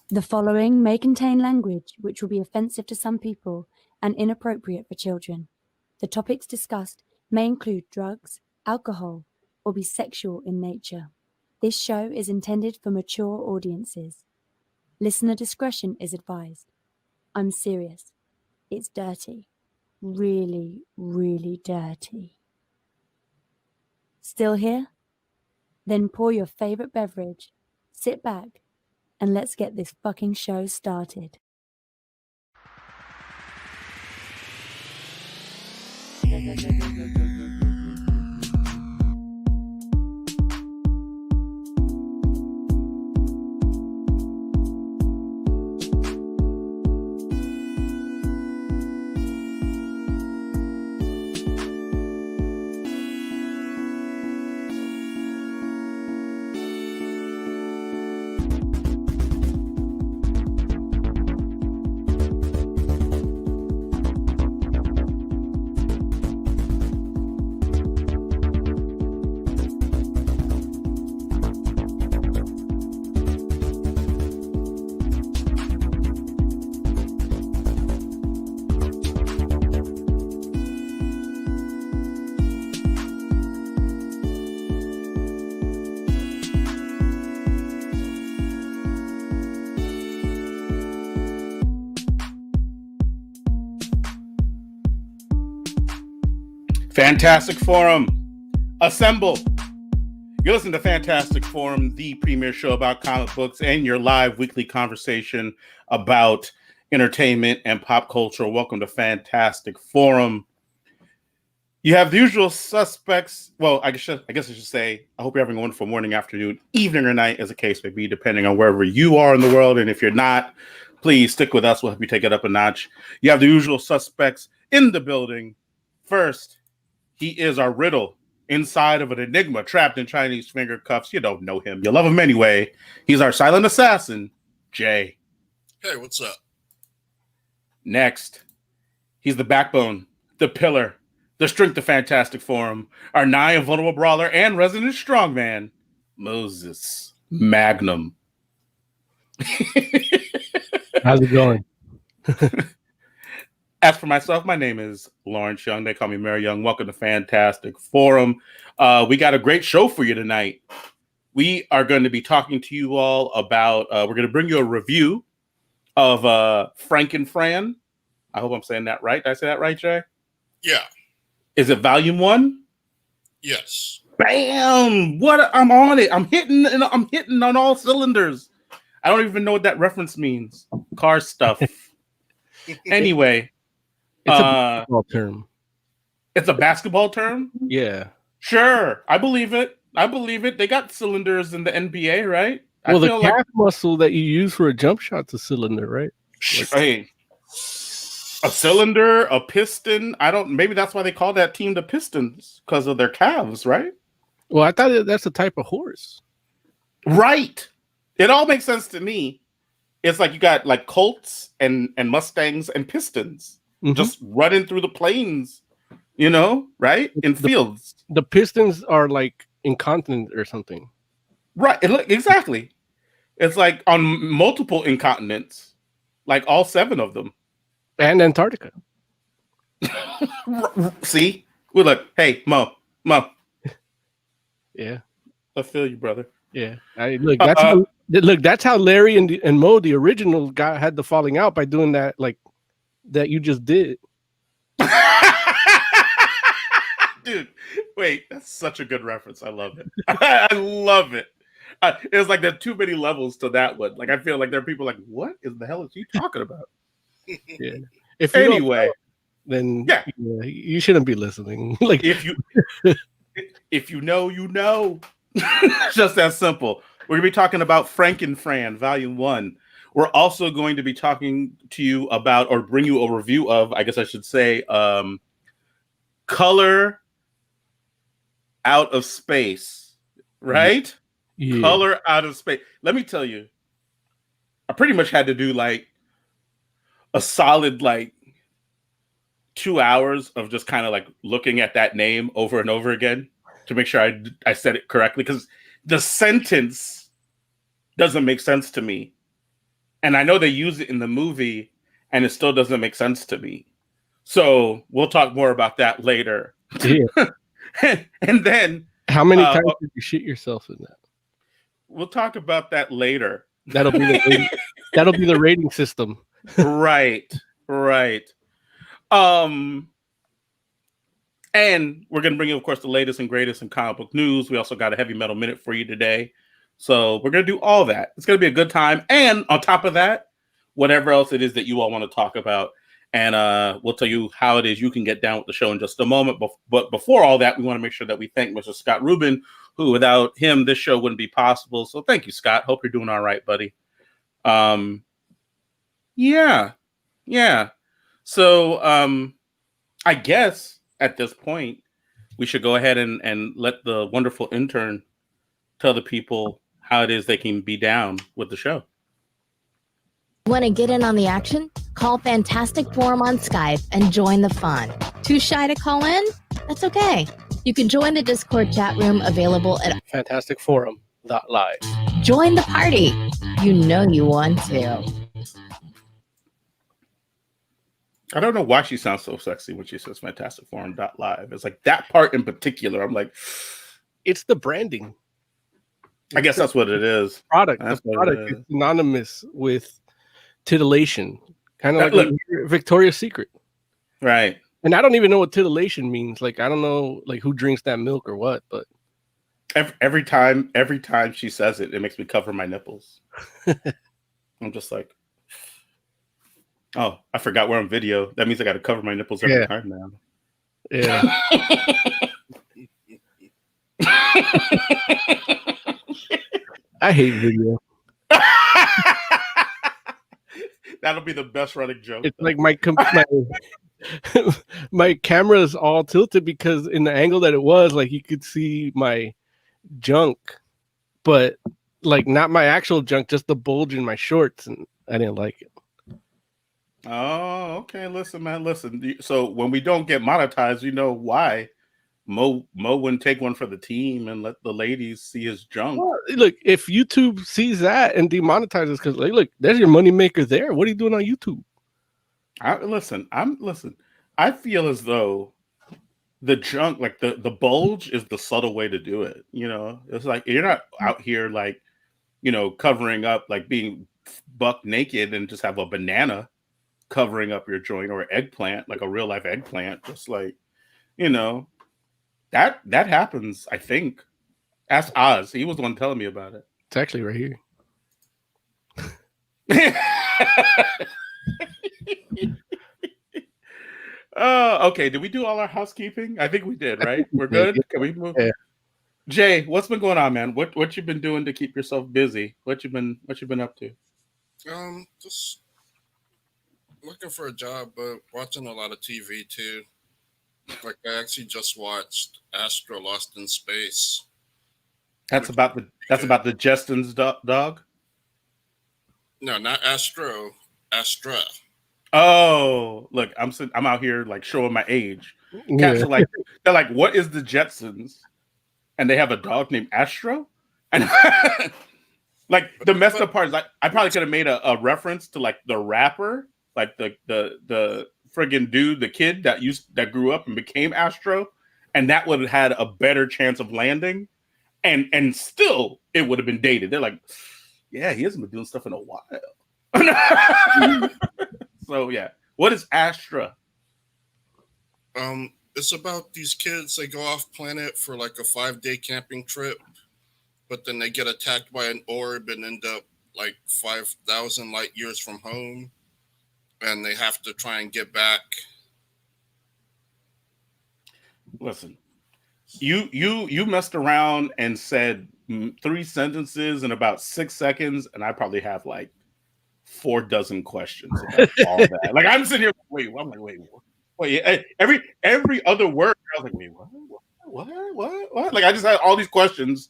The following may contain language which will be offensive to some people and inappropriate for children. The topics discussed may include drugs, alcohol, or be sexual in nature. This show is intended for mature audiences. Listener discretion is advised. I'm serious. It's dirty. Really, really dirty. Still here? Then pour your favorite beverage, sit back, and let's get this fucking show started. Fantastic Forum, assemble. You're listening to Fantastic Forum, the premier show about comic books and your live weekly conversation about entertainment and pop culture. Welcome to Fantastic Forum. You have the usual suspects. Well, I guess I should say, I hope you're having a wonderful morning, afternoon, evening, or night, as the case may be, depending on wherever you are in the world. And if you're not, please stick with us. We'll help you take it up a notch. You have the usual suspects in the building. First, he is our riddle inside of an enigma, trapped in Chinese finger cuffs. You don't know him. You love him anyway. He's our silent assassin, Jay. Hey, what's up? Next, he's the backbone, the pillar, the strength of Fantastic Forum, our nigh and vulnerable brawler and resident strongman, Moses Magnum. How's it going? As for myself, my name is Lawrence Young. They call me Mary Young. Welcome to Fantastic Forum. We got a great show for you tonight. We are going to be talking to you all about, we're going to bring you a review of Frank and Fran. I hope I'm saying that right. Did I say that right, Jay? Yeah. Is it volume 1? Yes. Bam! What? I'm on it. I'm hitting on all cylinders. I don't even know what that reference means. Car stuff. Anyway. It's a basketball term. It's a basketball term? Yeah. Sure. I believe it. They got cylinders in the NBA, right? Well, the calf muscle that you use for a jump shot's a cylinder, right? Hey, a cylinder, a piston. Maybe that's why they call that team the Pistons, because of their calves, right? Well, I thought that's a type of horse. Right. It all makes sense to me. It's like you got like Colts and Mustangs and Pistons. Just running through the plains, right? In fields. The Pistons are like incontinent or something. Right. Exactly. It's like on multiple incontinents, like all 7 of them. And Antarctica. See? We look, hey, Mo. Yeah. I feel you, brother. Yeah. That's how Larry and Mo, the original guy, had the falling out by doing that, like, that you just did. Dude, wait, that's such a good reference. I love it. I love it. It's like there's too many levels to that one. Like, I feel like there are people like, what in the hell is he talking about? Yeah. Anyway, then you shouldn't be listening. Like, if you know, you know. Just that simple. We're gonna be talking about Frank and Fran, Volume 1. We're also going to be talking to you about, or bring you a review of, I guess I should say, Color Out of Space, right? Yeah. Color Out of Space. Let me tell you, I pretty much had to do like a solid 2 hours of just kind of like looking at that name over and over again to make sure I said it correctly, because the sentence doesn't make sense to me. and I know they use it in the movie, and it still doesn't make sense to me. So we'll talk more about that later. Yeah. And then How many times did you shit yourself in that? we'll talk about that later. That'll be the rating system. Right. And we're going to bring you, of course, the latest and greatest in comic book news. We also got a heavy metal minute for you today. So we're going to do all that. It's going to be a good time. And on top of that, whatever else it is that you all want to talk about. And we'll tell you how it is you can get down with the show in just a moment. But before all that, we want to make sure that we thank Mr. Scott Rubin, who without him, this show wouldn't be possible. So thank you, Scott. Hope you're doing all right, buddy. Yeah. So I guess at this point, we should go ahead and let the wonderful intern tell the people how it is they can be down with the show. Want to get in on the action? Call Fantastic Forum on Skype and join the fun. Too shy to call in? That's okay. You can join the Discord chat room available at FantasticForum.live. Join the party. You know you want to. I don't know why she sounds so sexy when she says FantasticForum.live. It's like that part in particular. I'm like, It's the branding. I guess that's what it is. Product. That's The what product it is is. synonymous with titillation. Kind of like Look. Victoria's Secret. Right. And I don't even know what titillation means. Like, I don't know like who drinks that milk or what, but Every time she says it, it makes me cover my nipples. I'm just like, oh, I forgot we're on video. That means I got to cover my nipples every Yeah. time now. yeah. I hate video. That'll be the best running joke. It's like my camera is all tilted because in the angle that it was, like you could see my junk, but like not my actual junk, just the bulge in my shorts, and I didn't like it. Oh, okay. Listen, man. Listen. So when we don't get monetized, you know why? Mo wouldn't take one for the team and let the ladies see his junk. Well, look, if YouTube sees that and demonetizes, because like, look, there's your moneymaker there. What are you doing on YouTube? Listen. I feel as though the junk, like the bulge, is the subtle way to do it. You know, it's like you're not out here like, you know, covering up, like being buck naked and just have a banana covering up your joint, or eggplant, like a real life eggplant. Just like, you know, that happens. I think. Ask Oz. He was the one telling me about it. It's actually right here. Okay. Did we do all our housekeeping? I think we did, right? We're did, good. Can we move? Yeah. Jay, what's been going on, man? What you been doing to keep yourself busy? What you been up to? Just looking for a job, but watching a lot of TV too. Like I actually just watched Astra Lost in Space. That's about the Justin's dog. No, not Astro, Astra. Oh, look, I'm out here like showing my age. Cats are like, they're like, what is the Jetsons? And they have a dog named Astro. And like the messed up part is like, I probably could have made a reference to like the rapper, like the friggin' dude, the kid that grew up and became Astro, and that would have had a better chance of landing, and still it would have been dated. They're like, yeah, he hasn't been doing stuff in a while. So yeah, what is Astra? It's about these kids. They go off planet for like a 5-day camping trip, but then they get attacked by an orb and end up like 5,000 light years from home, and they have to try and get back. Listen, you messed around and said 3 sentences in about 6 seconds, and I probably have like 4 dozen questions about all that. Like I'm sitting here, wait, I'm like, wait, every other word, I was like, wait, what? Like I just had all these questions,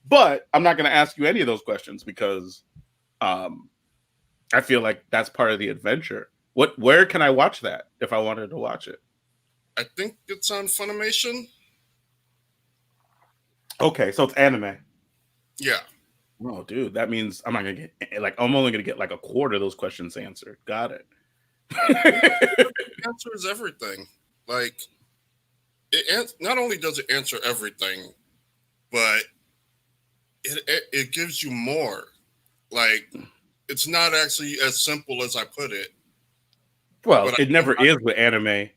but I'm not going to ask you any of those questions because I feel like that's part of the adventure. Where can I watch that if I wanted to watch it? I think it's on Funimation. Okay, so it's anime. Yeah. Oh, dude, that means I'm not gonna get I'm only gonna get like a quarter of those questions answered. Got it. Answers everything. Like not only does it answer everything, but it gives you more. Like it's not actually as simple as I put it. Well, it never is with anime.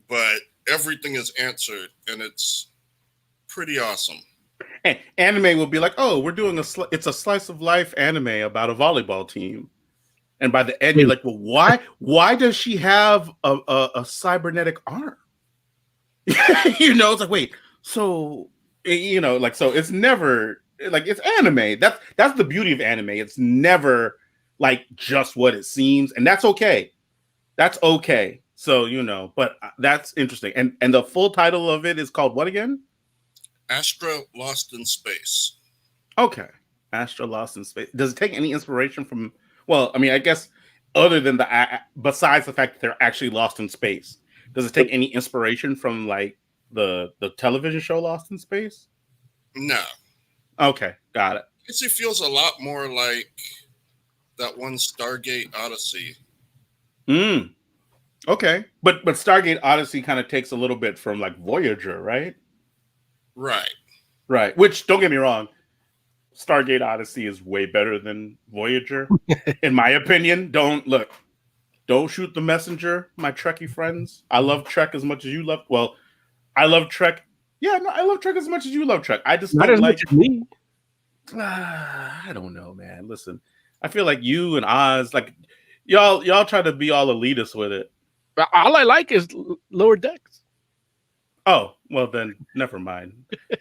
But everything is answered, and it's pretty awesome. And anime will be like, oh, we're doing it's a slice of life anime about a volleyball team. And by the end, you're like, well, why does she have a cybernetic arm? It's like, wait, so so it's never like it's anime. That's the beauty of anime. It's never like just what it seems, and that's okay. That's okay. So but that's interesting. And the full title of it is called what again? Astra Lost in Space. Okay, Astra Lost in Space. Does it take any inspiration from? Well, I mean, I guess other than besides the fact that they're actually lost in space, does it take any inspiration from like the television show Lost in Space? No. Okay, got it. It feels a lot more like that one Stargate Odyssey. Okay, but Stargate Odyssey kind of takes a little bit from like Voyager, right? Right. Which, don't get me wrong, Stargate Odyssey is way better than Voyager, in my opinion. Don't shoot the messenger, my Trekkie friends. I love Trek as much as you love. Well, I love Trek. Yeah, no, I love Trek as much as you love Trek. I just not don't as like much as me. I don't know, man. Listen, I feel like you and Oz, like y'all try to be all elitist with it. All I like is Lower Decks. Oh, well then, never mind.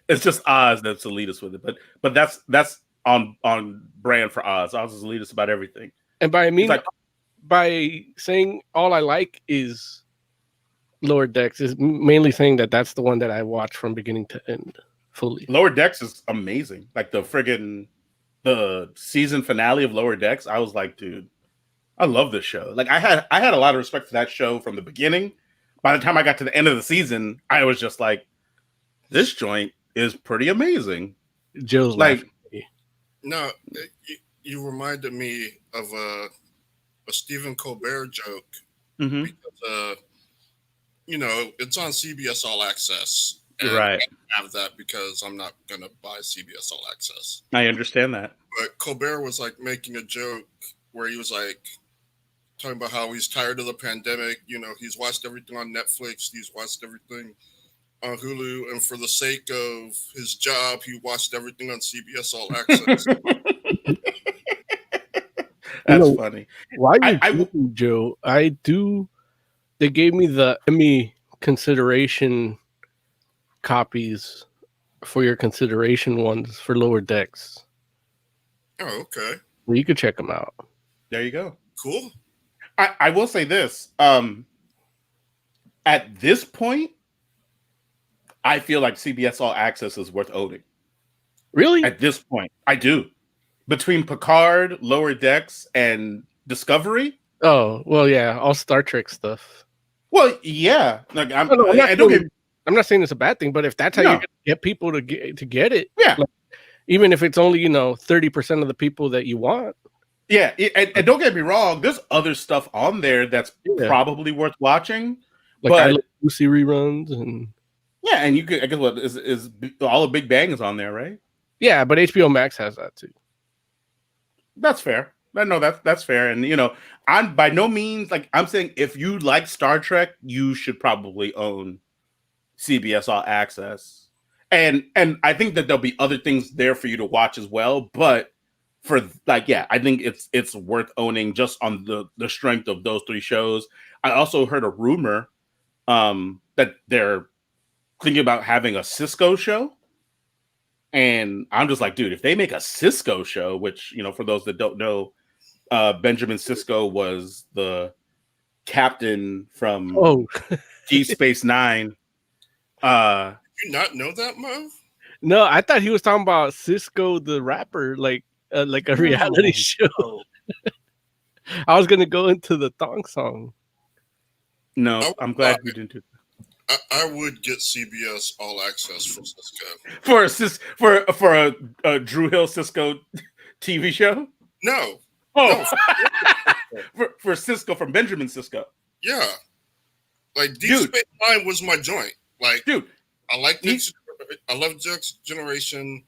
It's just Oz that's elitist with it, but that's on brand for Oz. Oz is elitist about everything. And by saying all I like is Lower Decks is mainly saying that's the one that I watch from beginning to end fully. Lower Decks is amazing. Like the season finale of Lower Decks, I was like, dude, I love this show. Like I had a lot of respect for that show from the beginning. By the time I got to the end of the season, I was just like, this joint is pretty amazing. Joe's like, no, you reminded me of a Stephen Colbert joke because it's on CBS All Access. Right. I have that because I'm not gonna buy CBS All Access. I understand that. But Colbert was like making a joke where he was like talking about how he's tired of the pandemic. He's watched everything on Netflix. He's watched everything on Hulu. And for the sake of his job, he watched everything on CBS All Access. That's funny. Why Joe? They gave me the Emmy consideration copies for your consideration ones for Lower Decks. Oh, okay. Well, you could check them out. There you go. Cool. I will say this. At this point, I feel like CBS All Access is worth owning. Really? At this point, I do. Between Picard, Lower Decks, and Discovery. Oh, well, yeah, all Star Trek stuff. Well, yeah. Like I'm not saying it's a bad thing, but if that's how you get people to get it, yeah. Like, even if it's only 30% of the people that you want. Yeah, and don't get me wrong. There's other stuff on there that's probably worth watching. Like I love Lucy reruns and and you could. I guess what is all of Big Bang is on there, right? Yeah, but HBO Max has that too. That's fair. No, that's fair. And I'm by no means like I'm saying if you like Star Trek, you should probably own CBS All Access. And I think that there'll be other things there for you to watch as well, but for I think it's worth owning just on the strength of those three shows. I also heard a rumor that they're thinking about having a Cisco show. And I'm just like, dude, if they make a Cisco show, which, for those that don't know, Benjamin Sisko was the captain from Deep Space Nine. Did you not know that, Mo? No, I thought he was talking about Cisco the rapper, like a reality show. I was gonna go into the thong song. No, I'm glad you didn't do that. I would get CBS All Access for Cisco. For a Drew Hill Cisco TV show. No, Oh, no, for Cisco from Benjamin Cisco. yeah. Like Deep Dude. Space Nine was my joint. Like Dude, I like I love Next Generation.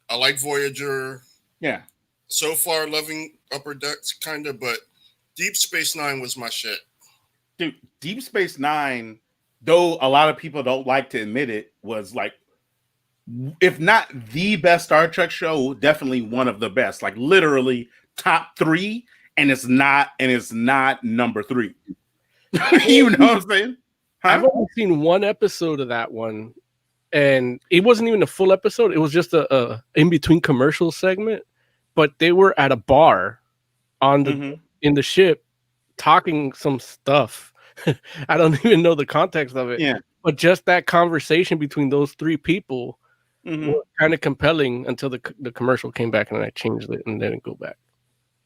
I like Voyager. yeah. So far, loving Upper Decks kind of, but Deep Space Nine was my shit. Dude, Deep Space Nine, though a lot of people don't like to admit it, was like, if not the best Star Trek show, definitely one of the best. Like literally top 3, and it's not number 3. You know what I'm saying? Huh? I've only seen one episode of that one, and it wasn't even a full episode. It was just a in between commercial segment. But they were at a bar on the in the ship talking some stuff. I don't even know the context of it. Yeah. But just that conversation between those 3 people was kind of compelling until the commercial came back, and then I changed it and didn't go back.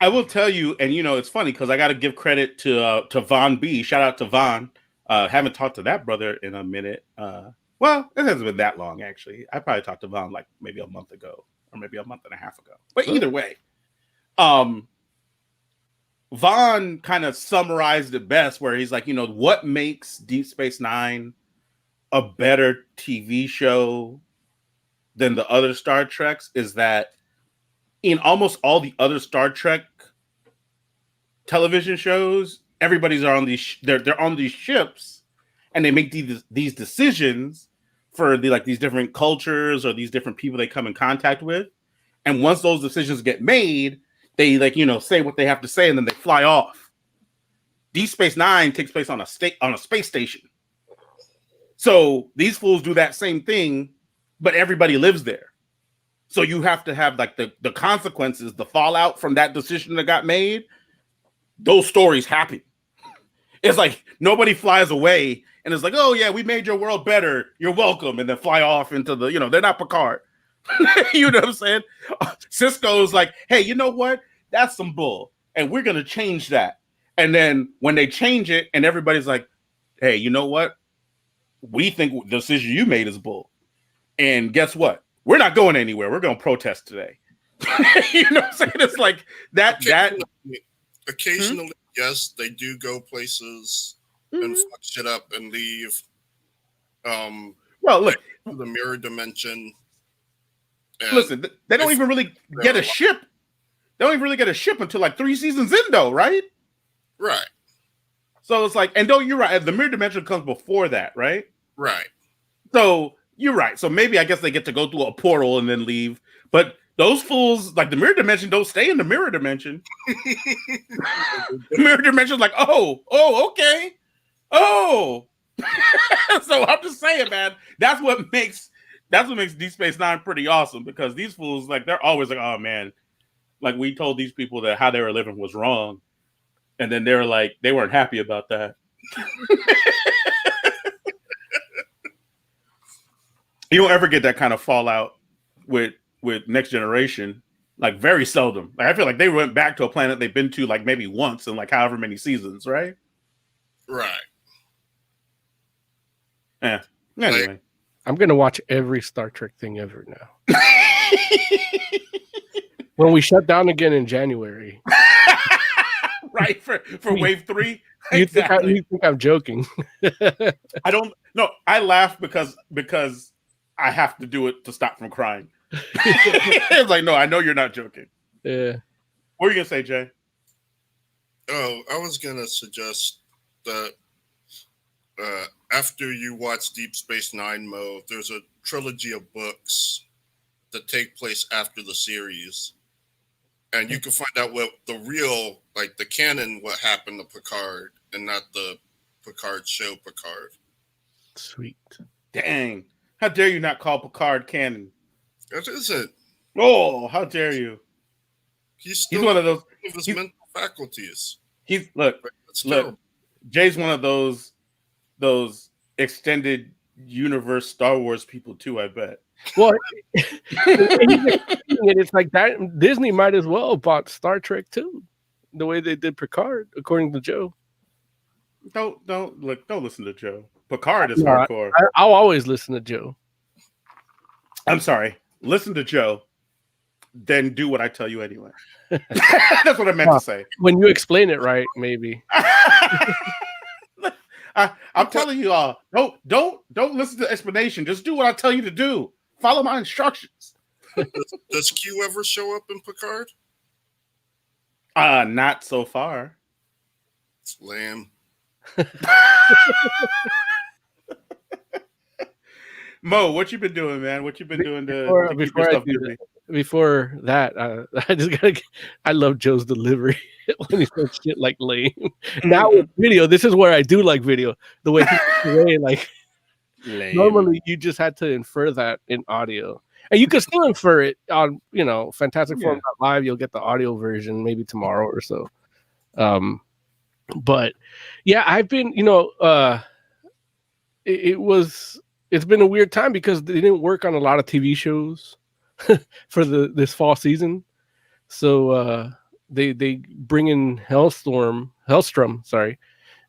I will tell you, and you know, it's funny because I got to give credit to Von B. Shout out to Von. Haven't talked to that brother in a minute. Well, it hasn't been that long actually. I probably talked to Von like maybe a month ago or maybe a month and a half ago. But either way, Von kind of summarized it best, where he's like, you know, what makes Deep Space Nine a better TV show than the other Star Treks is that in almost all the other Star Trek television shows, everybody's on these they're on these ships, and they make these decisions for these different cultures or these different people they come in contact with. And once those decisions get made, they say what they have to say, and then they fly off. Deep Space Nine takes place on a space station. So these fools do that same thing, but everybody lives there. So you have to have like the consequences, the fallout from that decision that got made. Those stories happen. It's like nobody flies away and it's like, oh yeah, we made your world better. You're welcome. And then fly off into they're not Picard. You know what I'm saying? Cisco's like, hey, you know what? That's some bull. And we're going to change that. And then when they change it and everybody's like, hey, you know what? We think the decision you made is bull. And guess what? We're not going anywhere. We're going to protest today. You know what I'm saying? It's like that. Occasionally, yes, they do go places and fuck shit up and leave. Well, look, the mirror dimension. Listen, they don't even really get a ship. They don't even really get a ship until like 3 seasons in, though, right? Right. So it's like, and though you're right, the mirror dimension comes before that, right? Right. So you're right. So maybe I guess they get to go through a portal and then leave. But those fools, like the mirror dimension, don't stay in the mirror dimension. The mirror dimension's like, oh, okay. Oh. So I'm just saying, man, that's what makes Deep Space Nine pretty awesome, because these fools, like, they're always like, oh man, like we told these people that how they were living was wrong. And then they're like, they weren't happy about that. You don't ever get that kind of fallout with Next Generation, like very seldom. Like I feel like they went back to a planet they've been to like maybe once in like however many seasons, right? Right. Yeah. Anyway. I'm going to watch every Star Trek thing ever now. When we shut down again in January. Right, for wave 3. You Exactly. think I'm joking. I don't no, I laugh because I have to do it to stop from crying. It's like, no, I know you're not joking. Yeah. What were you gonna say, Jay? Oh, I was gonna suggest that after you watch Deep Space Nine, Mo, there's a trilogy of books that take place after the series, and you can find out what the real, like the canon, what happened to Picard, and not the Picard show Picard. Sweet. Dang. How dare you not call Picard canon? That isn't. Oh, how dare you? He's still He's one of those. of his mental faculties. Look, It's terrible. Jay's one of those extended universe Star Wars people too, I bet. Well, it's like that. Disney might as well have bought Star Trek too, the way they did Picard, according to Joe. Don't listen to Joe. Picard is No, hardcore. I'll always listen to Joe. I'm sorry. Listen to Joe, then do what I tell you anyway. That's what I meant to say. When you explain it right, maybe. I'm telling you all, don't listen to the explanation. Just do what I tell you to do. Follow my instructions. Does Q ever show up in Picard? Not so far. It's lame. Mo, what you been doing, man? What you been doing to keep Before I yourself do busy? Before that, I just gotta. I love Joe's delivery when he says shit like lame. Now with video, this is where I do like video. The way like Lame. normally you just had to infer that in audio, and you could still infer it on Fantastic Forum Live. You'll get the audio version maybe tomorrow or so. But yeah, I've been it's been a weird time because they didn't work on a lot of TV shows for this fall season. So they bring in Hellstrom,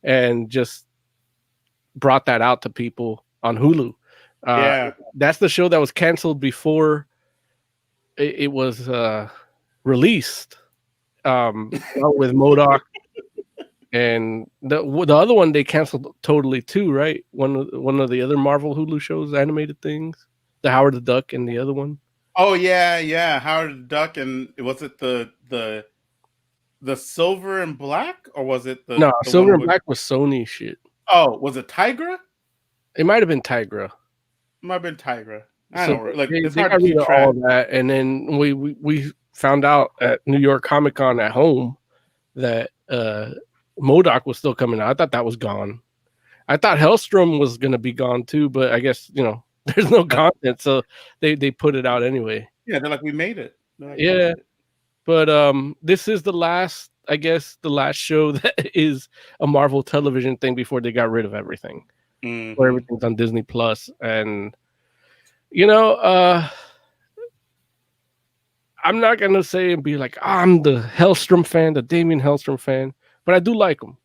and just brought that out to people on Hulu. That's the show that was canceled before it was released. With MODOK. And the other one they canceled totally too, right? One of the other Marvel Hulu shows, animated things, the Howard the Duck, and the other one. Oh yeah, Howard the Duck, and was it the Silver and Black, or was it the Silver and Black was Sony shit. Oh, was it Tigra? It might have been Tigra. It might have been Tigra. I So don't like. they It's hard to got rid keep of track. all that, and then we found out at New York Comic Con at home that MODOK was still coming out. I thought that was gone. I thought Hellstrom was going to be gone too, but I guess there's no content, so they put it out anyway. Yeah, they're like, we made it. Like, Yeah, but this is the last show that is a Marvel Television thing before they got rid of everything. Mhm. Where everything's on Disney Plus, and I'm not gonna say and be like I'm the Hellstrom fan, the Damien Hellstrom fan, but I do like him,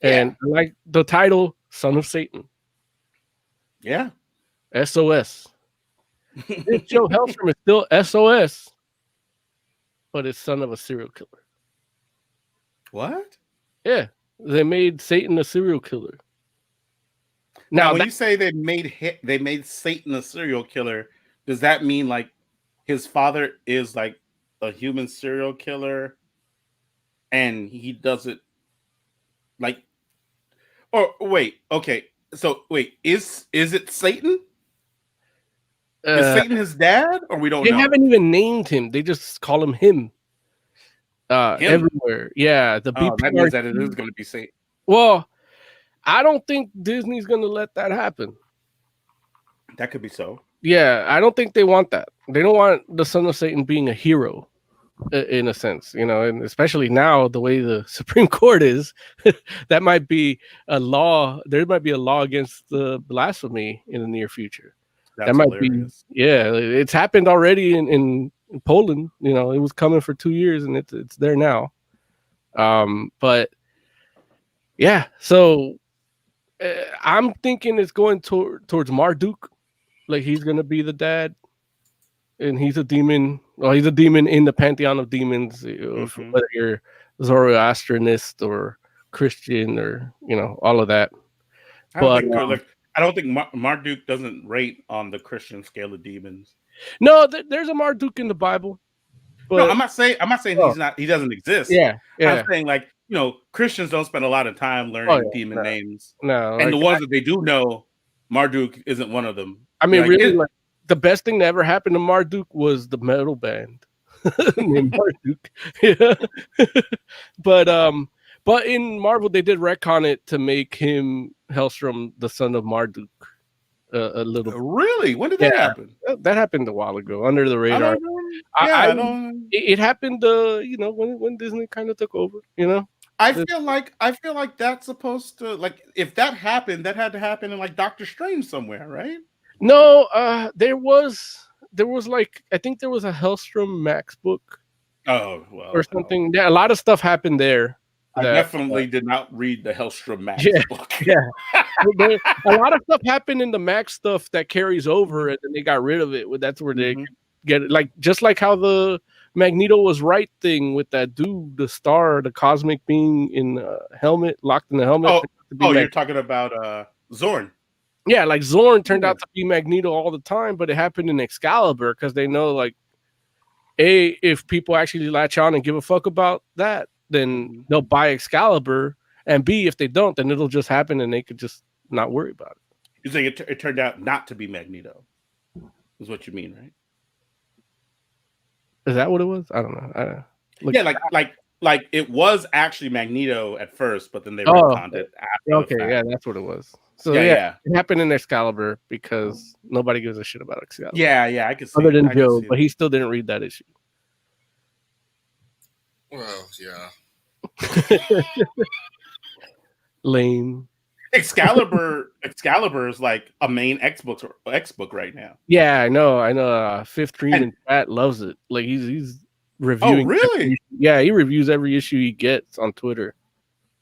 and I like the title Son of Satan. Yeah. SOS. This show Hellstrom is still SOS, but it's son of a serial killer. What? Yeah, they made Satan a serial killer. Now, when you say they made Satan a serial killer, does that mean like his father is like a human serial killer, and he does it like? Or wait, okay. So wait, is it Satan? Is Satan his dad, or we don't They know? haven't even named him. They just call him him. Everywhere. Yeah, the Oh, that means that it BPRT. is going to be Satan. Well, I don't think Disney's going to let that happen. That could be so. Yeah, I don't think they want that. They don't want the son of Satan being a hero, in a sense, and especially now the way the Supreme Court is, that might be a law. There might be a law against the blasphemy in the near future. That's That might hilarious. be, yeah. It's happened already in Poland. It was coming for 2 years, and it's there now. But yeah, so I'm thinking it's going towards Marduk, like he's gonna be the dad, and he's a demon. Well, he's a demon in the pantheon of demons. Mhm. Whether you're Zoroastrianist or Christian or all of that. I don't But, think, I don't think Marduk doesn't rate on the Christian scale of demons. No, there's a Marduk in the Bible. But No, I'm not saying he doesn't exist. yeah. I'm saying like Christians don't spend a lot of time learning demon names, No, and the like, ones that they do know, Marduk isn't one of them. I mean, like, really, like, the best thing that ever happened to Marduk was the metal band named Marduk. Yeah. But in Marvel, they did retcon it to make him Hellstrom, the son of Marduk, a little. Really? When did that Yeah. happen? That happened a while ago, under the I radar. don't know. Yeah, I don't. It happened, when Disney kind of took over. I feel like that's supposed to, like, if that happened, that had to happen in like Doctor Strange somewhere, right? No, there was like, I think there was a Hellstrom Max book Oh well, or something. Yeah, a lot of stuff happened there. I that definitely did not read the Hellstrom Max Yeah, book. yeah. A lot of stuff happened in the Max stuff that carries over, and then they got rid of it. That's where they Mhm. get it. Like just like how the Magneto was right thing with that dude, the star, the cosmic being in the helmet, locked in the helmet. Oh, turned out to be you're talking about Zorn. Yeah, like Zorn turned Yeah. out to be Magneto all the time, but it happened in Excalibur because they know, like, A, if people actually latch on and give a fuck about that, then Mhm. they'll buy Excalibur, and B, if they don't, then it'll just happen and they could just not worry about it. You saying it turned out not to be Magneto? Is what you mean, right? Is that what it was? I don't know. Yeah, like it was actually Magneto at first, but then they Oh, retconned it after the okay, fact. yeah, that's what it was. So Yeah. it happened in Excalibur because nobody gives a shit about Excalibur. Yeah, I can see Other it. than I can Joe, see but it. he still didn't read that issue. Well, yeah. Lame. Excalibur is like a main X book right now. Yeah, I know. Fifth Dream in chat loves it. Like he's reviewing. Oh, really? Yeah, he reviews every issue he gets on Twitter.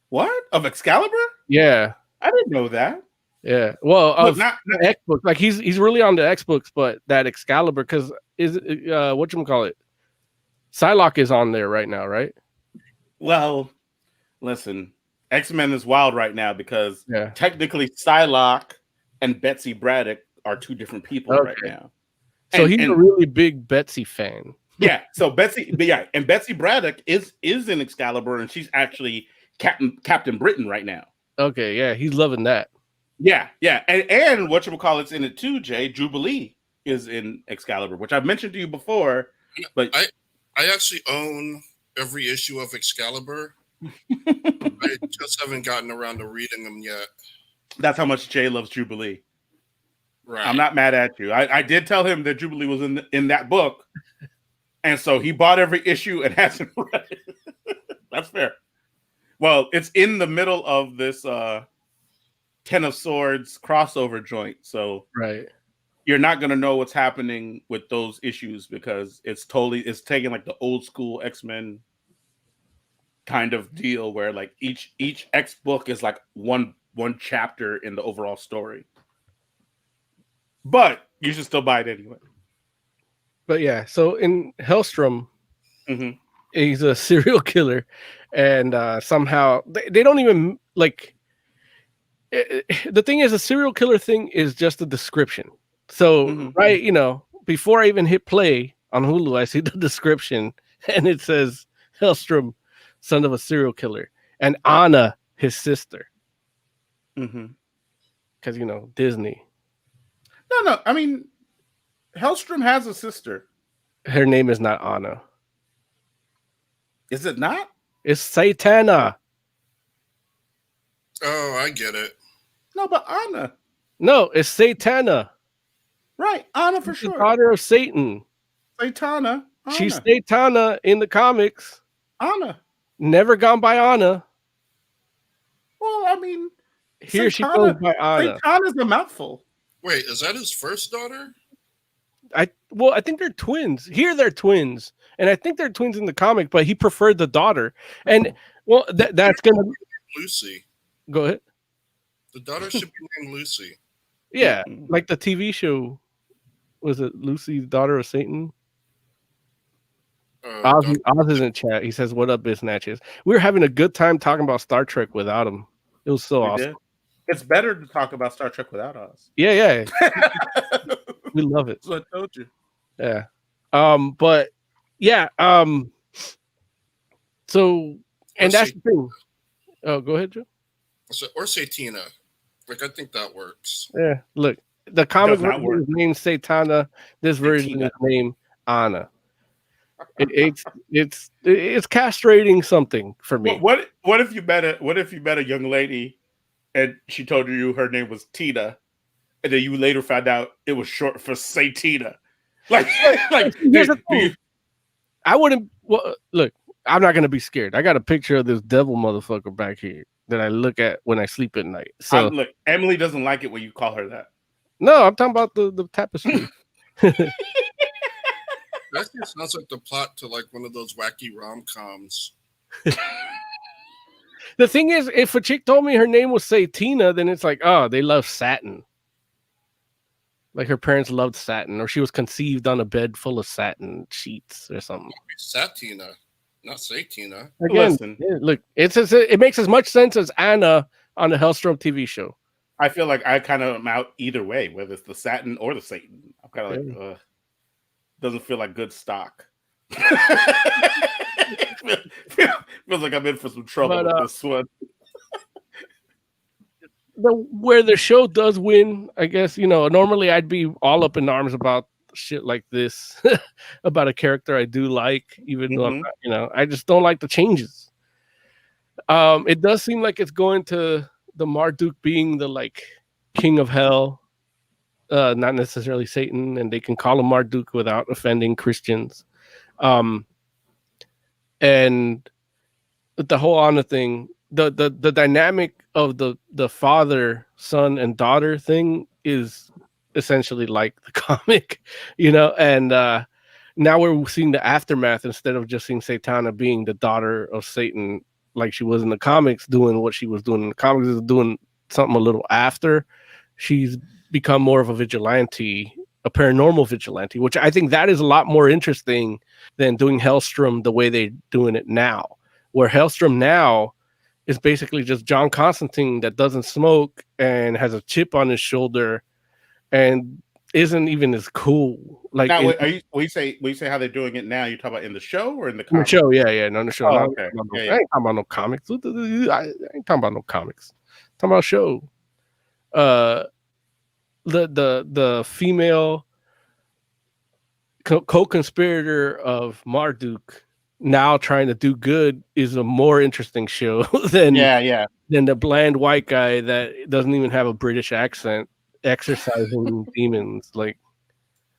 What? Of Excalibur? Yeah, I didn't know that. yeah. Well, Look, of not X books, like he's really on the X books, but that Excalibur because whatchamacallit? Psylocke is on there right now, right? well, listen. X-Men is wild right now because Yeah. technically Psylocke and Betsy Braddock are two different people right Okay. now. So he's a really big Betsy fan. Yeah, so Betsy Braddock is in Excalibur, and she's actually Captain Britain right now. Okay, yeah, he's loving that. Yeah, and whatchamacallit's in it too, Jay. Jubilee is in Excalibur, which I've mentioned to you before. But I actually own every issue of Excalibur. I just haven't gotten around to reading them yet. that's how much Jay loves Jubilee. Right. I'm not mad at you. I did tell him that Jubilee was in that book, and so he bought every issue and hasn't read it. That's fair. Well, it's in the middle of this Ten of Swords crossover joint, so Right. you're not gonna know what's happening with those issues because it's taking like the old school X-Men kind of deal where like each X book is like one chapter in the overall story. But you should still buy it anyway. But yeah, so in Hellstrom, Mhm. he's a serial killer, and somehow they don't even like. The thing is, a serial killer thing is just a description. So Mhm. right, before I even hit play on Hulu, I see the description, and it says Hellstrom, son of a serial killer, and Anna, his sister, Mhm. because Disney. No. I mean, Hellstrom has a sister. Her name is not Anna. Is it not? It's Satana. Oh, I get it. No, but Anna. No, it's Satana. Right. Anna for She's the sure. daughter of Satan. Satana. Anna. She's Satana in the comics. Anna. Never gone by Anna. Well, I mean, Here she goes by Anna. Satana's a mouthful. Wait, is that his first daughter? I think they're twins. Here they're twins, and I think they're twins in the comic. But he preferred the daughter, and that's gonna Lucy. go ahead. The daughter should be named Lucy. Yeah, Mm-mm. like the TV show. Was it Lucy, daughter of Satan? Oz is in chat. He says, "What up, Bisnatches? We were having a good time talking about Star Trek without him. It was so We awesome. did. It's better to talk about Star Trek without us. Yeah, we love it. That's what I told you. Yeah. But yeah, so and that's the thing. Oh, go ahead, Joe. Or Satina. Like, I think that works. Yeah, look, the comic Does not version work. is named Satana. This version Satina. is named Anna. It's castrating something for me. What if you met a young lady and she told you her name was Tina, and then you later found out it was short for Satina? Like Here's the thing. I wouldn't look. I'm not gonna be scared. I got a picture of this devil motherfucker back here that I look at when I sleep at night. So look, Emily doesn't like it when you call her that. no, I'm talking about the tapestry. That just sounds like the plot to like one of those wacky rom-coms. The thing is, if a chick told me her name was say Tina, then it's like, oh, they love satin. Like her parents loved satin, or she was conceived on a bed full of satin sheets or something. Satina, not Satina. Again, Listen. look, it makes as much sense as Anna on the Hellstrom TV show. I feel like I kind of am out either way, whether it's the satin or the Satan. I'm kind of like, doesn't feel like good stock. Feels like I'm in for some trouble with this one. Where the show does win, I guess, normally I'd be all up in arms about shit like this, about a character I do like, even though I'm not, I just don't like the changes. It does seem like it's going to the Marduk being the like king of hell, not necessarily Satan, and they can call him Marduk without offending Christians. And the whole Anna thing, the dynamic of the father, son, and daughter thing is essentially like the comic, and now we're seeing the aftermath instead of just seeing Satana being the daughter of Satan like she was in the comics, doing what she was doing in the comics, is doing something a little after. She's become more of a vigilante, a paranormal vigilante, which I think that is a lot more interesting than doing Hellstrom the way they're doing it now, where Hellstrom now is basically just John Constantine that doesn't smoke and has a chip on his shoulder and isn't even as cool. Like, now, when you say how they're doing it now, you talk about in the show or in the comics? show? Yeah, no, the show. Oh, okay. I ain't talking about no comics. I ain't talking about no comics. I'm talking about show. The female co-conspirator of Marduk now trying to do good is a more interesting show than the bland white guy that doesn't even have a British accent exercising demons. Like,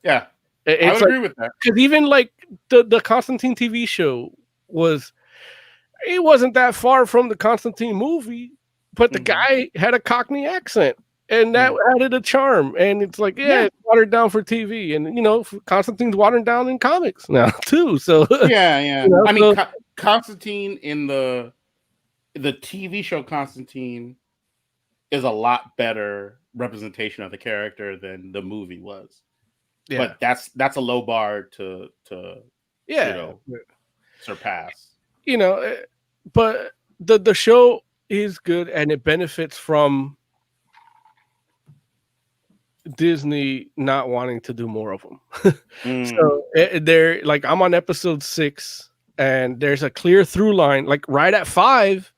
I would agree with that. Because even like the Constantine TV show wasn't that far from the Constantine movie, but the guy had a Cockney accent. And that added a charm, and it's like, it's watered down for TV, and Constantine's watered down in comics now too. So I mean, Constantine in the TV show Constantine is a lot better representation of the character than the movie was. But that's a low bar to surpass. But the show is good, and it benefits from Disney not wanting to do more of them. So they're like, I'm on episode 6, and there's a clear through line. Like right at 5,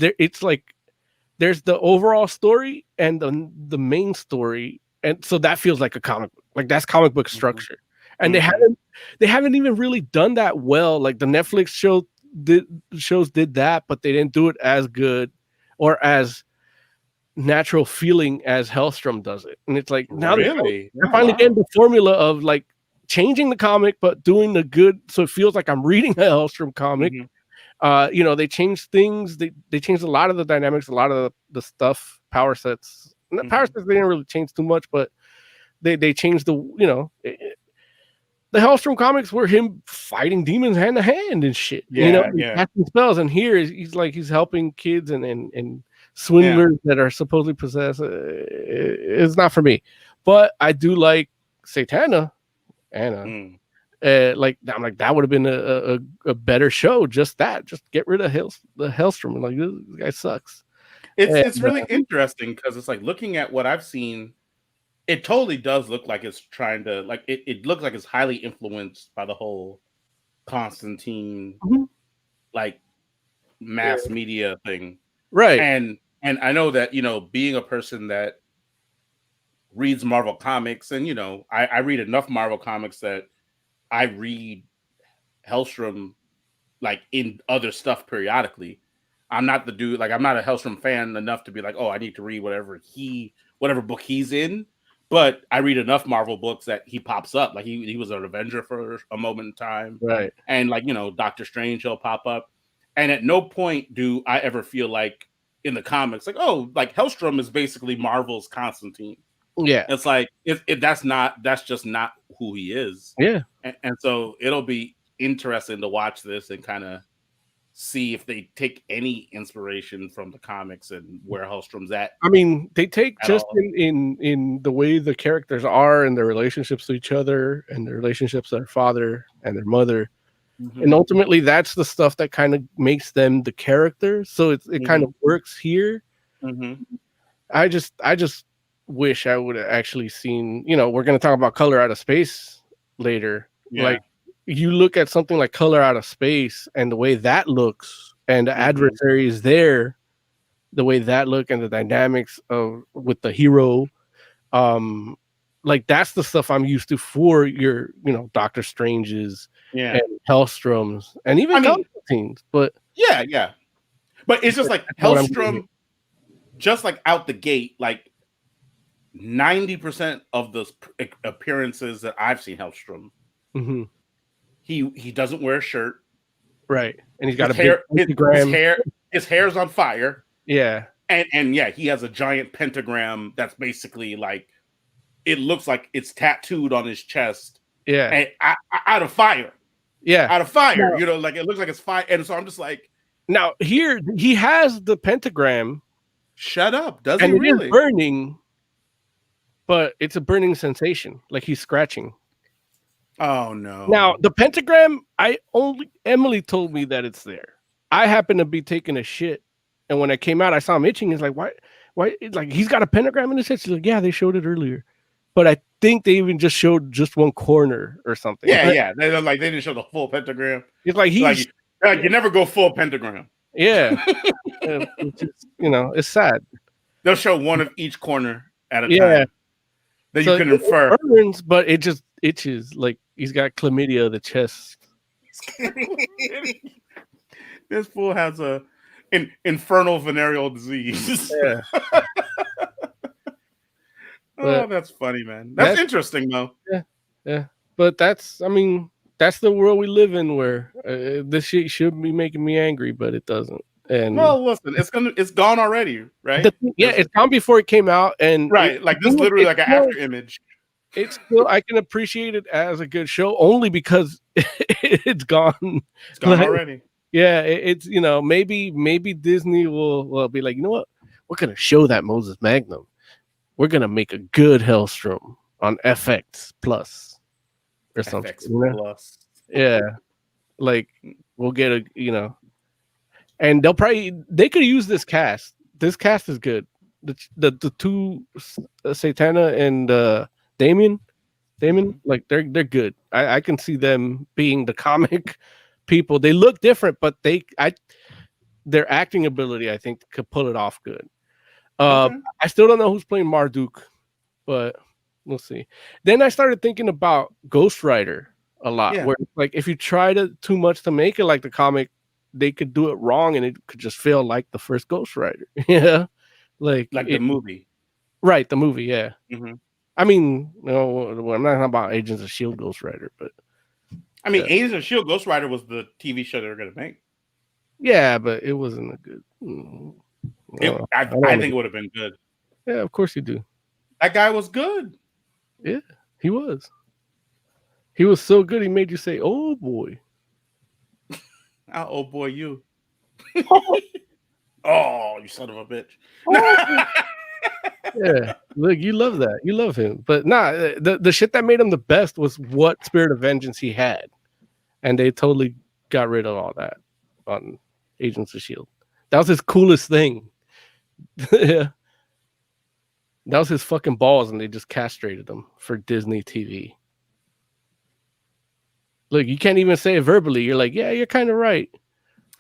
it's like there's the overall story and the main story, and so that feels like a comic book. Like that's comic book structure, and they haven't even really done that well. Like the Netflix shows did that, but they didn't do it as good or as natural feeling as Hellstrom does it. And it's like, now they're finally getting the formula of like changing the comic but doing the good, so it feels like I'm reading a Hellstrom comic. They changed things, they changed a lot of the dynamics, a lot of the stuff, power sets. Power sets they didn't really change too much, but they changed the Hellstrom comics were him fighting demons hand to hand and shit. Casting spells, and here he's helping kids and swindlers that are supposedly possessed. It's not for me, but I do like Satana, Anna. I'm like, that would have been a better show. Just get rid of the Hellstrom. Like, this guy sucks. It's really interesting because it's like, looking at what I've seen, it totally does look like it's trying to, like, it looks like it's highly influenced by the whole Constantine like mass media thing. Right. And I know that, being a person that reads Marvel comics, and, I read enough Marvel comics that I read Hellstrom like in other stuff periodically. I'm not the dude, like, I'm not a Hellstrom fan enough to be like, oh, I need to read whatever book he's in. But I read enough Marvel books that he pops up. Like he was an Avenger for a moment in time. Right. And like, Doctor Strange, he'll pop up. And at no point do I ever feel like in the comics, like, oh, like Hellstrom is basically Marvel's Constantine. Yeah. It's like, if that's just not who he is. Yeah. And so it'll be interesting to watch this and kind of see if they take any inspiration from the comics and where Hellstrom's at. I mean, they take At just all. in the way the characters are and their relationships to each other and their relationships to their father and their mother. And ultimately, that's the stuff that kind of makes them the character. So it kind of works here. Mhm. I just wish I would have actually seen. We're going to talk about Color Out of Space later. Yeah. Like, you look at something like Color Out of Space and the way that looks, and the adversary is there, the way that look, and the dynamics of with the hero. Like, that's the stuff I'm used to for your, Doctor Strange's Yeah. and Hellstrom's and even I mean- Constantine's. But Yeah. But it's just like That's what I'm Hellstrom, just like out the gate, like 90% of the appearances that I've seen Hellstrom, mhm, he doesn't wear a shirt. right, and he's got His a hair, big pentagram. his hair's on fire. Yeah, And yeah, he has a giant pentagram that's basically like, it looks like it's tattooed on his chest, yeah, and out of fire. yeah. Out of fire, No. like it looks like it's fire. And so I'm just like, Now here he has the pentagram, shut up. Does and he it is really? burning, but it's a burning sensation, like he's scratching. Oh no. Now the pentagram, Emily told me that it's there. I happen to be taking a shit, and when I came out, I saw him itching. He's like, why? It's like he's got a pentagram in his head. She's like, yeah, they showed it earlier, but I think they even just showed just one corner or something. Yeah. They didn't show the full pentagram. It's like he's Like, you never go full pentagram. yeah. Which is, it's sad. They'll show one of each corner at a Yeah. time. That So you can it infer. burns, but it just itches. Like he's got chlamydia of the chest. This fool has an infernal venereal disease. Yeah. Oh, But- that's funny, man. That's interesting, though. Yeah. But that's the world we live in, where this shit should be making me angry, but it doesn't. And Well, listen, it's gone already, right? it's gone before it came out, and Right, like this is literally like an after image. It's still, I can appreciate it as a good show only because it's gone. It's gone Like, already. Yeah, it's maybe Disney will be like, you know what? We're gonna show that Moses Magnum. We're gonna make a good Hellstrom on FX Plus or something. FX you know? Plus. Yeah, like we'll get and they could use this cast. This cast is good. The two Satana and Damien, like they're good. I can see them being the comic people. They look different, but their acting ability, I think, could pull it off good. Okay. I still don't know who's playing Marduk, but we'll see. Then I started thinking about Ghost Rider a lot. Yeah. Where like if you try too much to make it like the comic, they could do it wrong and it could just feel like the first Ghost Rider. Yeah, like the movie. right? The movie, yeah. Mhm. I mean, no, I'm not talking about Agents of Shield Ghost Rider, but I mean, Yeah. Agents of S.H.I.E.L.D. Ghost Rider was the TV show they were going to make. yeah, but it wasn't a good. I don't think know. it would have been good. Yeah, of course you do. That guy was good. He was. He was so good. He made you say, "Oh boy." Oh boy, you. Oh, you son of a bitch. Yeah, look, you love that. You love him, but nah. The shit that made him the best was what Spirit of Vengeance he had, and they totally got rid of all that on Agents of Shield. That was his coolest thing. Yeah, that was his fucking balls, and they just castrated him for Disney TV. Look, you can't even say it verbally. You're like, yeah, you're kind of right,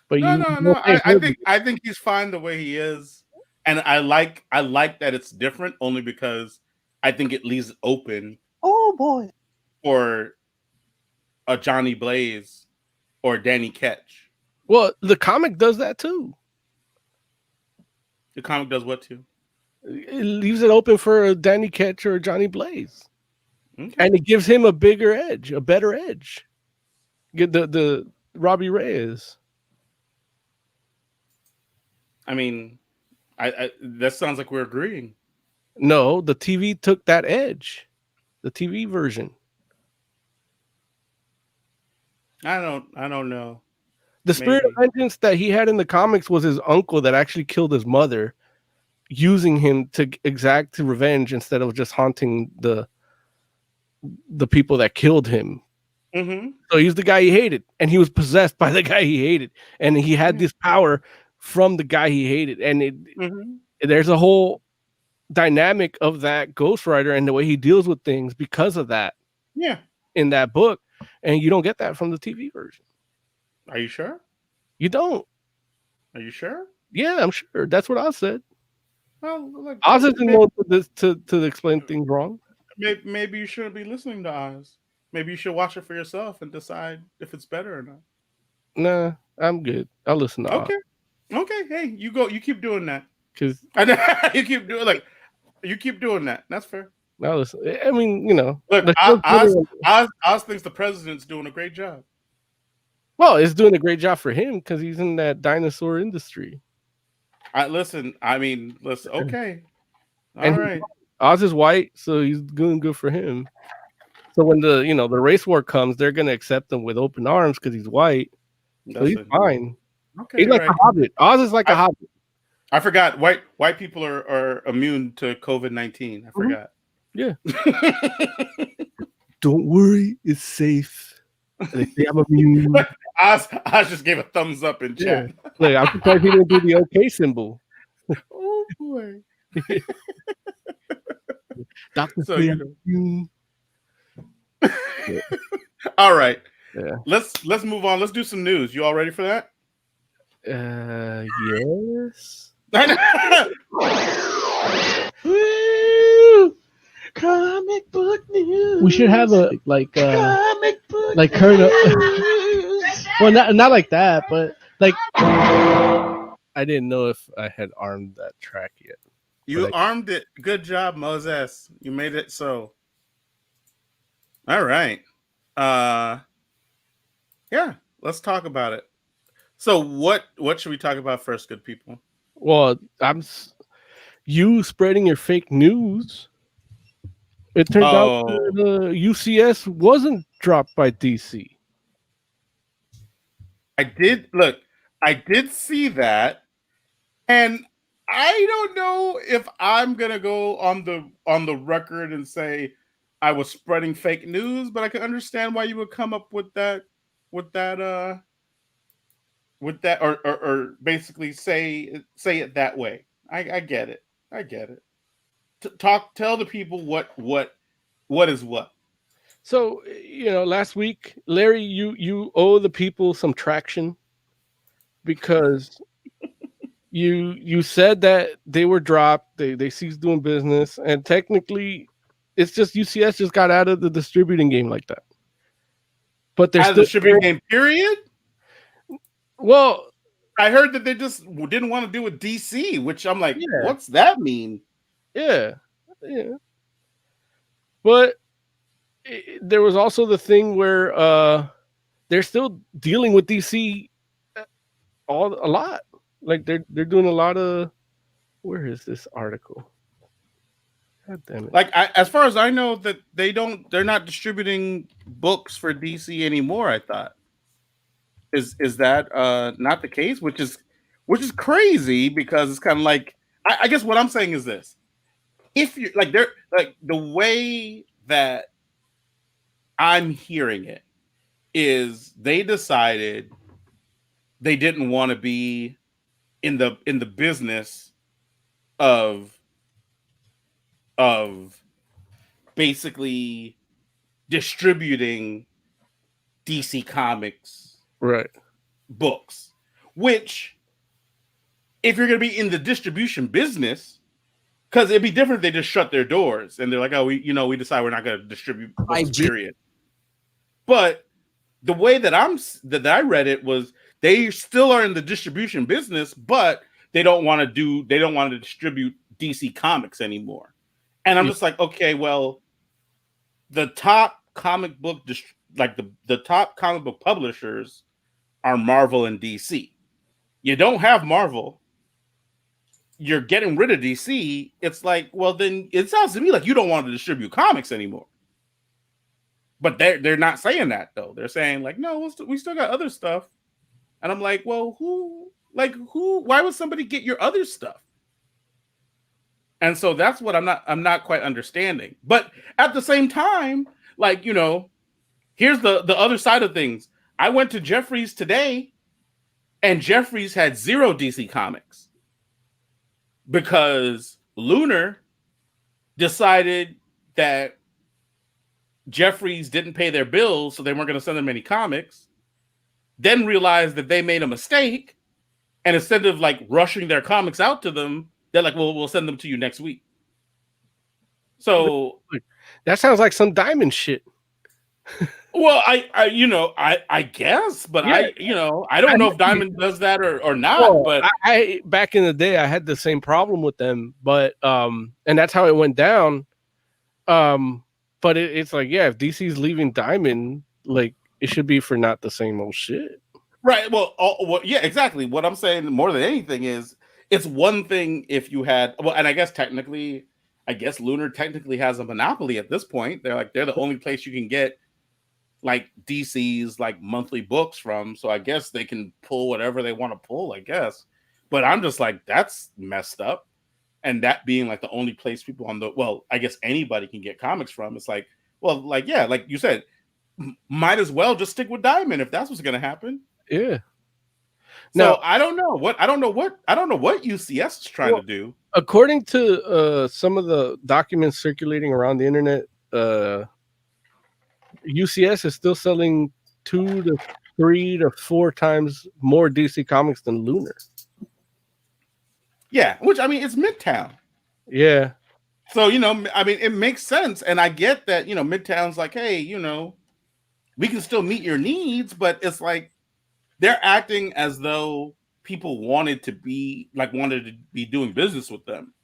but No. won't say it verbally. I think he's fine the way he is, and I like that it's different only because I think it leaves it open. Oh boy, for a Johnny Blaze or Danny Ketch. Well, the comic does that too. The comic does what too? It leaves it open for a Danny Ketch or a Johnny Blaze. Okay. And it gives him a bigger edge, a better edge. Get the Robbie Reyes. I mean, I that sounds like we're agreeing. No, the TV took that edge. The TV version. I don't know. The spirit of Maybe. vengeance that he had in the comics was his uncle that actually killed his mother, using him to exact revenge instead of just haunting the people that killed him. Mm-hmm. So he's the guy he hated, and he was possessed by the guy he hated, and he had this power from the guy he hated. And there's a whole dynamic of that Ghost Rider and the way he deals with things because of that. Yeah. In that book, and you don't get that from the TV version. Are you sure? You don't. Are you sure? Yeah, I'm sure. That's what I said. Well, look, Oz isn't known to explain things wrong. maybe you shouldn't be listening to Oz. Maybe you should watch it for yourself and decide if it's better or not. Nah, I'm good. I'll listen to Okay. Okay. Hey, you go. You keep doing that. Because you keep doing you keep doing that. That's fair. I'll listen. I mean, you know, Look, Oz thinks the president's doing a great job. well, it's doing a great job for him because he's in that dinosaur industry. Listen. Okay. All And right. Oz is white, so he's doing good for him. So when the race war comes, they're gonna accept him with open arms because he's white. So he's fine. Okay. He's like right. a hobbit. Oz is like a hobbit. I forgot. White people are immune to COVID-19. I forgot. Yeah. Don't worry, it's safe. They say I'm immune. Oz just gave a thumbs up in chat. Look, I'm surprised he didn't do the OK symbol. Oh boy. Doctor So, say you I'm know. immune. All right. Yeah. Let's move on. Let's do some news. You all ready for that? Yes. Woo! Comic book news. We should have a comic book like Kurt. news. Well, not like that, but like I didn't know if I had armed that track yet. You armed it. Good job, Moses. You made it so. All right. Yeah, let's talk about it. So what should we talk about first, good people? Well, you spreading your fake news. It turns out the UCS wasn't dropped by DC. I did see that, and I don't know if I'm gonna go on the record and say I was spreading fake news, but I can understand why you would come up with that or basically say it that way. I get it. I get it. Tell the people what is what. So, last week, Larry, you owe the people some traction because you said that they were dropped, they ceased doing business, and technically it's just UCS just got out of the distributing game like that. But they're out of the distributing game, period. Well, I heard that they just didn't want to do with DC, which I'm like, Yeah. what's that mean? Yeah. But there was also the thing where they're still dealing with DC a lot. Like they're doing a lot of. Where is this article? God damn it! Like as far as I know, that they're not distributing books for DC anymore. I thought is that not the case? Which is crazy because it's kind of like I guess what I'm saying is this: if you they're like the way that I'm hearing it is they decided they didn't want to be in the business of basically distributing DC Comics books, which if you're going to be in the distribution business, because it'd be different if they just shut their doors and they're like, oh, we decide we're not going to distribute books, period. But the way that I read it was they still are in the distribution business, but they don't want to distribute DC Comics anymore. And I'm just like, okay, well, the top comic book the top comic book publishers are Marvel and DC. You don't have Marvel, you're getting rid of DC. It's like, well, then it sounds to me like you don't want to distribute comics anymore. But they're not saying that though. They're saying like, no, we still got other stuff. And I'm like, well, who, why would somebody get your other stuff? And so that's what I'm not quite understanding. But at the same time, like, you know, here's the other side of things. I went to Jeffries today, and Jeffries had 0 DC Comics because Lunar decided that Jeffries didn't pay their bills, so they weren't going to send them any comics. Then realized that they made a mistake, and instead of like rushing their comics out to them, they're like, "Well, we'll send them to you next week." So that sounds like some Diamond shit. well, I guess, but Yeah. I don't know if Diamond does that or not. Well, but I back in the day, I had the same problem with them, but and that's how it went down. But it's like, yeah, if DC's leaving Diamond, like it should be for not the same old shit. right. Well, yeah, exactly. What I'm saying more than anything is it's one thing if you had, well, and I guess Lunar technically has a monopoly at this point. They're the only place you can get like DC's like monthly books from. So I guess they can pull whatever they want to pull, I guess. But I'm just like, that's messed up. And that being like the only place people I guess anybody can get comics from. It's like, well, like, yeah, like you said, might as well just stick with Diamond if that's what's going to happen. Yeah. So I don't know what UCS is trying to do. According to some of the documents circulating around the internet, UCS is still selling 2 to 3 to 4 times more DC Comics than Lunar. Yeah, which I mean, it's Midtown. Yeah. So, I mean, it makes sense. And I get that, Midtown's like, hey, we can still meet your needs, but it's like they're acting as though people wanted to be doing business with them.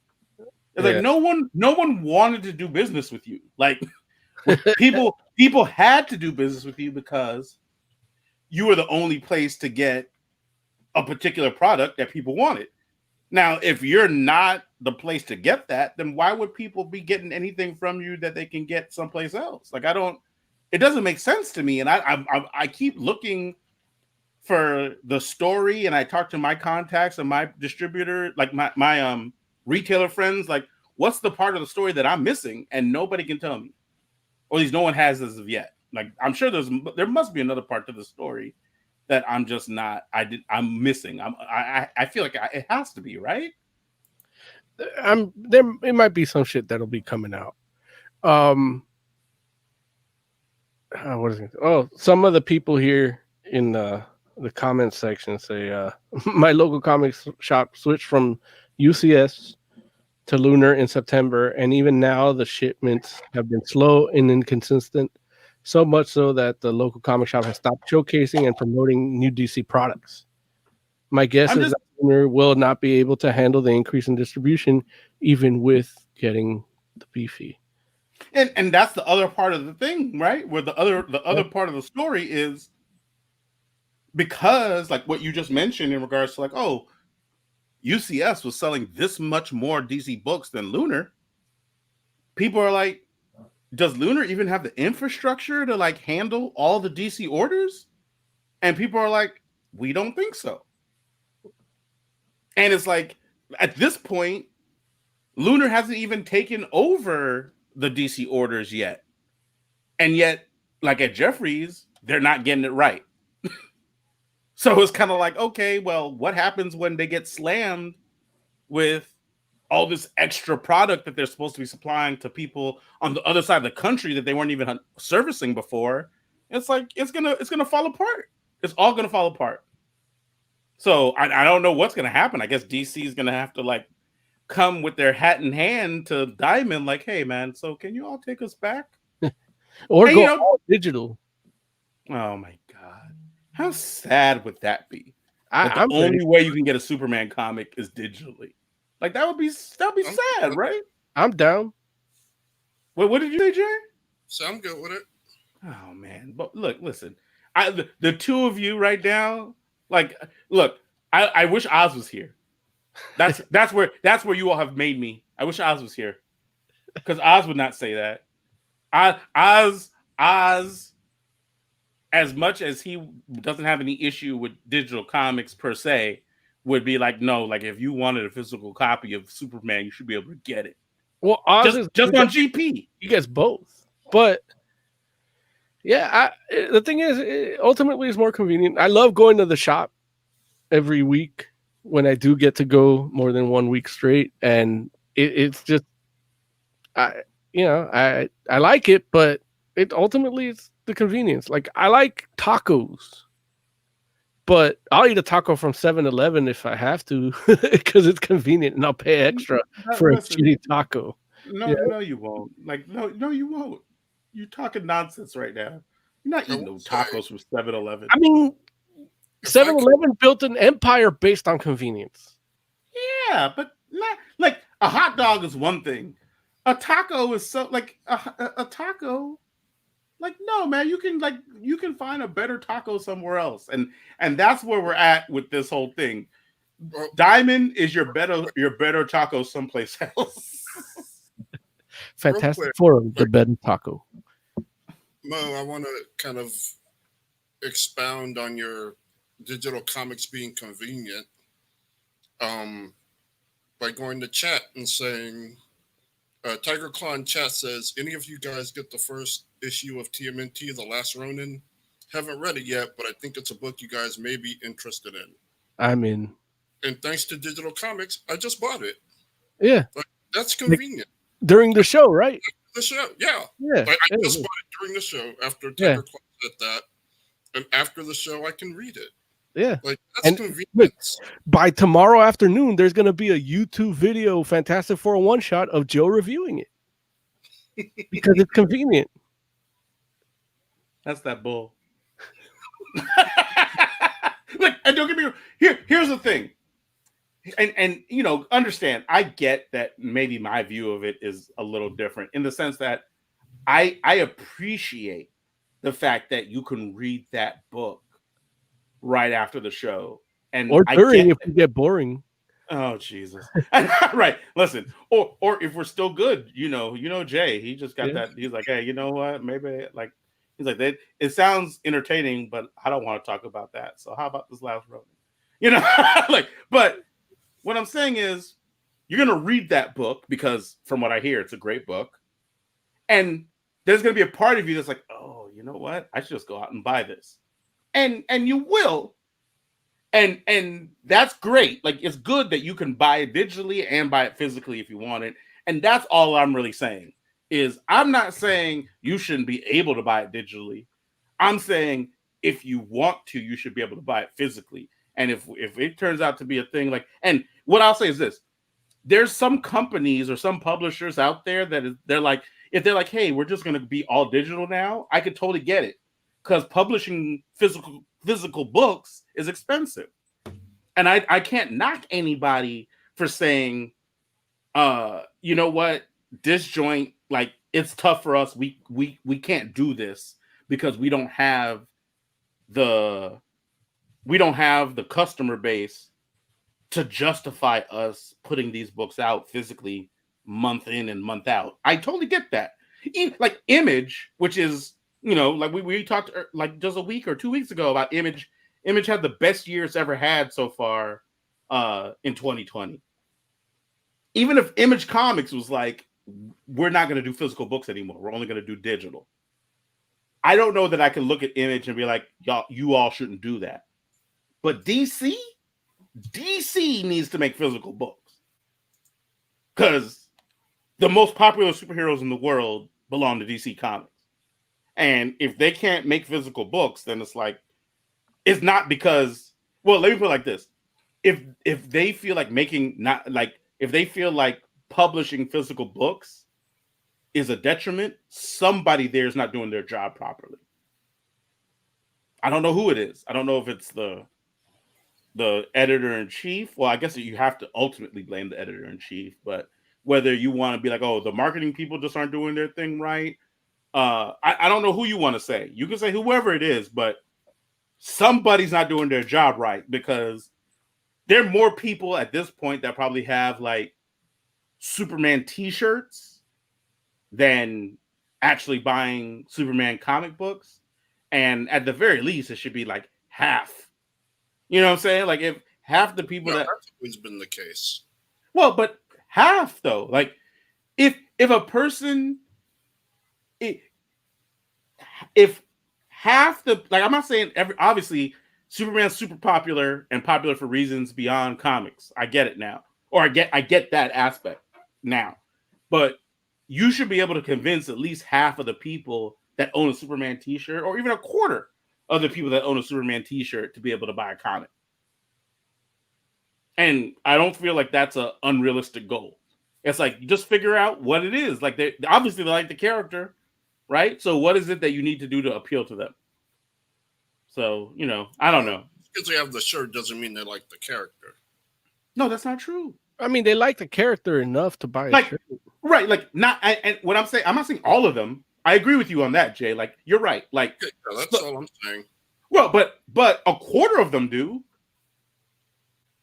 It's like no one wanted to do business with you. Like people had to do business with you because you were the only place to get a particular product that people wanted. Now, if you're not the place to get that, then why would people be getting anything from you that they can get someplace else? Like, it doesn't make sense to me. And I keep looking for the story, and I talk to my contacts and my distributor, like my retailer friends, like, what's the part of the story that I'm missing? And nobody can tell me, or at least no one has as of yet. Like, I'm sure there must be another part to the story that I'm just not. I'm missing. I feel like it has to be, right. It might be some shit that'll be coming out. What is it? Oh, some of the people here in the comments section say my local comics shop switched from UCS to Lunar in September, and even now the shipments have been slow and inconsistent, so much so that the local comic shop has stopped showcasing and promoting new DC products. My guess is that Lunar will not be able to handle the increase in distribution, even with getting the B fee. And that's the other part of the thing, right? Where the other part of the story is, because like what you just mentioned in regards to like, oh, UCS was selling this much more DC books than Lunar. People are like, does Lunar even have the infrastructure to like handle all the DC orders? And people are like, we don't think so. And it's like, at this point, Lunar hasn't even taken over the DC orders yet. And yet, like at Jeffries, they're not getting it right. So it's kind of like, okay, well, what happens when they get slammed with all this extra product that they're supposed to be supplying to people on the other side of the country that they weren't even servicing before? It's like, it's gonna fall apart. It's all gonna fall apart. So I don't know what's gonna happen. I guess DC is gonna have to like come with their hat in hand to Diamond, like, hey man, so can you all take us back? Or go all digital. Oh my god. How sad would that be? I'm the only way you can get a Superman comic is digitally. Like that'd be sad, right? I'm down. Wait, what did you say, Jay? So I'm good with it. Oh man, but look, listen. The two of you right now, like, look, I wish Oz was here. That's where you all have made me. I wish Oz was here, because Oz would not say that. Oz as much as he doesn't have any issue with digital comics per se, would be like, no, like if you wanted a physical copy of Superman, you should be able to get it. Well, Oz Just on GP. he gets both, but yeah, the thing is, ultimately, it's more convenient. I love going to the shop every week when I do get to go more than 1 week straight, and it's just, I like it, but it ultimately is the convenience. Like I like tacos, but I'll eat a taco from 7-Eleven if I have to because it's convenient, and I'll pay extra for a shitty taco. No, you won't. Like, no, you won't. You're talking nonsense right now. You're not eating no tacos from 7-Eleven. I mean, 7-Eleven built an empire based on convenience. Yeah, but not like a hot dog is one thing. A taco is so like a taco. Like, no, man, you can find a better taco somewhere else, and that's where we're at with this whole thing. Diamond is your better taco someplace else. Fantastic Forum, the better taco. Mo, I want to kind of expound on your digital comics being convenient by going to chat and saying, Tiger Claw in chat says, any of you guys get the first issue of TMNT, The Last Ronin? Haven't read it yet, but I think it's a book you guys may be interested in. I'm in. And thanks to digital comics, I just bought it. Yeah. Like, that's convenient. During the show, right? The show, yeah. Yeah. Like, I just bought it during the show after Tiger Claw said that. And after the show, I can read it. Yeah. Like, that's convenient. Look, by tomorrow afternoon, there's going to be a YouTube video, Fantastic Four one shot of Joe reviewing it because it's convenient. That's that bull. Look, and don't get me wrong. Here's the thing. And you know, understand, I get that maybe my view of it is a little different in the sense that I appreciate the fact that you can read that book right after the show, and or during if you get boring. Oh Jesus! Right. Listen, or if we're still good, you know, Jay, he just got that. He's like, hey, you know what? Maybe like he's like that. It sounds entertaining, but I don't want to talk about that. So how about this last road? You know, like, but what I'm saying is, you're gonna read that book because, from what I hear, it's a great book, and there's gonna be a part of you that's like, oh, you know what? I should just go out and buy this. And you will, and that's great. Like, it's good that you can buy it digitally and buy it physically if you want it. And that's all I'm really saying is I'm not saying you shouldn't be able to buy it digitally. I'm saying if you want to, you should be able to buy it physically. And if it turns out to be a thing, like, and what I'll say is this: there's some companies or some publishers out there that they're like, if they're like, hey, we're just going to be all digital now, I could totally get it. Because publishing physical books is expensive, and I can't knock anybody for saying, you know what, this joint, like, it's tough for us. We can't do this because we don't have the customer base to justify us putting these books out physically month in and month out. I totally get that. Like Image, which is, you know, like we talked like just a week or 2 weeks ago about Image. Image had the best year it's ever had so far in 2020. Even if Image Comics was like, we're not going to do physical books anymore, we're only going to do digital, I don't know that I can look at Image and be like, you all shouldn't do that. But DC needs to make physical books because the most popular superheroes in the world belong to DC Comics. And if they can't make physical books, then it's like, it's not because, well, let me put it like this. If they feel like if they feel like publishing physical books is a detriment, somebody there is not doing their job properly. I don't know who it is. I don't know if it's the editor-in-chief. Well, I guess you have to ultimately blame the editor-in-chief, but whether you want to be like, oh, the marketing people just aren't doing their thing right. I don't know who you want to say. You can say whoever it is, but somebody's not doing their job right, because there are more people at this point that probably have like Superman t-shirts than actually buying Superman comic books. And at the very least, it should be like half. You know what I'm saying? Like if half the people No, that that's always been the case. well, but half though. Like if a person if half the like I'm not saying obviously Superman's super popular and popular for reasons beyond comics. I get it now. Or I get that aspect now. But you should be able to convince at least half of the people that own a Superman t-shirt, or even a quarter of the people that own a Superman t-shirt, to be able to buy a comic. And I don't feel like that's an unrealistic goal. It's like, just figure out what it is. Like they obviously like the character, right? So what is it that you need to do to appeal to them? So, I don't know. Because they have the shirt doesn't mean they like the character. No, that's not true. I mean, they like the character enough to buy a Like, shirt. right, like and what I'm saying, I'm not saying all of them. I agree with you on that, Jay. Like, you're right. Like, Yeah, that's all I'm saying. well, but a quarter of them do.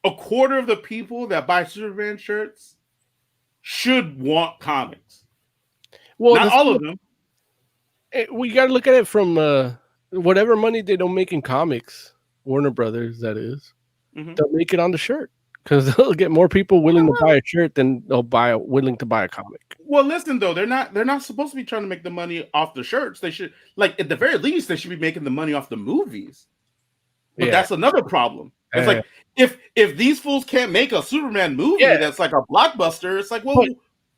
A quarter of the people that buy Superman shirts should want comics. Well, Not all of them. we got to look at it from whatever money they don't make in comics, Warner Brothers, that is, Mhm. they'll make it on the shirt because they'll get more people willing to buy a shirt than they'll willing to buy a comic. Well, listen though, they're not supposed to be trying to make the money off the shirts. They should, like, at the very least, they should be making the money off the movies. But Yeah. that's another problem. It's like if these fools can't make a Superman movie that's like a blockbuster, it's like, well,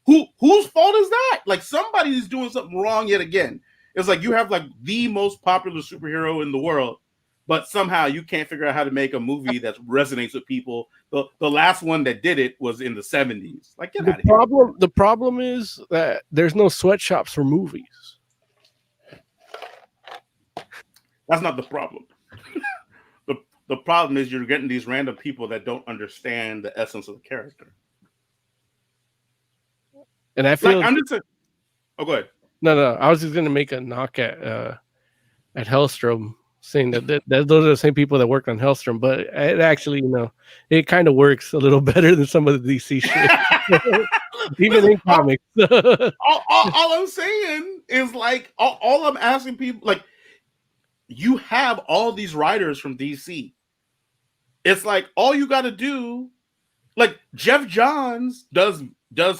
whose fault is that? Like, somebody's doing something wrong yet again. It's like you have like the most popular superhero in the world, but somehow you can't figure out how to make a movie that resonates with people. The last one that did it was in the 70s. Like, get out of here. The problem is that there's no sweatshops for movies. That's not the problem. The problem is you're getting these random people that don't understand the essence of the character. And I feel Like, I'm just saying, oh, go ahead. No, I was just gonna make a knock at Hellstrom, saying that those are the same people that worked on Hellstrom, but it actually, it kind of works a little better than some of the DC shit, even in comics. all I'm saying is, like, all I'm asking people, like, you have all these writers from DC. It's like all you got to do, like Jeff Johns does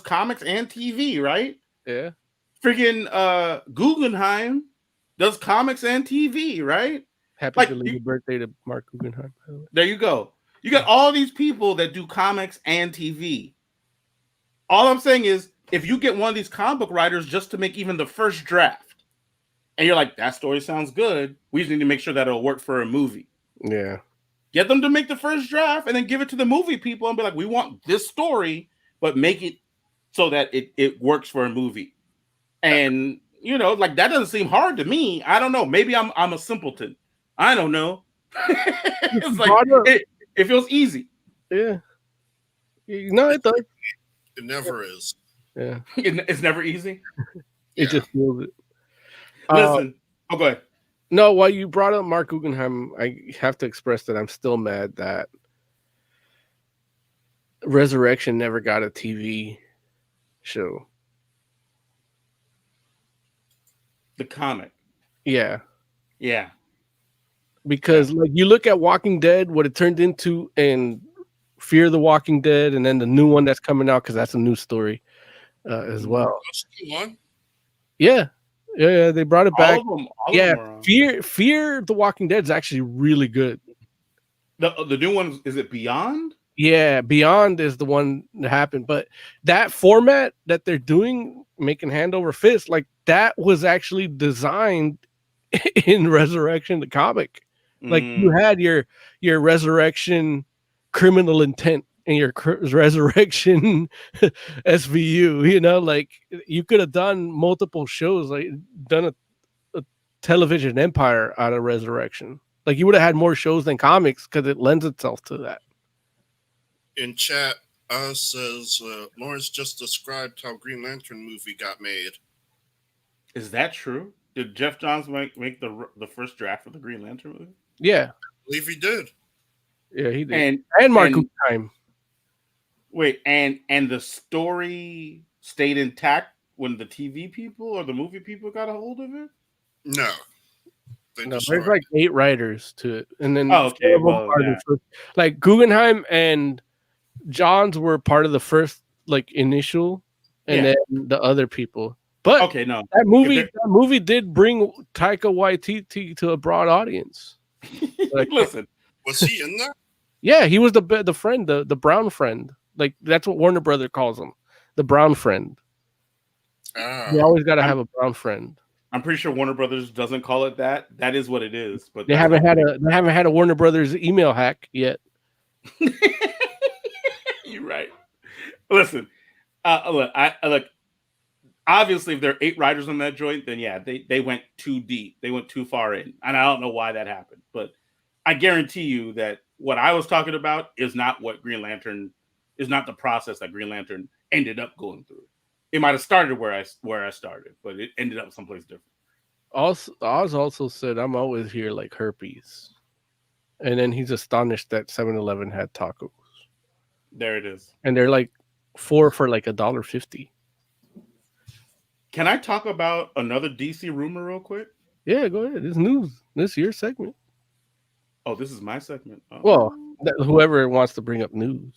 comics and TV, right? Yeah. Freaking Guggenheim does comics and TV, right? Happy belated birthday to Mark Guggenheim. By the way. There you go. You got all these people that do comics and TV. All I'm saying is, if you get one of these comic book writers just to make even the first draft, and you're like, that story sounds good, we just need to make sure that it'll work for a movie. Yeah. Get them to make the first draft and then give it to the movie people and be like, we want this story, but make it so that it works for a movie. And, like, that doesn't seem hard to me. I don't know. Maybe I'm a simpleton. I don't know. It's like, it feels easy. Yeah. No, it does. It never is. Yeah. It's never easy. It just feels it. Listen. Go ahead. No, while you brought up Mark Guggenheim, I have to express that I'm still mad that Resurrection never got a TV show. The comic. Yeah. Yeah. Because, like, you look at Walking Dead, what it turned into, and Fear the Walking Dead, and then the new one that's coming out, because that's a new story as well. That's the one. Yeah. Yeah, they brought it back. All of them are on. Fear the Walking Dead is actually really good. The new one, is it Beyond? Yeah, Beyond is the one that happened, but that format that they're doing, making hand over fist, like, that was actually designed in Resurrection, the comic. Like, you had your Resurrection Criminal Intent and your Resurrection SVU, like, you could have done multiple shows, like done a television empire out of Resurrection. Like, you would have had more shows than comics because it lends itself to that. In chat, says Lawrence just described how Green Lantern movie got made. Is that true? Did Jeff Johns make the first draft of the Green Lantern movie? Yeah. I believe he did. Yeah, he did. And Mark Guggenheim. Wait, and the story stayed intact when the TV people or the movie people got a hold of it? No. They No, just there's are- like 8 writers to it, and then Oh, okay, 4 of them well, are the yeah. first- like Guggenheim and Johns were part of the first like initial, and Yeah. then the other people. But Okay, no. that movie, there- that movie did bring Taika Waititi to a broad audience. Like, Listen, Was he in that? yeah, he was the friend, the brown friend. Like that's what Warner Brother calls him, the brown friend. Ah, You always got to have a brown friend. I'm pretty sure Warner Brothers doesn't call it that. That is what it is. But They that's haven't not- had a Warner Brothers email hack yet. You're right. Listen, look, look. Obviously, if there are 8 writers on that joint, then yeah, they went too deep. They went too far in, and I don't know why that happened. But I guarantee you that what I was talking about is not what Green Lantern is not the process that Green Lantern ended up going through. It might have started where I started, but it ended up someplace different. Also, Oz also said, "I'm always here like herpes," and then he's astonished that 7-Eleven had tacos, There it is. and they're like 4 for like $1.50. Can I talk about another DC rumor real quick? Yeah, go ahead. It's news. This is your segment. Oh, this is my segment. Oh. Well, whoever wants to bring up news.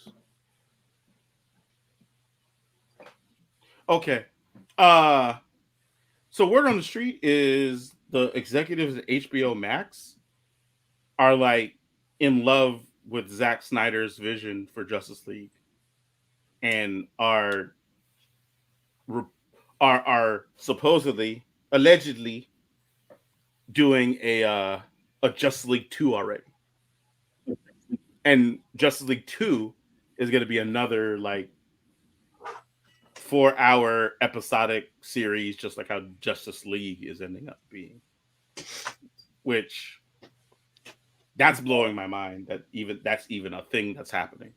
Okay. So word on the street is the executives at HBO Max are like in love with Zack Snyder's vision for Justice League and are supposedly, allegedly doing a Justice League 2 already. And Justice League 2 is going to be another like 4-hour episodic series, just like how Justice League is ending up being. Which that's blowing my mind that that's even a thing that's happening.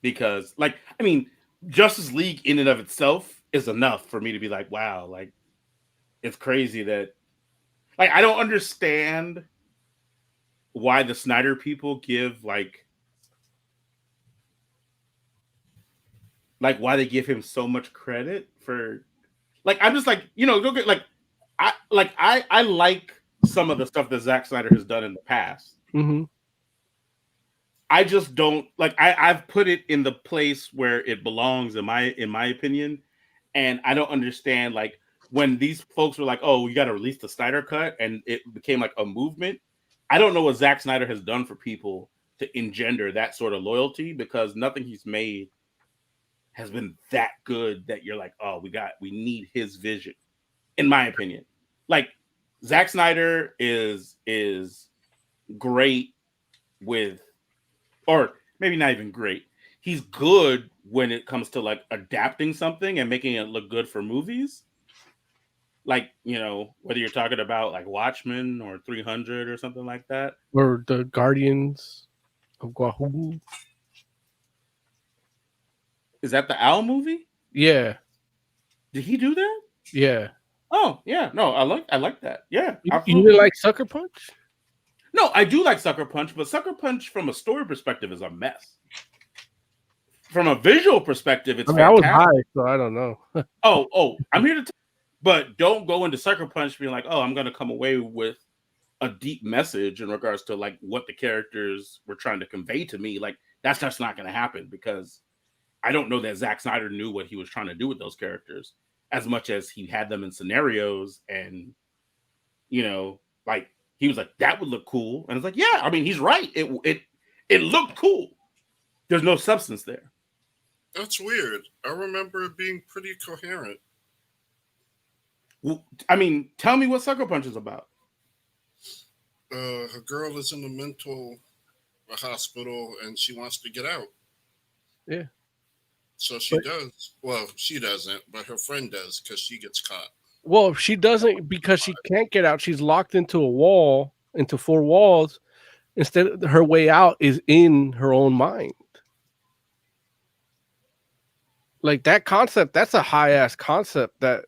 Because, like, I mean, Justice League in and of itself is enough for me to be like, wow, like, it's crazy that, like, I don't understand why the Snyder people give like why they give him so much credit for, like, I'm just like, you know, go get like I like some of the stuff that Zack Snyder has done in the past. Mm-hmm. I just don't like I've put it in the place where it belongs in my opinion, and I don't understand like when these folks were like, oh, you got to release the Snyder cut, and it became like a movement. I don't know what Zack Snyder has done for people to engender that sort of loyalty, because nothing he's made has been that good that you're like, oh, we need his vision, in my opinion. Like, Zack Snyder is great with, or maybe not even great. He's good when it comes to like adapting something and making it look good for movies. Like, you know, whether you're talking about like Watchmen or 300 or something like that. Or the Guardians of Guahu. Is that the Owl movie? Yeah, Did he do that? yeah. Oh, yeah. No, I like that. Yeah. You absolutely. didn't like Sucker Punch? No, I do like Sucker Punch, but Sucker Punch from a story perspective is a mess. From a visual perspective, it's I mean, I was fantastic. high, so I don't know. Oh, I'm here to but don't go into Sucker Punch being like, oh, I'm going to come away with a deep message in regards to like what the characters were trying to convey to me. Like, that's just not going to happen, because I don't know that Zack Snyder knew what he was trying to do with those characters as much as he had them in scenarios, and, you know, like, he was like, that would look cool. And it's like, yeah, I mean, he's right. It looked cool. There's no substance there. That's weird. I remember it being pretty coherent. Well, I mean, tell me what Sucker Punch is about. A girl is in a mental hospital and she wants to get out. Yeah. So she does. Well, she doesn't, but her friend does, because she gets caught. Well, she doesn't, because she can't get out. She's locked into a wall, into 4 walls. Instead, her way out is in her own mind. Like, that concept, that's a high-ass concept that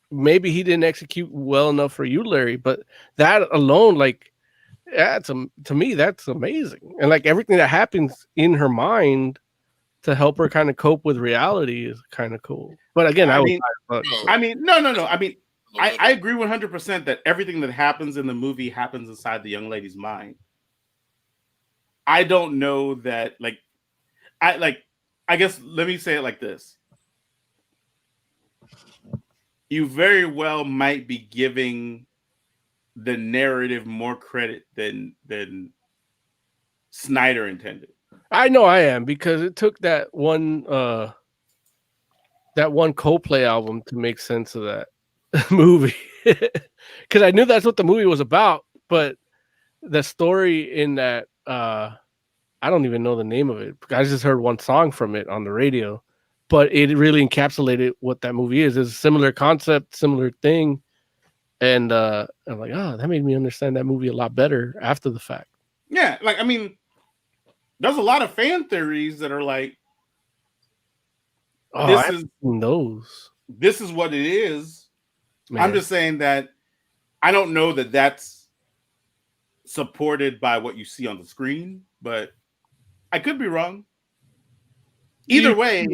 maybe he didn't execute well enough for you, Larry. But that alone, like, to me, that's amazing. And, like, everything that happens in her mind to help her kind of cope with reality is kind of cool. But again, I I was mean, high, but No, I mean, no. I mean, I agree 100% that everything that happens in the movie happens inside the young lady's mind. I don't know that, I guess let me say it like this. You very well might be giving the narrative more credit than Snyder intended. I know I am, because it took that one Coldplay album to make sense of that movie. Because I knew that's what the movie was about, but the story in that I don't even know the name of it. I just heard one song from it on the radio, but it really encapsulated what that movie is. It's a similar concept, similar thing, and I'm like, that made me understand that movie a lot better after the fact. Yeah, I mean, there's a lot of fan theories that are like, this is what it is. Man. I'm just saying that I don't know that that's supported by what you see on the screen, but I could be wrong. Either way,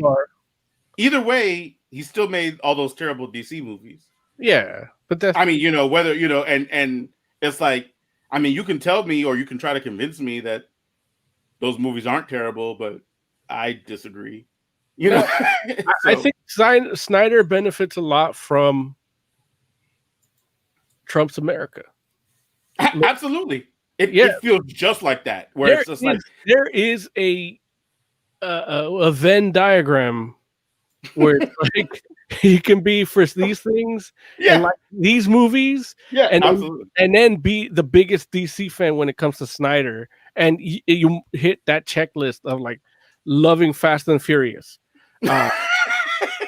he still made all those terrible DC movies. Yeah, but that's, I mean, whether and it's like, I mean, you can tell me or you can try to convince me that those movies aren't terrible, but I disagree. I think Snyder benefits a lot from Trump's America. Absolutely. It feels just like that. Where it's just there is a Venn diagram where like he can be for these things and like these movies, and then be the biggest DC fan when it comes to Snyder, and you hit that checklist of like loving Fast and Furious,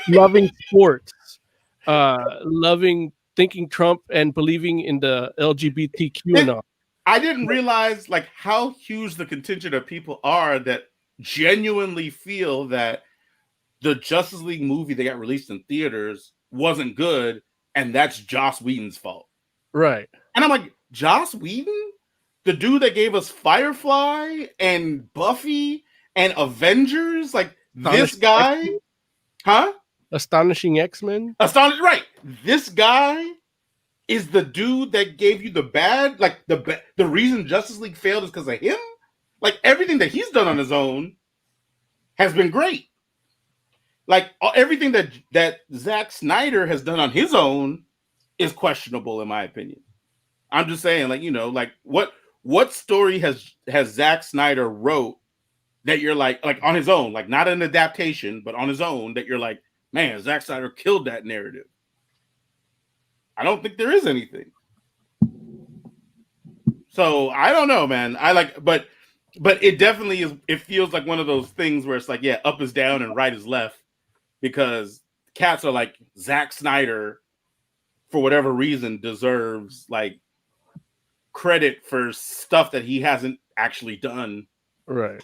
loving sports, loving thinking Trump and believing in the LGBTQ and all. I didn't realize like how huge the contingent of people are that genuinely feel that the Justice League movie that got released in theaters wasn't good, and that's Joss Whedon's fault. Right. And I'm like, Joss Whedon? The dude that gave us Firefly and Buffy and Avengers? Like, this guy? X-Men? Huh? Astonishing X-Men? Right. This guy is the dude that gave you the bad, like, the reason Justice League failed is because of him? Like, everything that he's done on his own has been great. Like, everything that Zack Snyder has done on his own is questionable, in my opinion. I'm just saying, like, like what story has Zack Snyder wrote that you're like on his own, like not an adaptation, but on his own, that you're like, man, Zack Snyder killed that narrative. I don't think there is anything. So I don't know, man. But it definitely is. It feels like one of those things where it's like, yeah, up is down and right is left. Because cats are like, Zack Snyder, for whatever reason, deserves like credit for stuff that he hasn't actually done. Right.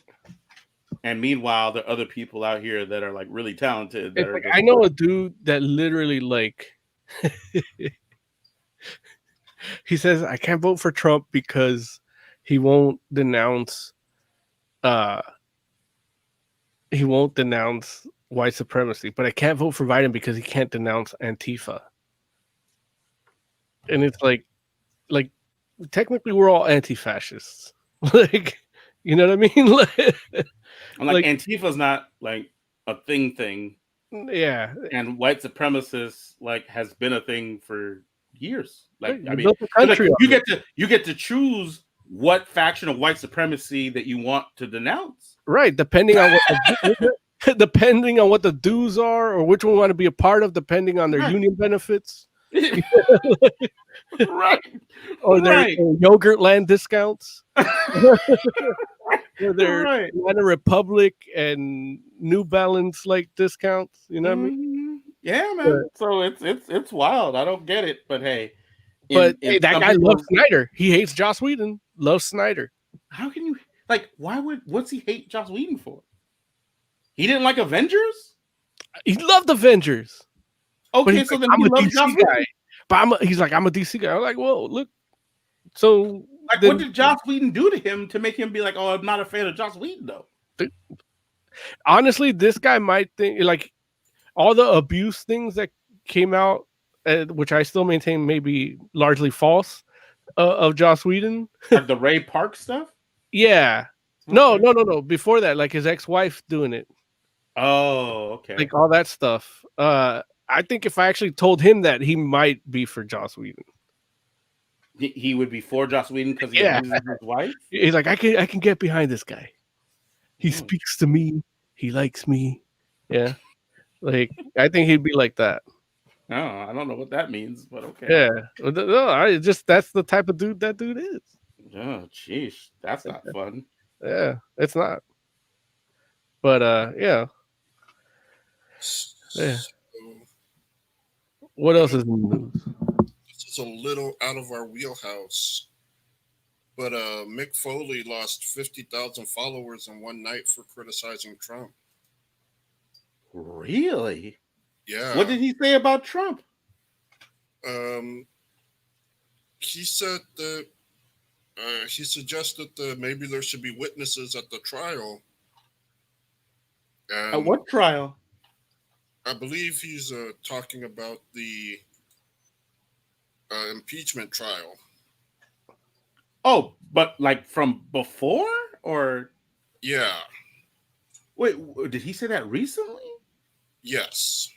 And meanwhile, there are other people out here that are like really talented. I know a dude that literally like he says, I can't vote for Trump because he won't denounce white supremacy, but I can't vote for Biden because he can't denounce Antifa. And it's like technically we're all anti-fascists. Like, you know what I mean? I'm like Antifa's not like a thing. Yeah. And white supremacists like has been a thing for years. Like, I mean, you get to choose what faction of white supremacy that you want to denounce. Right, depending on what the dues are, or which one we want to be a part of, depending on their union benefits. Right. Or their yogurt land discounts. Or their Banana Republic and New Balance like discounts. You know what I mean? Yeah, man. So it's wild. I don't get it, but hey. That guy loves Snyder. He hates Joss Whedon. Loves Snyder. How can you what's he hate Joss Whedon for? He didn't like Avengers? He loved Avengers. Okay, so then he loves Joss Whedon. But he's like, I'm a DC guy. I'm like, well, look. So what did Joss Whedon do to him to make him be like, oh, I'm not a fan of Joss Whedon though? Honestly, this guy might think like all the abuse things that came out which I still maintain may be largely false, of Joss Whedon. Like the Ray Park stuff? Yeah. No, Okay. no. Before that, like his ex-wife doing it, Oh, okay. like all that stuff. I think if I actually told him that, he might be for Joss Whedon. He would be for Joss Whedon because he Yeah. abuses his wife? He's like, I can get behind this guy. He Hmm. speaks to me. He likes me. Yeah. Like, I think he'd be like that. Oh, I don't know what that means, but okay. Yeah. No, that's the type of dude that dude is. Oh, jeez. That's not fun. Yeah, it's not. But yeah. Yeah. So, What else is in the news? this is a little out of our wheelhouse, but Mick Foley lost 50,000 followers in one night for criticizing Trump. Really? Yeah. What did he say about Trump? He said that he suggested that maybe there should be witnesses at the trial. At what trial? I believe he's talking about the impeachment trial. Oh, but like from before? Or Yeah. wait, did he say that recently? Yes.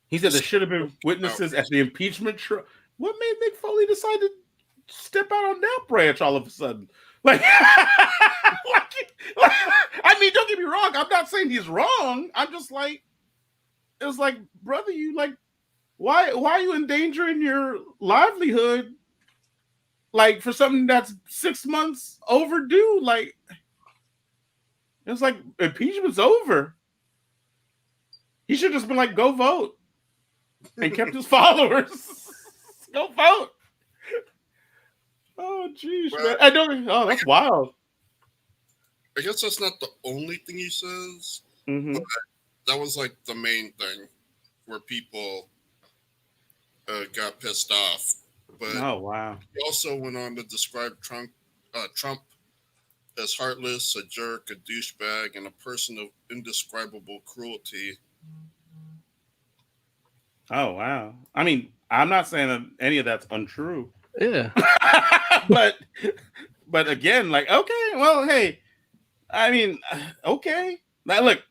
He said there should have been witnesses at the impeachment trial. What made Mick Foley decide to step out on that branch all of a sudden? Like, I mean, don't get me wrong. I'm not saying he's wrong. I'm just like, it was like, brother, you like, why are you endangering your livelihood? Like for something that's 6 months overdue. Like, it's like impeachment's over. He should have just been like, go vote. And kept his followers. Go vote. Oh, jeez, Well, man. I don't. Oh, that's wild. I guess that's not the only thing he says. Mm-hmm. That was like the main thing where people got pissed off. But Oh, wow. he also went on to describe Trump as heartless, a jerk, a douchebag, and a person of indescribable cruelty. Oh, wow. I mean, I'm not saying that any of that's untrue. Yeah. but again, like, okay, well, hey, I mean, okay. Now, look,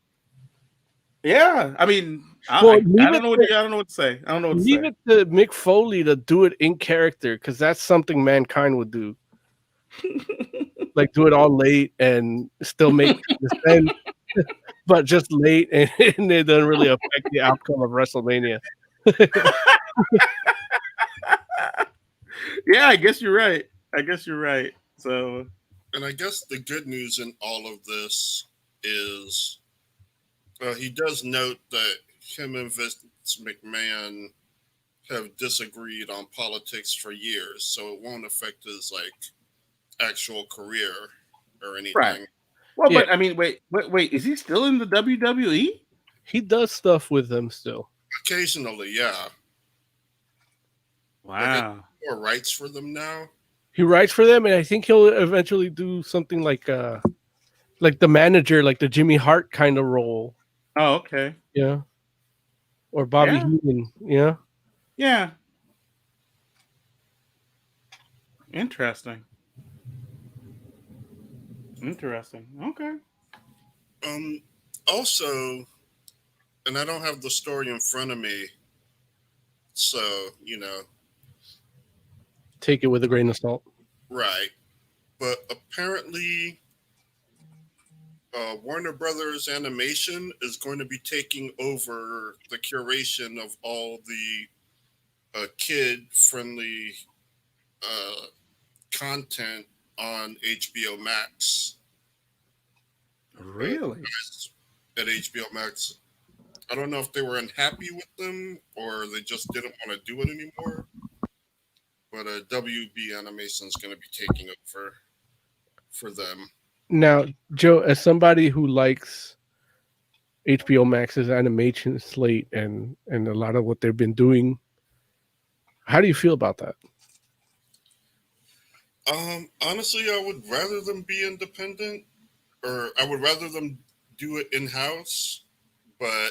yeah, I mean, I don't know what to say. I don't know what to Leave say. it to Mick Foley to do it in character, because that's something mankind would do. Like do it all late and still make the sense, but just late, and it doesn't really affect the outcome of WrestleMania. Yeah, I guess you're right. So, And I guess the good news in all of this is he does note that him and Vince McMahon have disagreed on politics for years, so it won't affect his actual career or anything. right. Well, Yeah. but I mean, wait, is he still in the WWE? He does stuff with them still. Occasionally, yeah. Wow. More rights for them now. He writes for them, and I think he'll eventually do something like the manager, like the Jimmy Hart kind of role. Oh, okay. Yeah. Or Bobby Yeah. Heenan. Yeah. Yeah. Interesting. Okay. Also, and I don't have the story in front of me, so Take it with a grain of salt. right. But apparently, Warner Brothers Animation is going to be taking over the curation of all the kid-friendly content on HBO Max. Really? At HBO Max. I don't know if they were unhappy with them or they just didn't want to do it anymore. But WB Animation is going to be taking over for them. Now, Joe, as somebody who likes HBO Max's animation slate and a lot of what they've been doing, how do you feel about that? Honestly, I would rather them be independent, or I would rather them do it in-house, but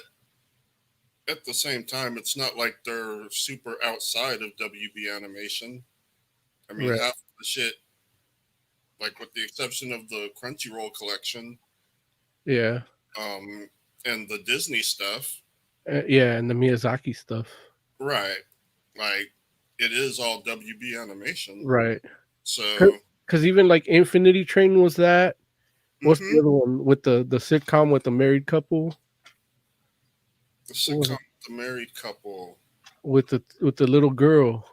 at the same time, it's not like they're super outside of WB animation. I mean, Right. half of the shit, like with the exception of the Crunchyroll collection, Yeah. and the Disney stuff, Yeah, and the Miyazaki stuff. right? Like, it is all WB animation. Right. So, Because even like Infinity Train was that. What's mhm, the other one with the sitcom with the married couple the sitcom, The Married Couple. with the little girl?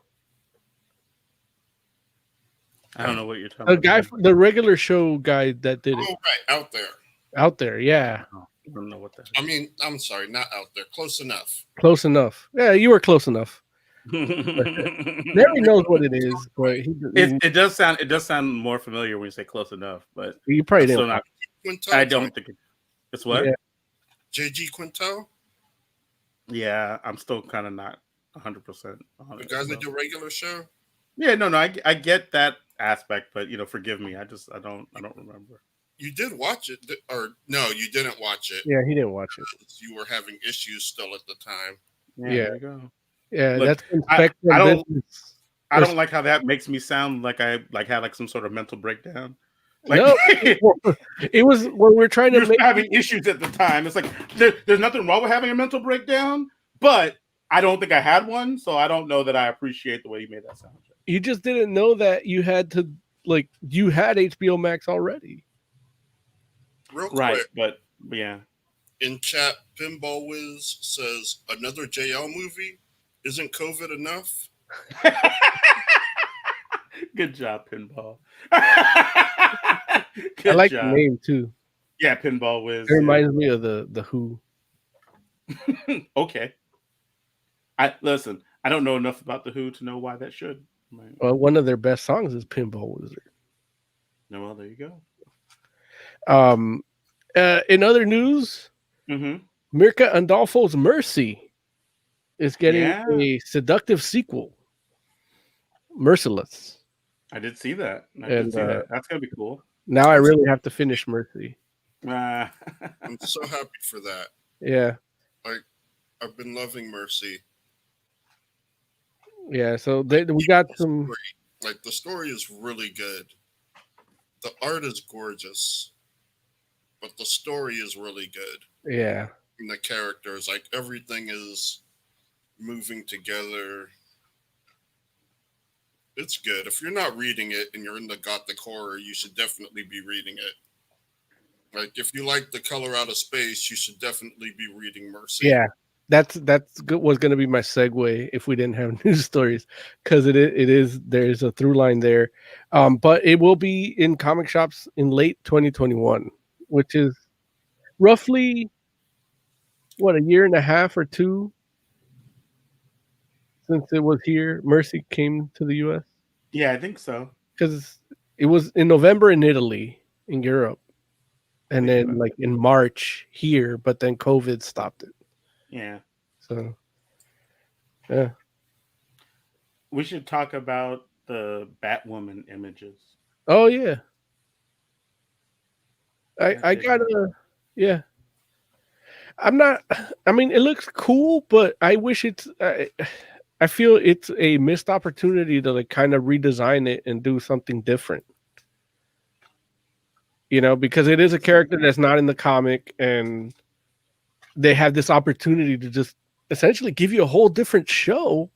I don't know what you're talking The about. guy, the regular show guy that did Oh, it right, out there. out there. Yeah, I don't know what that I mean, I'm sorry, not out there. Close enough. close enough. Yeah, you were close enough. is. Larry knows what it is, but It does sound more familiar when you say close enough, but you probably I'm didn't. still not. Quintel, I don't think it's what. Yeah. JG Quintel, Yeah, I'm still kind of not 100% on the it. guys so. that do regular show. Yeah, no, I get that aspect, but forgive me. I don't remember. You did watch it, or no, you didn't watch it. Yeah, he didn't watch it. You were having issues still at the time. Yeah. There you go. Yeah, Look, that's I Spectrum don't- Business. I don't like how that makes me sound like I had like some sort of mental breakdown. Like, No, it was when we're trying to you're make. having issues at the time. It's like there's nothing wrong with having a mental breakdown, but I don't think I had one, so I don't know that I appreciate the way you made that sound. You just didn't know that you had to you had HBO Max already. Real Right, quick, but yeah. in chat, Pinball Wiz says another JL movie. Isn't COVID enough? Good job, Pinball. I Good like job. the name too. Yeah, Pinball Wiz. It reminds me of the Who. Okay. Listen. I don't know enough about the Who to know why that should. Right. Well, one of their best songs is Pinball Wizard. No, well, there you go. In other news, Mm-hmm. Mirka Andolfo's Mercy is getting Yeah. a seductive sequel. Merciless. I did see that. And, That. That's gonna be cool. Now I really have to finish Mercy. I'm so happy for that. Yeah. I've been loving Mercy. Yeah. So we got some. Like, the story is really good. The art is gorgeous, but the story is really good. Yeah. And the characters, like, everything is moving together. It's good. If you're not reading it and you're into gothic horror, you should definitely be reading it. Like, if you like The Color Out of Space, you should definitely be reading Mercy. Yeah. That's good. Was going to be my segue if we didn't have news stories, because it is there's a through line there, but it will be in comic shops in late 2021, which is roughly what, a year and a half or two since it was here. Mercy came to the U.S. Yeah, I think so. because it was in November in Italy, in Europe, and then like in March here, but then COVID stopped it. Yeah. So, yeah. We should talk about the Batwoman images. Oh yeah. I gotta, yeah. I'm not. I mean, it looks cool, but I wish it's. I feel it's a missed opportunity to like kind of redesign it and do something different. You know, because it is a character that's not in the comic, and they have this opportunity to just essentially give you a whole different show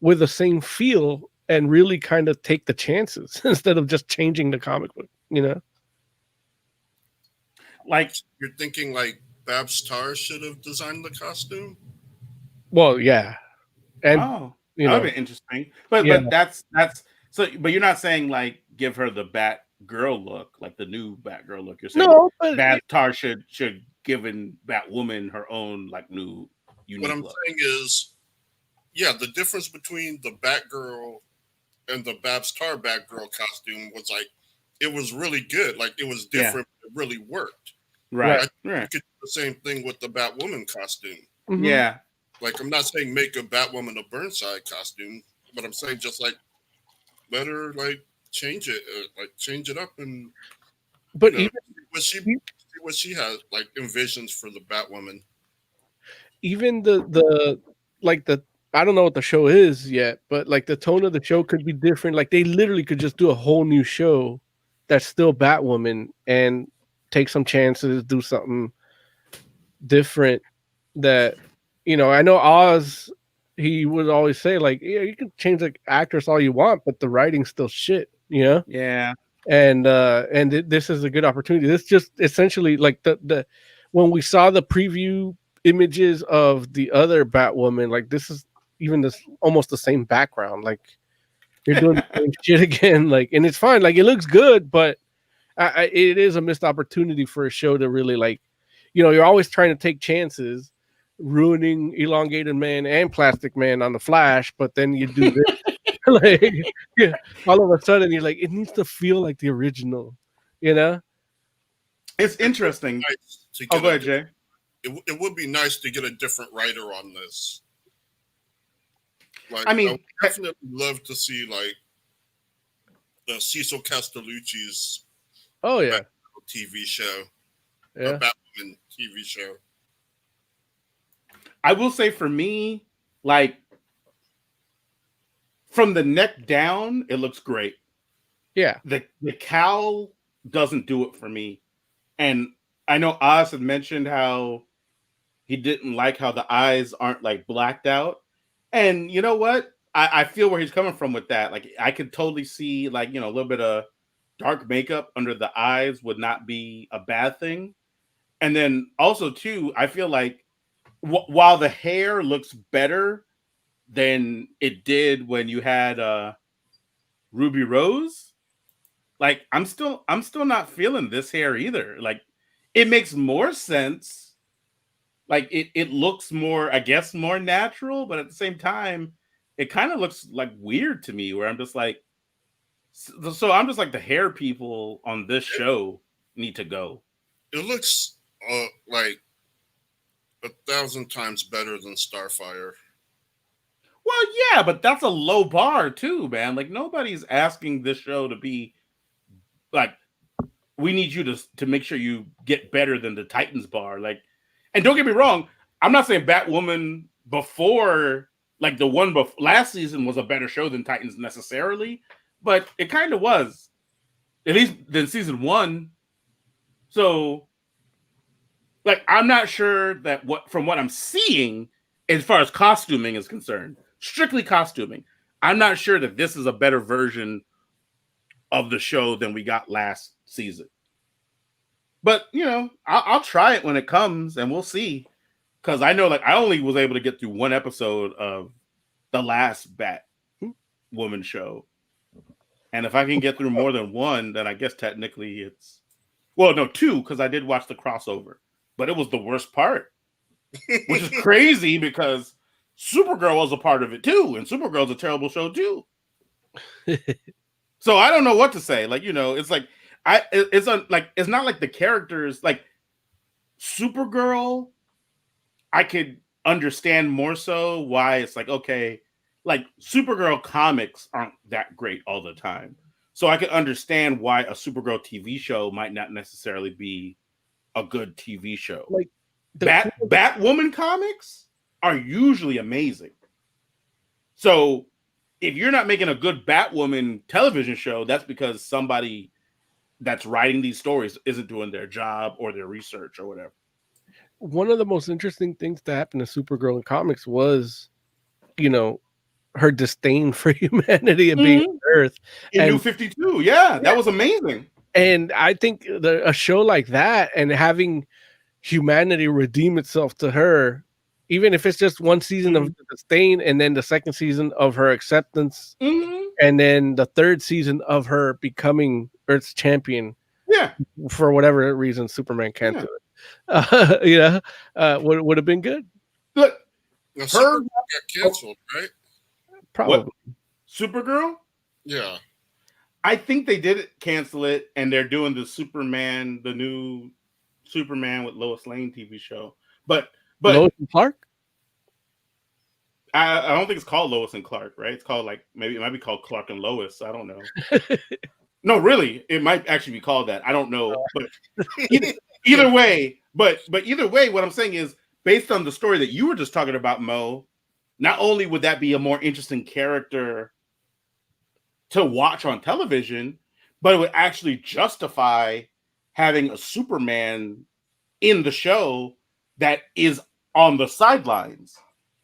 with the same feel and really kind of take the chances instead of just changing the comic book, you know? Like, You're thinking like Babs Tarr should have designed the costume? Well, yeah. And, oh, you that know, would be interesting. But Yeah. but that's so. But you're not saying like give her the Batgirl look, like the new Batgirl look. You're saying no, but Battar should given Batwoman her own like new unique What I'm look. saying is, yeah, the difference between the Batgirl and the Babs Tarr Batgirl costume was like, it was really good. Like, it was different. It really worked. Right. You Right. could do the same thing with the Batwoman costume. mhm. Yeah. Like, I'm not saying make a Batwoman a Burnside costume, but I'm saying just like let her like change it up and But you know, even see what she has like envisions for the Batwoman. even the like the I don't know what the show is yet, but like the tone of the show could be different. Like they literally could just do a whole new show that's still Batwoman and take some chances, do something different. That I know Oz. He would always say like, yeah, you can change the actress all you want, but the writing's still shit. Yeah. And this is a good opportunity. This just essentially like the when we saw the preview images of the other Batwoman, like this is even this almost the same background. Like you're doing the same shit again. Like, and it's fine. Like it looks good, but it is a missed opportunity for a show to really like, you're always trying to take chances, ruining Elongated Man and Plastic Man on the Flash, but then you do this. Like, yeah, all of a sudden you're like, it needs to feel like the original, It's interesting. Nice to Oh, get go ahead, Jay. it would be nice to get a different writer on this. Like, I mean, would definitely love to see like Cecil Castellucci's Oh yeah, TV show, yeah. Batwoman TV show. I will say for me, like from the neck down, it looks great. Yeah. The cowl doesn't do it for me. And I know Oz had mentioned how he didn't like how the eyes aren't like blacked out. And you know what? I feel where he's coming from with that. Like I could totally see like, a little bit of dark makeup under the eyes would not be a bad thing. And then also too, I feel like while the hair looks better than it did when you had Ruby Rose, like I'm still not feeling this hair either. Like it makes more sense. Like it looks more, I guess, more natural, but at the same time, it kind of looks like weird to me where I'm just like, so I'm just like the hair people on this show need to go. It looks like 1,000 times better than Starfire. Well, yeah, but that's a low bar too, man. Like nobody's asking this show to be like, we need you to make sure you get better than the Titans bar. Like, and don't get me wrong, I'm not saying Batwoman before, like the one last season was a better show than Titans necessarily, but it kind of was, at least than season 1. So, like, I'm not sure that from what I'm seeing, as far as costuming is concerned, strictly costuming, I'm not sure that this is a better version of the show than we got last season. But, I'll try it when it comes and we'll see. Because I know, like, I only was able to get through one episode of the last Batwoman show. And if I can get through more than one, then I guess technically it's... Well, no, 2, because I did watch the crossover. But it was the worst part. Which is crazy because Supergirl was a part of it too. And Supergirl's a terrible show too. So I don't know what to say. Like, it's like... It's not like the characters... Like, Supergirl... I could understand more so why it's like, okay, like Supergirl comics aren't that great all the time. So I could understand why a Supergirl TV show might not necessarily be a good TV show. Like Batwoman comics are usually amazing. So if you're not making a good Batwoman television show, that's because somebody that's writing these stories isn't doing their job or their research or whatever. One of the most interesting things to happen to Supergirl in comics was, her disdain for humanity and being on Earth. In New 52, yeah, that was amazing. And I think a show like that and having humanity redeem itself to her, even if it's just one season of disdain and then the second season of her acceptance, and then the third season of her becoming Earth's champion. Yeah. For whatever reason, Superman can't do it. Would have been good. Look, Now, Supergirl got canceled, right? Probably. What? Supergirl? Yeah. I think they did cancel it, and they're doing the new Superman with Lois Lane TV show. But Lois and Clark? I don't think it's called Lois and Clark, right? It's called maybe it might be called Clark and Lois. I don't know. No, really, it might actually be called that. I don't know, but either way, but either way, what I'm saying is based on the story that you were just talking about, Mo, not only would that be a more interesting character to watch on television, but it would actually justify having a Superman in the show that is on the sidelines.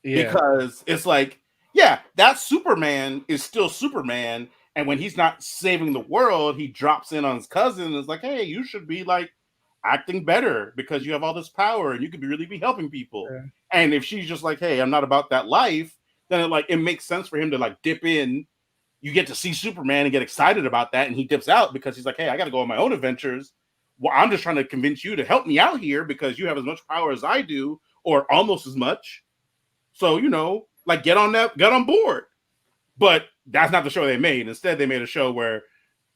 Yeah. Because it's like, yeah, that Superman is still Superman. And when he's not saving the world, he drops in on his cousin and is like, hey, you should be like acting better because you have all this power and you could really be helping people. Yeah. And if she's just like, hey, I'm not about that life, then it makes sense for him to like dip in. You get to see Superman and get excited about that, and he dips out because he's like, hey, I got to go on my own adventures. Well, I'm just trying to convince you to help me out here because you have as much power as I do, or almost as much. So, like get on board. But that's not the show they made. Instead, they made a show where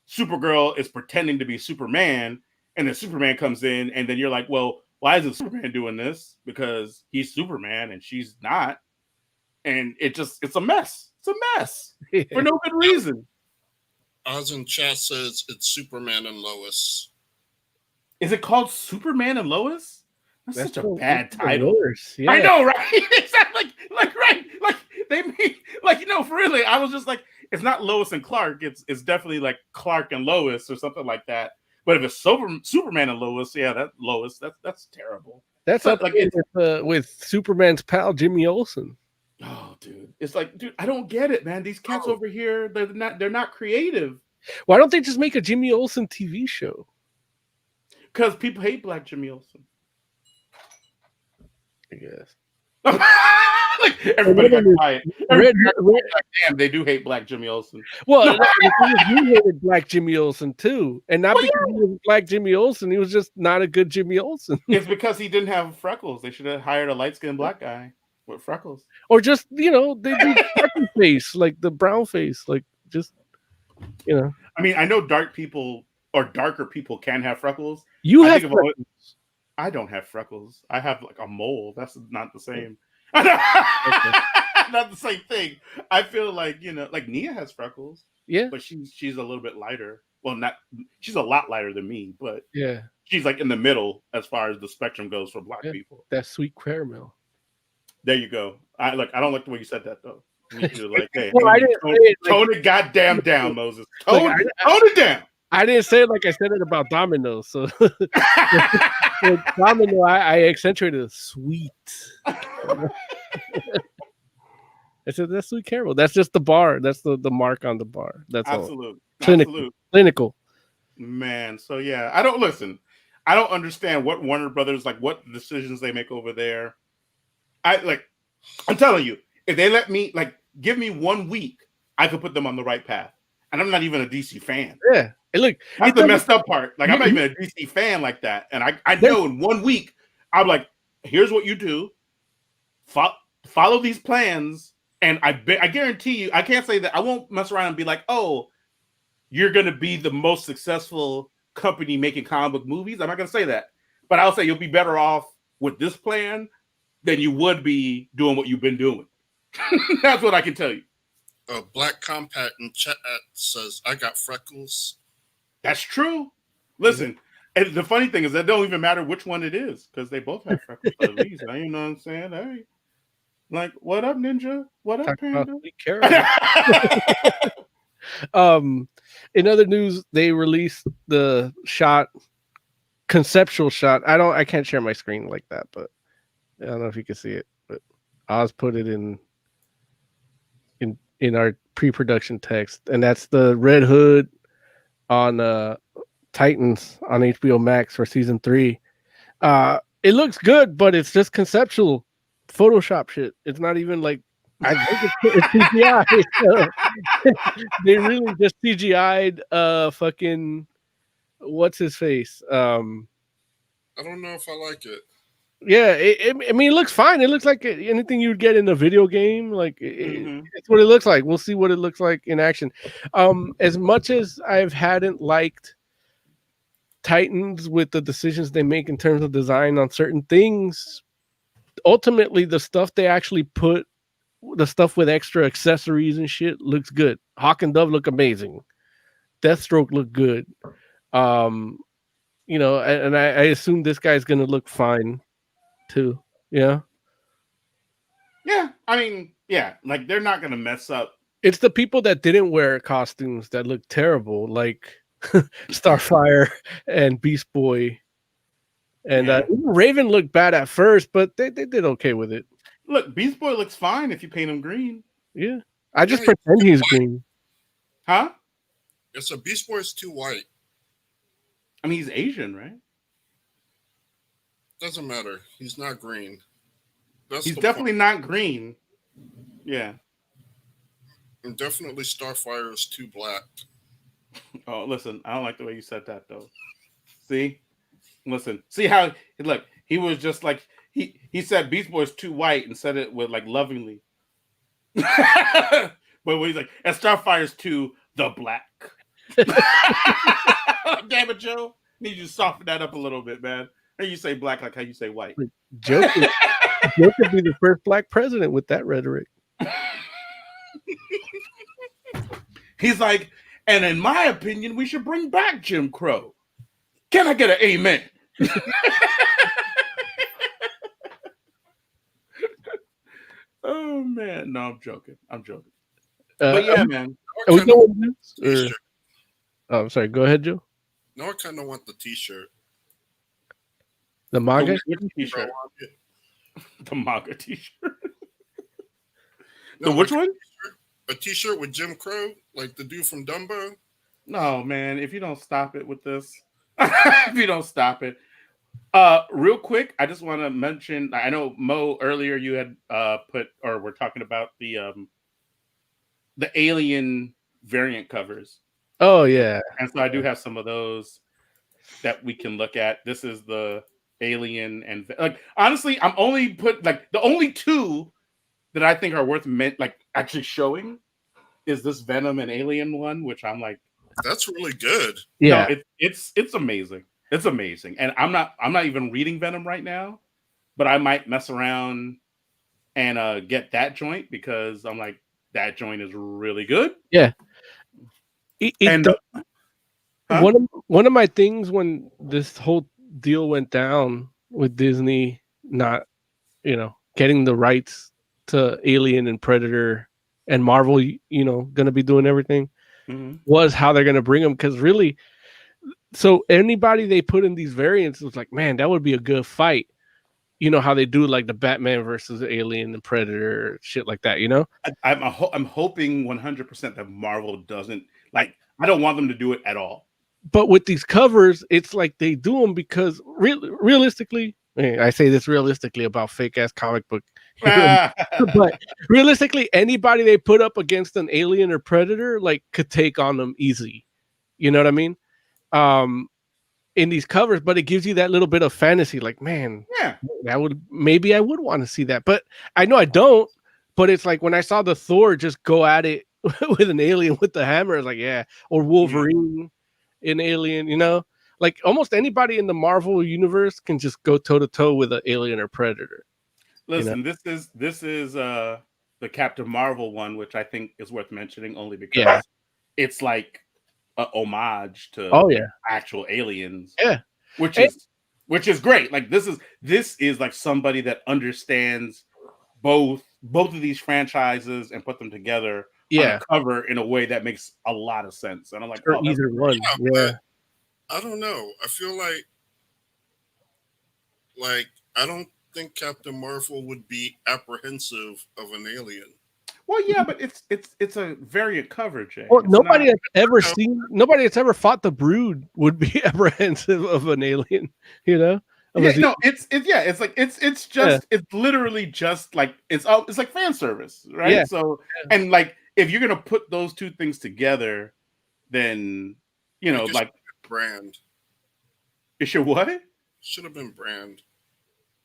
Supergirl is pretending to be Superman, and then Superman comes in, and then you're like, well, why isn't Superman doing this? Because he's Superman and she's not. And it's a mess. It's a mess for no good reason. Oz in chat says it's Superman and Lois. Is it called Superman and Lois? That's such a so- bad that's title. worse, yeah. I know, right? Exactly. Like they made for really. I was just like, it's not Lois and Clark. It's definitely like Clark and Lois or something like that. But if it's Superman and Lois, yeah, that's terrible. That's But, up like, with Superman's pal Jimmy Olsen. Oh, dude, it's like, dude, I don't get it, man. These cats over here, they're not creative Why don't they just make a Jimmy Olsen TV show? because people hate Black Jimmy Olsen. I guess. Like everybody got quiet. Red, Damn, they do hate Black Jimmy Olsen. well, the thing is, you hated Black Jimmy Olsen too, and not because he was Black Jimmy Olsen. He was just not a good Jimmy Olsen, It's because he didn't have freckles. They should have hired a light-skinned black guy with freckles. or just they do freckle face, like the brown face, like just I mean, I know dark people or darker people can have freckons. You I have think of freckles. I don't have freckles. I have like a mole. That's not the same. Not the same thing. I feel like like Nia has freckles, Yeah, but she's a little bit lighter. Well, she's a lot lighter than me, but yeah, she's like in the middle as far as the spectrum goes for black people. that sweet caramel. There you go. I don't like the way you said that though. You need to like, hey, Well, I didn't say it like- tone it goddamn down, Moses. Like, Tone it down. I didn't say it like I said it about Domino. So with Domino, I accentuated sweet. I said that's sweet caramel. That's just the bar. That's the mark on the bar. That's all. Absolute. Clinical. Absolute. Clinical. Man, so yeah, I don't understand what Warner Brothers, like what decisions they make over there. I'm telling you, if they let me give me 1 week, I could put them on the right path. And I'm not even a DC fan. Yeah. And look, That's the messed up part. Like I'm not even a DC fan like that. And I know in 1 week, I'm like, here's what you do. Follow these plans. And I guarantee you, I can't say that I won't mess around and be like, oh, you're going to be the most successful company making comic book movies. I'm not going to say that. But I'll say you'll be better off with this plan than you would be doing what you've been doing. That's what I can tell you. Black Compact in chat says, I got freckles. That's true. Listen, and the funny thing is that don't even matter which one it is because they both have freckles for the reason. You know what I'm saying? Hey, like, what up, Ninja? What up, talk about Panda? sweet caramel. In other news, they released the conceptual shot. I can't share my screen like that, but I don't know if you can see it. But Oz put it in our pre-production text, and that's the Red Hood on Titans on HBO Max for season 3. It looks good, but it's just conceptual Photoshop shit. It's not even like I think it's CGI. They really just CGI'd fucking what's his face. I don't know if I like it. Yeah, I mean, it looks fine. It looks like anything you'd get in a video game. Like it's what it looks like. We'll see what it looks like in action. As much as hadn't liked Titans with the decisions they make in terms of design on certain things, ultimately the stuff they actually put, the stuff with extra accessories and shit, looks good. Hawk and Dove look amazing. Deathstroke look good. And I assume this guy's gonna look fine too. Yeah. Yeah, I mean, yeah, like they're not gonna mess up. It's the people that didn't wear costumes that look terrible, like Starfire and Beast Boy. And Yeah. Raven looked bad at first, but they did okay with it. Look, Beast Boy looks fine if you paint him green, Yeah. I just Yeah, pretend he's green. huh? It's a Beast Boy is too white. I mean, he's Asian, right? Doesn't matter. He's not green. That's He's the definitely not green. Yeah. point. And definitely Starfire is too black. Oh, listen, I don't like the way you said that though. See, listen, see how look. He was just like he said Beast Boy's too white and said it with like lovingly. But when he's like, and Starfire's too the black. Damn it, Joe. Need you to soften that up a little bit, man. And you say black like how you say white. Joe could be the first black president with that rhetoric. He's like, and in my opinion, we should bring back Jim Crow. Can I get an amen? Oh man, no, I'm joking. But yeah, man. Are we I kinda going want with the this, or- t-shirt. Oh, I'm sorry. Go ahead, Joe. No, I kind of want the T-shirt. The manga. Which t-shirt? The manga t-shirt. No, The which like one? A T-shirt with Jim Crow, like the dude from Dumbo. No, man. If you don't stop it with this, if you don't stop it, real quick, I just want to mention. I know Mo earlier you had put or we're talking about the Alien variant covers, Oh yeah. and so I do have some of those that we can look at. This is the Alien and like honestly, I'm only put like the only two that I think are worth like actually showing is this Venom and Alien one, which I'm like. That's really good. Yeah. No, it's amazing. It's amazing. And I'm not even reading Venom right now, but I might mess around and get that joint because I'm like that joint is really good. It And does- huh? one of my things when this whole deal went down with Disney not, getting the rights to Alien and Predator and Marvel, going to be doing everything Mhm. was how they're going to bring them. Because really, so anybody they put in these variants was like, man, that would be a good fight. You know how they do like the Batman versus Alien and Predator, shit like that, I'm hoping 100% that Marvel doesn't like. I don't want them to do it at all. But with these covers, it's like they do them because realistically, I say this realistically about fake ass comic book, but realistically, anybody they put up against an Alien or Predator like could take on them easy. You know what I mean? In these covers, but it gives you that little bit of fantasy, like, man, Yeah. I would want to see that, but I know I don't. But it's like when I saw the Thor just go at it with an alien with the hammer, it's like, yeah, or Wolverine in Alien, like almost anybody in the Marvel universe can just go toe to toe with an Alien or Predator. Listen, this is the Captain Marvel one, which I think is worth mentioning only because it's like a homage to actual aliens. Yeah. Which is great. Like this is like somebody that understands both of these franchises and put them together on a cover in a way that makes a lot of sense. And I'm like, or either one. Yeah. I don't know. I feel like I don't think Captain Marvel would be apprehensive of an alien. well, yeah, but it's a variant cover, Jay. Well, It's nobody not- nobody that's ever fought the Brood would be apprehensive of an alien, Yeah, no, it's literally just like it's like fan service, right? Yeah. So and like if you're gonna put those two things together, then like Brand it should what? should have been Brand.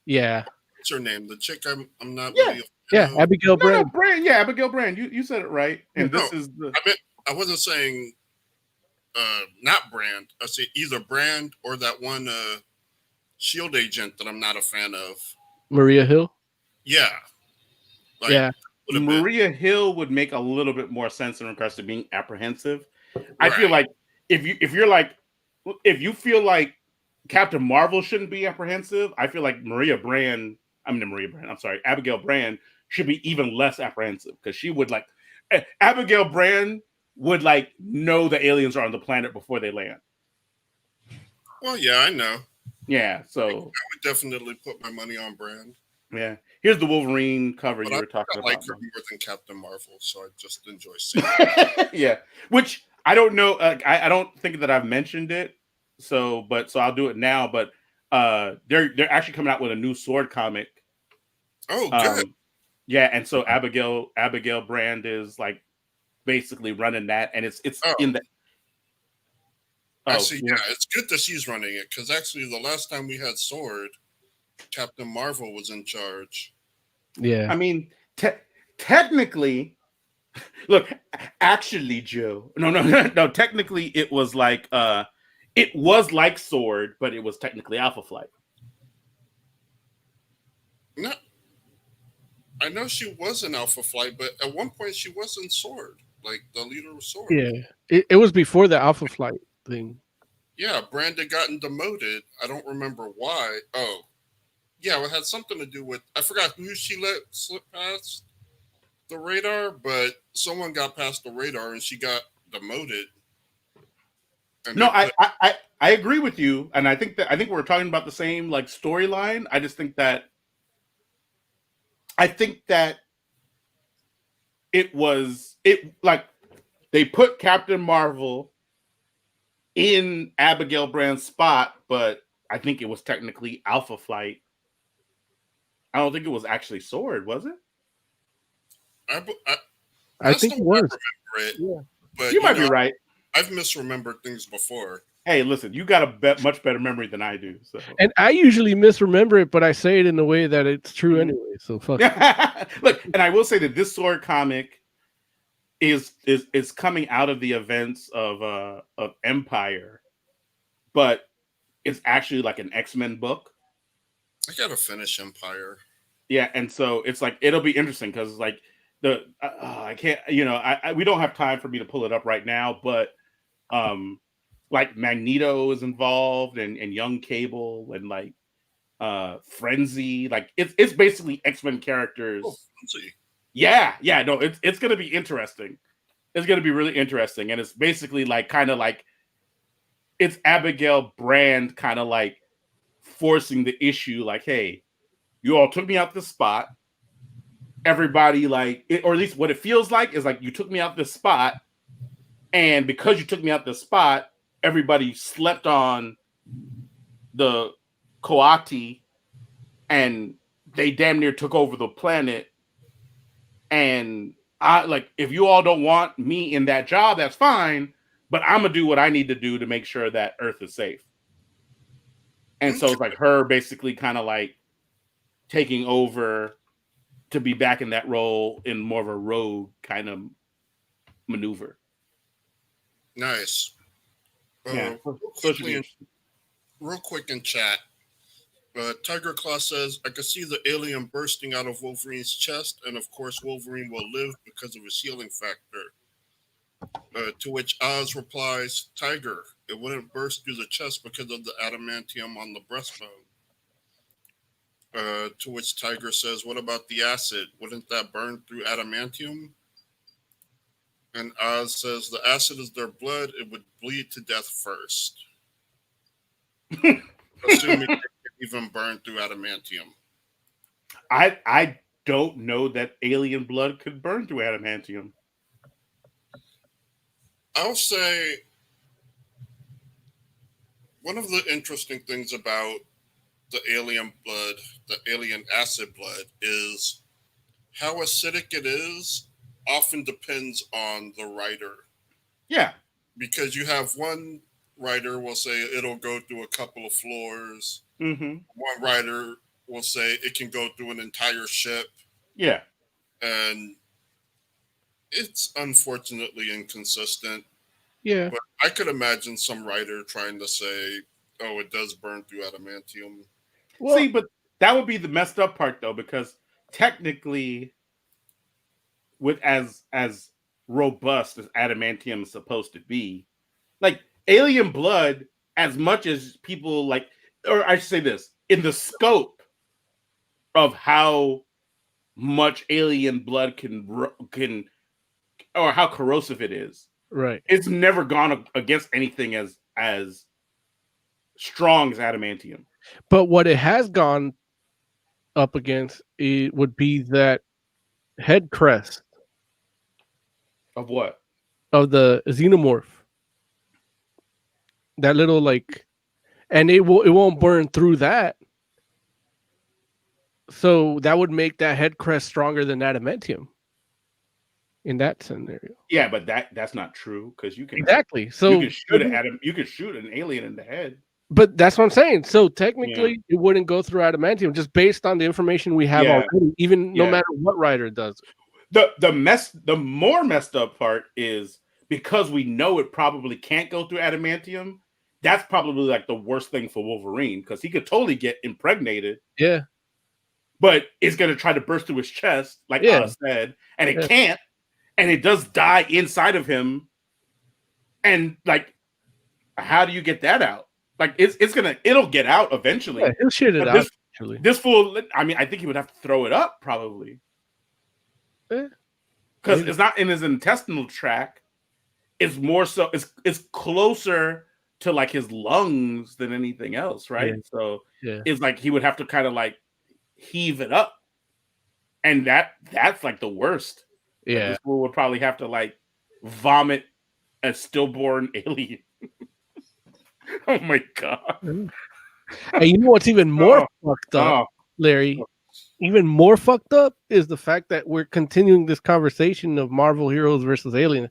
Yeah. What's her name? The chick I'm not Yeah. really. Yeah. Abigail No, Brand. Brand, yeah, Abigail Brand. You said it right. And No. this is the I wasn't saying not Brand. I said either Brand or that one Shield agent that I'm not a fan of. Maria Hill. Yeah. Like, Yeah. would have been- Maria Hill would make a little bit more sense in regards to being apprehensive. I feel Right. like if you feel like Captain Marvel shouldn't be apprehensive, I feel like Maria Brand Maria Brand. I'm sorry, Abigail Brand should be even less apprehensive because she would like Abigail Brand would like know the aliens are on the planet before they land. Well, yeah, I know. Yeah, so I would definitely put my money on Brand. yeah. Here's the Wolverine cover But you I were talking like about. her more than Captain Marvel, so I just enjoy seeing it. Yeah, which I don't know. I don't think that I've mentioned it. So I'll do it now. But they're actually coming out with a new Sword comic. Oh, good. Yeah, and so Abigail Brand is like basically running that, and it's Oh. in the. Actually, yeah, it's good that she's running it because actually, the last time we had Sword, Captain Marvel was in charge. Yeah. I mean, technically, look, actually, Joe, no. Technically, it was like Sword, but it was technically Alpha Flight. No, I know she was in Alpha Flight, but at one point she was in Sword, like the leader of Sword. Yeah. It was before the Alpha Flight thing. Yeah, Brandon gotten demoted. I don't remember why. Oh, yeah, it had something to do with, I forgot who she let slip past the radar, but someone got past the radar and she got demoted. And No, I agree with you, and I think we're talking about the same like storyline. I just think that it like they put Captain Marvel in Abigail Brand's spot, but I think it was technically Alpha Flight. I don't think it was actually Sword, was it? I think it was. Yeah. But you might be right. I've misremembered things before. Hey, listen, you got a much better memory than I do. So, and I usually misremember it, but I say it in a way that it's true anyway. So fuck. Look, and I will say that this Sword comic is coming out of the events of Empire, but it's actually like an X-Men book. I gotta finish Empire. Yeah, and so it's like it'll be interesting because like I can't, we don't have time for me to pull it up right now, but like Magneto is involved and Young Cable and like Frenzy, like it's basically X-Men characters. Oh, Frenzy. Yeah, no, it's gonna be interesting. It's gonna be really interesting, and it's basically like kind of like it's Abigail Brand kind of like forcing the issue, like, hey, you all took me out this spot. Everybody like it, or at least what it feels like is like you took me out this spot, and because you took me out this spot, everybody slept on the Coati, and they damn near took over the planet. And I like, if you all don't want me in that job, that's fine, but I'm gonna do what I need to do to make sure that Earth is safe. And so it's like her basically kind of like taking over to be back in that role in more of a rogue kind of maneuver. Nice. Yeah. Real quick in chat. Tiger Claw says, I can see the alien bursting out of Wolverine's chest, and of course Wolverine will live because of his healing factor. To which Oz replies, Tiger, it wouldn't burst through the chest because of the adamantium on the breastbone. To which Tiger says, what about the acid? Wouldn't that burn through adamantium? And Oz says, the acid is their blood. It would bleed to death first. Assuming it can even burn through adamantium. I don't know that alien blood could burn through adamantium. I'll say one of the interesting things about the alien blood, the alien acid blood, is how acidic it is often depends on the writer. Yeah. Because you have one writer will say it'll go through a couple of floors. Mm-hmm. One writer will say it can go through an entire ship. Yeah. And it's unfortunately inconsistent. Yeah. But I could imagine some writer trying to say, oh, it does burn through adamantium. Well, see, but that would be the messed up part, though, because technically, with as robust as adamantium is supposed to be, like alien blood, as much as people like, or I should say this, in the scope of how much alien blood can or how corrosive it is. Right. It's never gone against anything as strong as adamantium. But what it has gone up against it would be that head crest Of what? of the xenomorph. That little and it won't burn through that. So that would make that head crest stronger than adamantium in that scenario. Yeah, but that's not true because you can Exactly. So you can shoot an alien in the head. but that's what I'm saying. So technically, it wouldn't go through adamantium just based on the information we have already, even no matter what writer does it. The more messed up part is because we know it probably can't go through adamantium. That's probably like the worst thing for Wolverine because he could totally get impregnated. Yeah. But it's going to try to burst through his chest, like I said, and it can't. And it does die inside of him. And like, how do you get that out? Like, it'll get out eventually. Yeah, he'll shit it out eventually. This fool, I mean, I think he would have to throw it up probably. Because it's not in his intestinal tract. It's more so, it's closer to like his lungs than anything else, right? Yeah. So it's like he would have to kind of like heave it up. And that's like the worst. Yeah. This fool would probably have to like vomit a stillborn alien. Oh my god! And you know what's even more fucked up, Larry? Even more fucked up is the fact that we're continuing this conversation of Marvel heroes versus alien.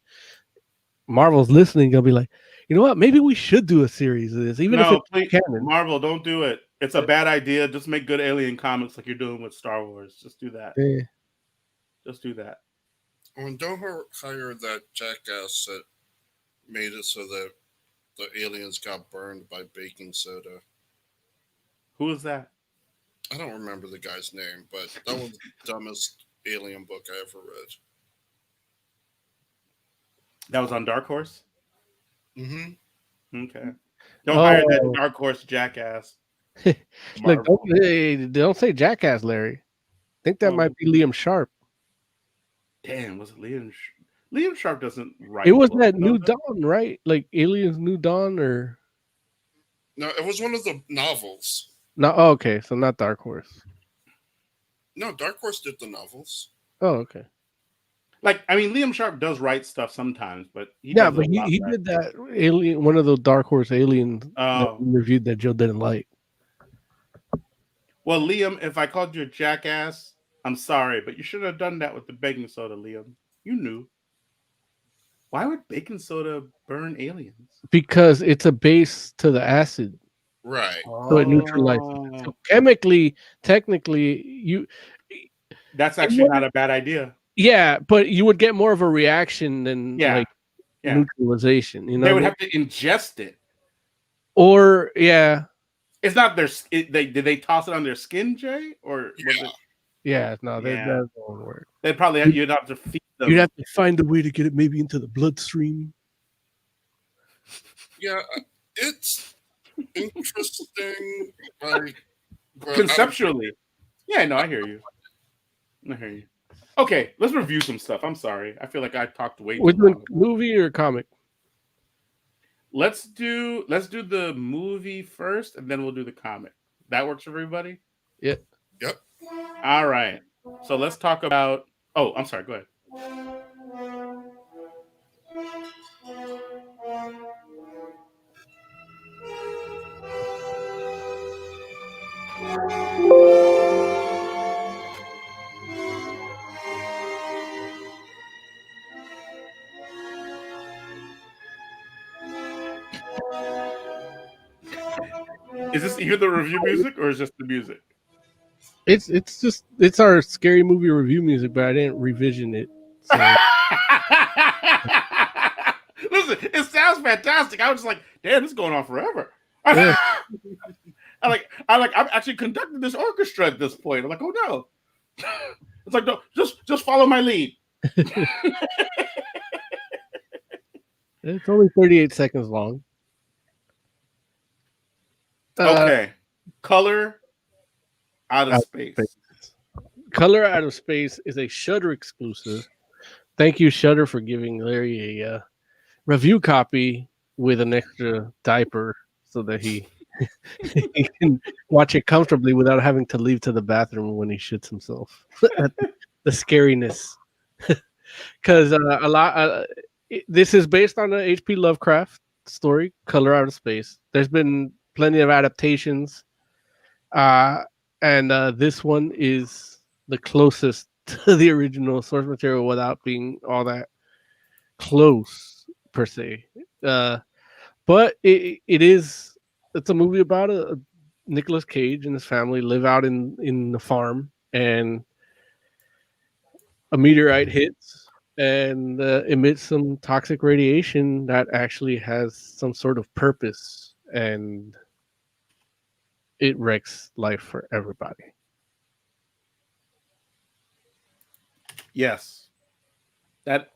Marvel's listening, they'll be like, you know what? Maybe we should do a series of this, even if it's canon. Marvel, don't do it. It's a bad idea. Just make good alien comics like you're doing with Star Wars. Just do that. Yeah. Just do that. And don't hire that jackass that made it so that the aliens got burned by baking soda. Who is that? I don't remember the guy's name, but that was the dumbest alien book I ever That was on Dark Horse? read. Okay. Don't hire that Dark Horse jackass. Look, don't say jackass, Larry. I think that might be Liam Sharp. Damn, was it Liam? Liam Sharp doesn't write. It was that New Dawn, right? Like Aliens New Dawn, or No, it was one of the novels. no? Oh, okay, so not Dark Horse. No, Dark Horse did the novels. Oh, okay. Like, I mean, Liam Sharp does write stuff sometimes, but he did that alien, one of those Dark Horse aliens that we reviewed that Joe didn't like. Well, Liam, if I called you a jackass, I'm sorry, but you should have done that with the baking soda, Liam. You knew. Why would baking soda burn aliens? Because it's a base to the acid. Right. So it neutralizes it. So chemically, technically, that's actually not a bad idea. Yeah, but you would get more of a reaction than neutralization. You know, they would have to ingest it. Or it's not their. Did they toss it on their skin, Jay? Or that won't work. They'd probably you'd have to feed them. You'd have to find a way to get it maybe into the bloodstream. Yeah, it's interesting. Like Conceptually. Yeah, no, I hear you. Okay, let's review some stuff. I'm sorry. I feel like I talked way too long. With movie or comic? Let's do the movie first, and then we'll do the comic. That works for everybody? Yep. All right. So let's talk about. Oh, I'm sorry. Go ahead. Is this either the review music or is just the music? It's our scary movie review music, but I didn't revision it. So. Listen, it sounds fantastic. I was just like, damn, this is going on forever. Yeah. I'm actually conducting this orchestra at this point. I'm like, oh no. It's like, no, just follow my lead. It's only 38 seconds long. Okay. Color out of space. Color Out of Space is a Shudder exclusive. Thank you, Shudder, for giving Larry a review copy with an extra diaper so that he he can watch it comfortably without having to leave to the bathroom when he shits himself. The scariness, because this is based on an H.P. Lovecraft story, Color Out of Space. There's been plenty of adaptations, and this one is the closest to the original source material without being all that close per se. But it's a movie about a Nicolas Cage and his family live out in the farm, and a meteorite hits and emits some toxic radiation that actually has some sort of purpose, and it wrecks life for everybody. Yes, that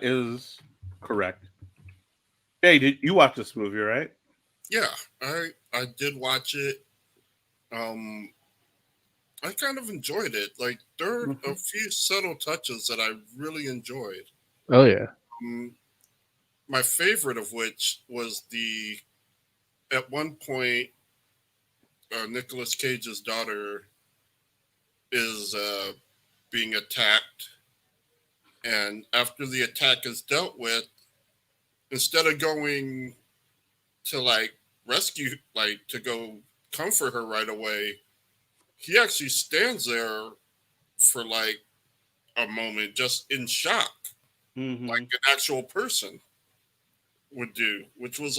is correct. Hey, did you watch this movie, right? Yeah, I did watch it. I kind of enjoyed it. Like, there are a few subtle touches that I really enjoyed. Oh yeah. My favorite of which was at one point, Nicolas Cage's daughter is being attacked, and after the attack is dealt with, instead of going to rescue, to go comfort her right away, he actually stands there for a moment, just in shock, like an actual person would do, which was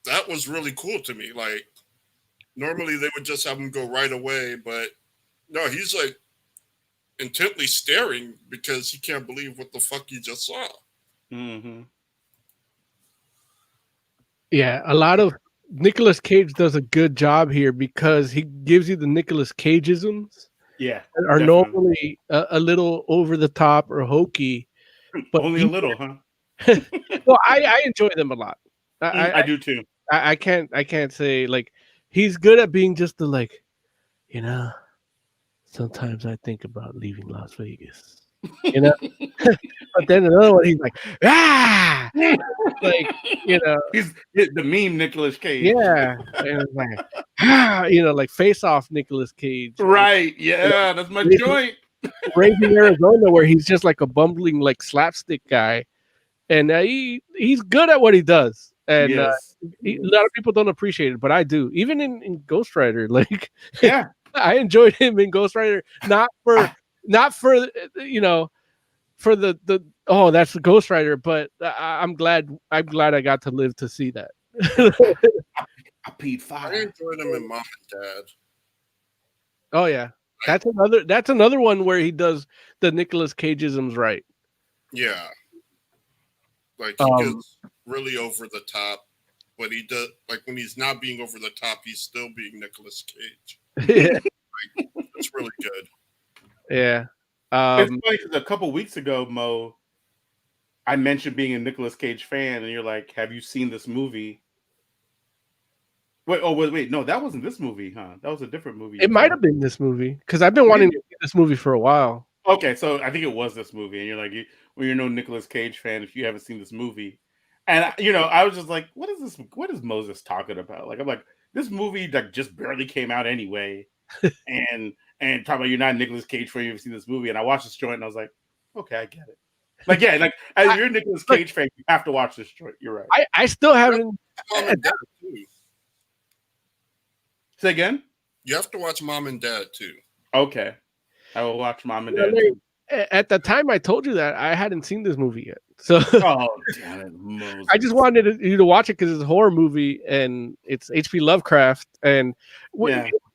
that was really cool to me. Normally they would just have him go right away, but no, he's intently staring because he can't believe what the fuck he just saw. Yeah, a lot of Nicolas Cage does a good job here because he gives you the Nicolas Cageisms. Yeah, that are normally a little over the top or hokey, but only a little, huh? Well, I enjoy them a lot. I do too. I can't say he's good at being just the sometimes I think about leaving Las Vegas. But then another one, he's he's the meme Nicolas Cage. Yeah, and Face Off Nicolas Cage. Right? Yeah, that's my joint. Raising Arizona, where he's just like a bumbling slapstick guy, and he's good at what he does. And a lot of people don't appreciate it, but I do. Even in Ghost Rider, yeah, I enjoyed him in Ghost Rider. Not for for the oh, that's the Ghost Rider, but I'm glad I got to live to see that. I peed fire. I enjoyed him in Mom and Dad. Oh yeah, that's another one where he does the Nicolas Cageisms right. Yeah, he gets really over the top, but he does when he's not being over the top, he's still being Nicolas Cage. Yeah, it's really good. Yeah. It's funny because a couple weeks ago, Mo, I mentioned being a Nicolas Cage fan, and you're like, "Have you seen this movie?" Wait, no, that wasn't this movie, huh? That was a different movie. It might have been this movie because I've been wanting to see this movie for a while. Okay, so I think it was this movie, and you're like, when you're no Nicolas Cage fan, if you haven't seen this movie, and I was just like, "What is this? What is Moses talking about?" I'm like, this movie just barely came out anyway, and talking about you're not a Nicolas Cage fan, you've seen this movie, and I watched this joint, and I was like, okay, I get it. As you're a Nicolas Cage fan, you have to watch this joint. You're right. I still haven't. Mom and Dad too. Say again? You have to watch Mom and Dad too. Okay, I will watch Mom and Dad. At the time I told you that, I hadn't seen this movie yet, so oh damn it, Moses. I just wanted you to watch it because it's a horror movie and it's H.P. Lovecraft. And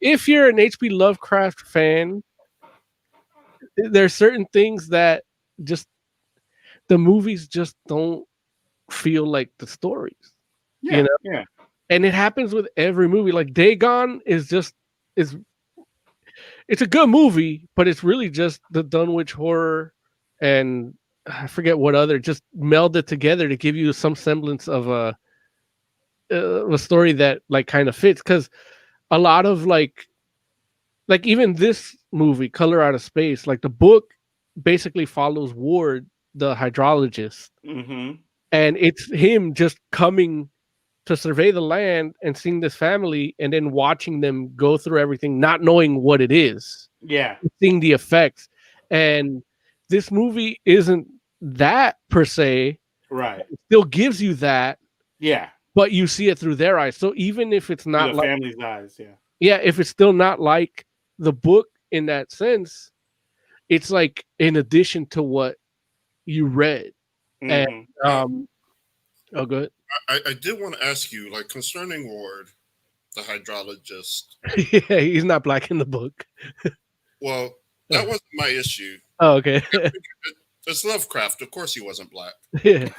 if you're an H.P. Lovecraft fan, there's certain things that just the movies just don't feel like the stories. Yeah. And it happens with every movie. Like Dagon is it's a good movie, but it's really just the Dunwich Horror and I forget what other, just melded together to give you some semblance of a story that kind of fits. Because a lot of like even this movie, Color Out of Space, like the book basically follows Ward, the hydrologist, Mm-hmm. and it's him just coming to survey the land and seeing this family and then watching them go through everything, not knowing what it is, Yeah. seeing the effects. And this movie isn't that per se, Right. it still gives you that, Yeah. but you see it through their eyes. So even if it's Through not the like, family's eyes. Yeah. yeah, if it's still not like the book in that sense, it's like in addition to what you read. Mhm. Oh, good. I did want to ask you, like, concerning Ward, the hydrologist. Yeah, he's not black in the book. Well, that wasn't my issue. Oh, okay. It's Lovecraft. Of course, he wasn't black. Yeah.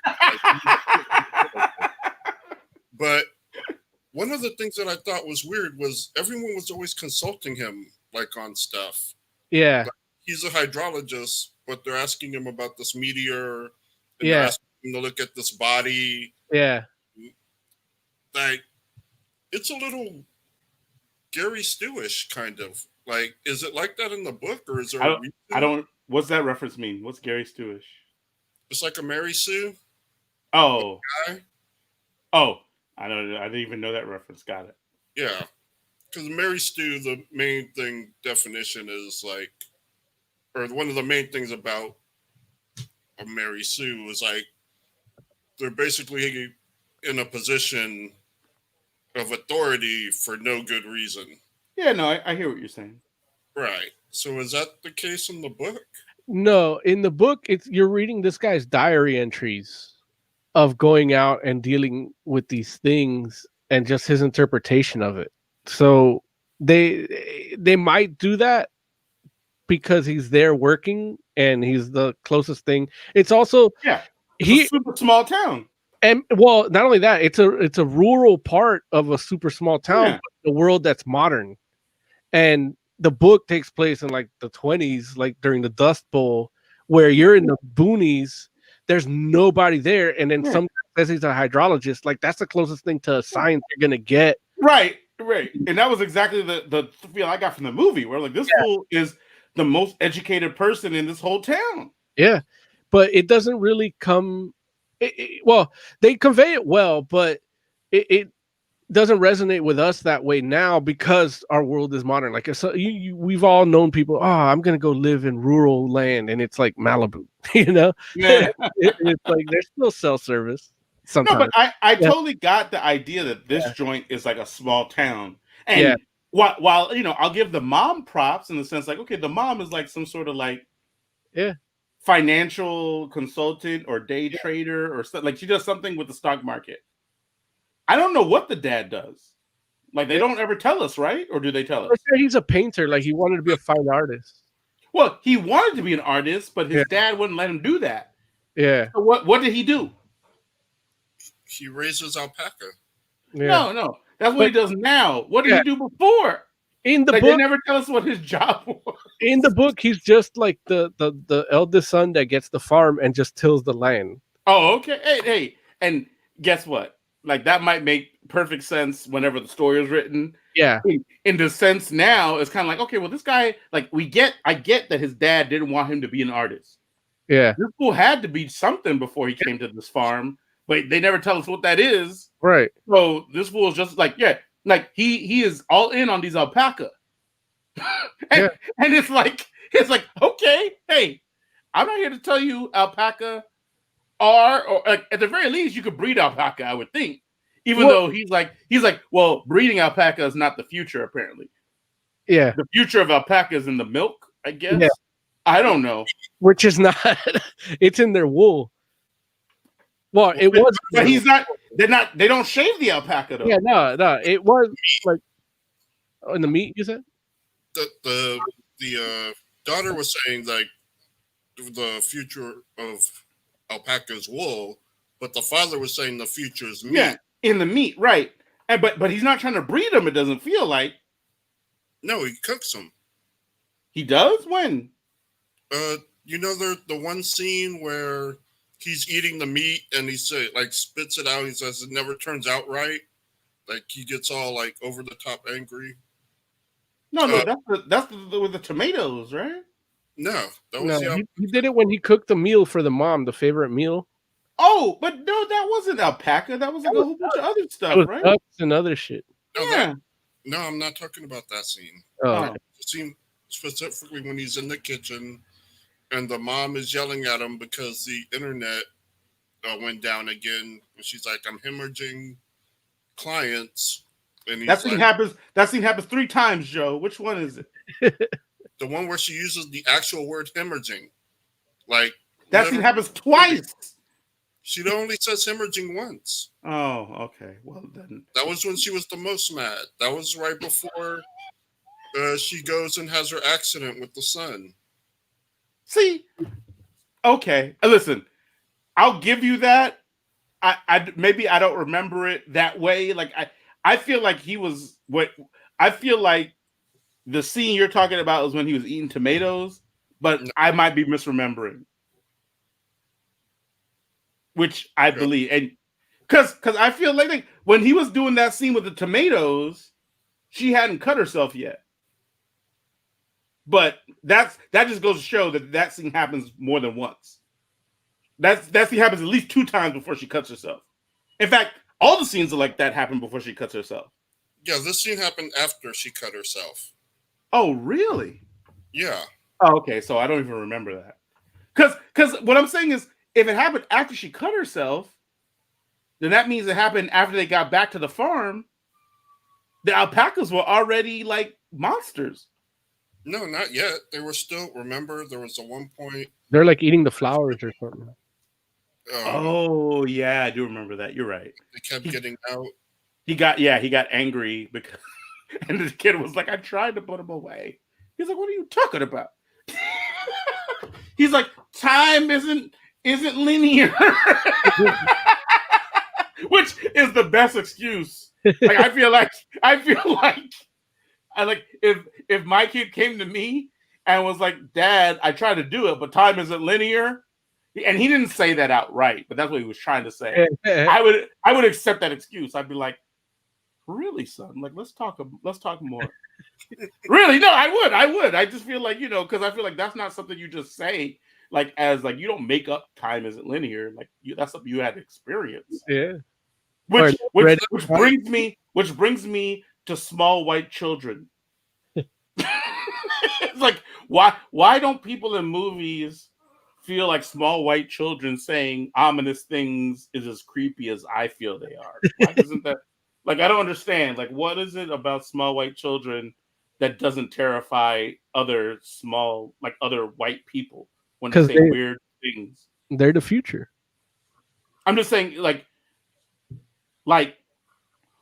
But one of the things that I thought was weird was everyone was always consulting him, like, on stuff. Yeah. He's a hydrologist, but they're asking him about this meteor. And they're Yeah. asking him to look at this body. Yeah. Like, it's a little Gary Stewish, kind of. Like, is it like that in the book, or is there a reason? I don't. What's that reference mean? What's Gary Stewish? It's like a Mary Sue Oh. guy. Oh. I don't. I didn't even know that reference. Got it. Yeah. Because Mary Stu, the main thing definition is like, or one of the main things about a Mary Sue is like, they're basically in a position of authority for no good reason. Yeah. No. I hear what you're saying. Right. So is that the case in the book? No, in the book, it's you're reading this guy's diary entries of going out and dealing with these things and just his interpretation of it. So they might do that because he's there working and he's the closest thing. It's also Yeah. It's a super small town. and well, not only that, it's a rural part of a super small town, Yeah. but a world that's modern. And the book takes place in like the 20s, like during the Dust Bowl, where you're in the boonies, there's nobody there, and then Yeah. some says he's a hydrologist. Like that's the closest thing to science you're gonna get. Right. Right. And that was exactly the feel I got from the movie, where like this fool is the most educated person in this whole town. Yeah, but it doesn't really come. Well, they convey it well, but it doesn't resonate with us that way now because our world is modern. Like so we've all known people. Oh, I'm gonna go live in rural land, and it's like Malibu. You know, Yeah. it's like there's still cell service No, sometimes. but I totally got the idea that this joint is like a small town. And while you know, I'll give the mom props in the sense like, okay, the mom is like some sort of like financial consultant or day trader or something. Like she does something with the stock market. I don't know what the dad does. Like they don't ever tell us, right? Or do they tell us? He's a painter. Like he wanted to be a fine artist. Well, he wanted to be an artist, but his dad wouldn't let him do that. Yeah. So what did he do? He raises alpaca. No. That's what he does now. What did he do before? In the book, book, they never tell us what his job was. In the book, he's just like the eldest son that gets the farm and just tills the land. Oh, okay. Hey, and guess what? Like that might make perfect sense whenever the story is written. Yeah. In the sense now, it's kind of like, okay, well, this guy, like, I get that his dad didn't want him to be an artist. Yeah. This fool had to be something before he came to this farm, but they never tell us what that is. Right. So this fool is just like, he is all in on these alpaca. and it's like, okay, hey, I'm not here to tell you alpaca or like, at the very least, you could breed alpaca, I would think. Even though he's like, well, breeding alpaca is not the future, apparently. Yeah. The future of alpaca is in the milk, I guess. Yeah. I don't know. Which is not, it's in their wool. Well, it was. But they don't shave the alpaca, though. Yeah, no. It was like, in the meat, you said? The daughter was saying, like, the future of alpaca's wool, but the father was saying the future is meat. Yeah, in the meat, right. And but he's not trying to breed them, it doesn't feel like. No, he cooks them. He does? When? You know, the one scene where he's eating the meat and he spits it out. He says it never turns out right. Like he gets all like over the top angry. No, no, that's with the tomatoes, right? No, that No, was the he did it when he cooked the meal for the mom, the favorite meal. Oh, but no, that wasn't alpaca. That was like a whole bunch of other That stuff, was right? ducks and other shit. no, Yeah. no, I'm not talking about that scene. Oh, Oh. The scene specifically when he's in the kitchen and the mom is yelling at him because the internet went down again. And she's like, "I'm hemorrhaging clients," and he's That scene like, happens. That scene happens 3 times, Joe. Which one is it? the one where she uses the actual word hemorrhaging. Like That scene literally, happens twice. she only says hemorrhaging once. Oh, okay. Well then, That was when she was the most mad. That was right before she goes and has her accident with the son. see. Okay, listen. I'll give you that. I maybe I don't remember it that way. Like I feel like he was what I feel like the scene you're talking about is when he was eating tomatoes, but I might be misremembering. Which I believe, and because I feel like when he was doing that scene with the tomatoes, she hadn't cut herself yet. But that just goes to show that scene happens more than once. That scene happens at least 2 times before she cuts herself. In fact, all the scenes are like that happen before she cuts herself. Yeah, this scene happened after she cut herself. Oh, really? Yeah. Oh, okay. So I don't even remember that. Because what I'm saying is, if it happened after she cut herself, then that means it happened after they got back to the farm. The alpacas were already like monsters. No, not yet. They were still. Remember, there was a one point. they're like eating the flowers or something. Oh, yeah, I do remember that. You're right. They kept getting out. He got angry because, and the kid was like, I tried to put him away. He's like, what are you talking about? He's like, time isn't linear. Which is the best excuse. Like I feel like if my kid came to me and was like, Dad, I tried to do it, but time isn't linear. And he didn't say that outright, but that's what he was trying to say. I would accept that excuse. I'd be like, really, son? Like, let's talk more. Really? No, I would. I just feel like, because I feel like that's not something you just say, like, as like you don't make up time isn't linear. Like that's something you had to experience. Yeah. Which brings me to small white children. It's like, why don't people in movies feel like small white children saying ominous things is as creepy as I feel they are? Why isn't that, like, I don't understand. Like, what is it about small white children that doesn't terrify other white people when they say weird things? They're the future. I'm just saying, like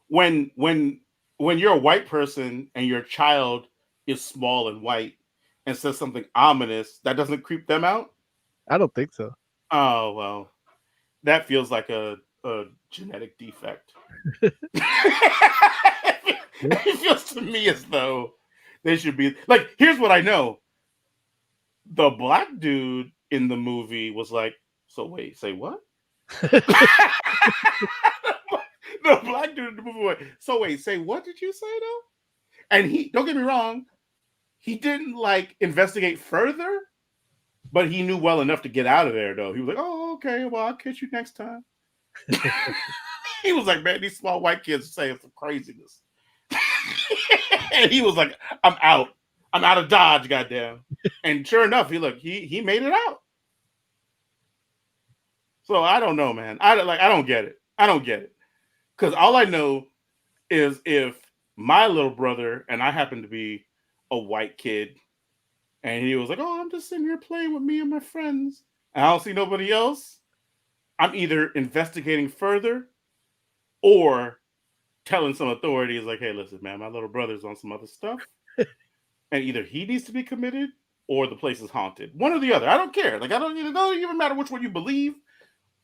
when you're a white person and your child is small and white and says something ominous, that doesn't creep them out? I don't think so. Oh, well, that feels like a genetic defect. It feels to me as though they should be like, here's what I know. The black dude in the movie was like, so wait, say what? The black dude in the movie went, so wait, say what did you say though? And he, don't get me wrong, he didn't like investigate further, but he knew well enough to get out of there though. He was like, oh, okay, well, I'll catch you next time. He was like, man, these small white kids are saying some craziness. And he was like, I'm out of Dodge, goddamn. And sure enough, he made it out. So I don't know, man. I don't get it. Because all I know is if my little brother, and I happen to be a white kid, and he was like, oh, I'm just sitting here playing with me and my friends, and I don't see nobody else, I'm either investigating further or telling some authorities like, hey, listen, man, my little brother's on some other stuff. And either he needs to be committed or the place is haunted. One or the other. I don't care. Like, it don't even matter which one you believe.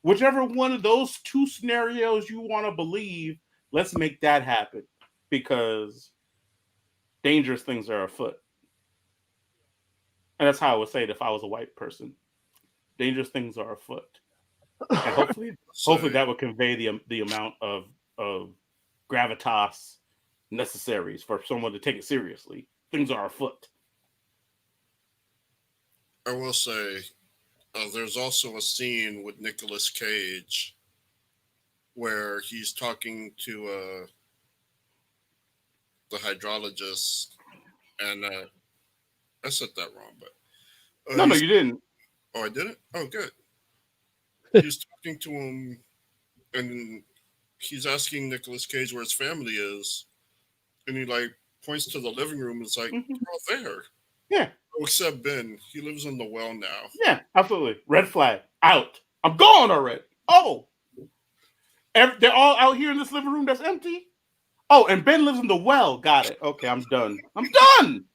Whichever one of those 2 scenarios you want to believe, let's make that happen, because dangerous things are afoot. And that's how I would say it if I was a white person. Dangerous things are afoot. And hopefully that would convey the amount of gravitas necessaries for someone to take it seriously things are afoot. I will say, there's also a scene with Nicolas Cage where he's talking to the hydrologist, and I said that wrong, but No, you didn't. Oh, I didn't. Oh, good. He's talking to him, and he's asking Nicolas Cage where his family is, and he like points to the living room. And it's like, they're all there. Yeah. Oh, except Ben. He lives in the well now. Yeah, absolutely. Red flag. Out. I'm gone already. Oh. They're all out here in this living room that's empty. Oh, and Ben lives in the well. Got it. Okay, I'm done. I'm done.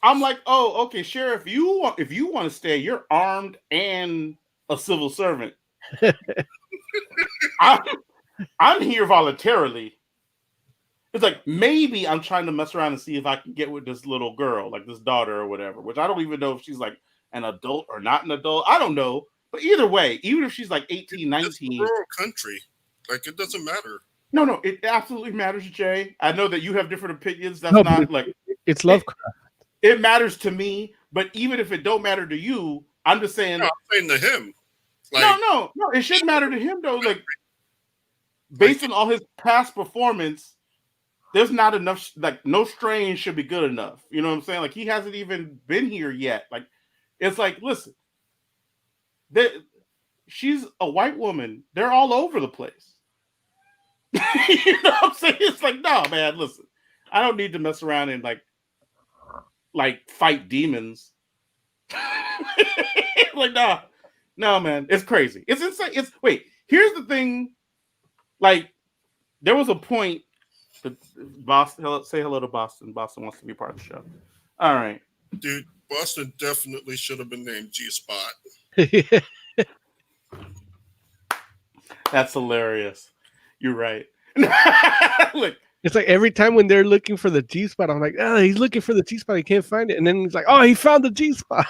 I'm like, oh, okay, Sheriff, if you want to stay, you're armed and a civil servant. I'm here voluntarily. It's like maybe I'm trying to mess around and see if I can get with this little girl, like this daughter or whatever, which I don't even know if she's like an adult or not an adult. I don't know. But either way, even if she's like 18, 19. It's a rural country. Like, it doesn't matter. No, it absolutely matters, Jay. I know that you have different opinions. That's No, not like it's Lovecraft. It matters to me, but even if it don't matter to you, I'm just saying. No, I'm saying to him. Like, no, it should matter to him though. Like, based on all his past performance, there's not enough. Like, no strain should be good enough. You know what I'm saying? Like, he hasn't even been here yet. Like, it's like, listen, she's a white woman. They're all over the place. You know what I'm saying? It's like, no, man, listen, I don't need to mess around and like fight demons. Like, no, man, it's crazy. It's insane. Wait, here's the thing. Like, there was a point that Boston, say hello to Boston. Boston wants to be part of the show. All right. dude, Boston definitely should have been named G-Spot. That's hilarious. You're right. Look, It's like every time when they're looking for the G spot, I'm like, oh, he's looking for the G spot. He can't find it. And then he's like, oh, he found the G spot.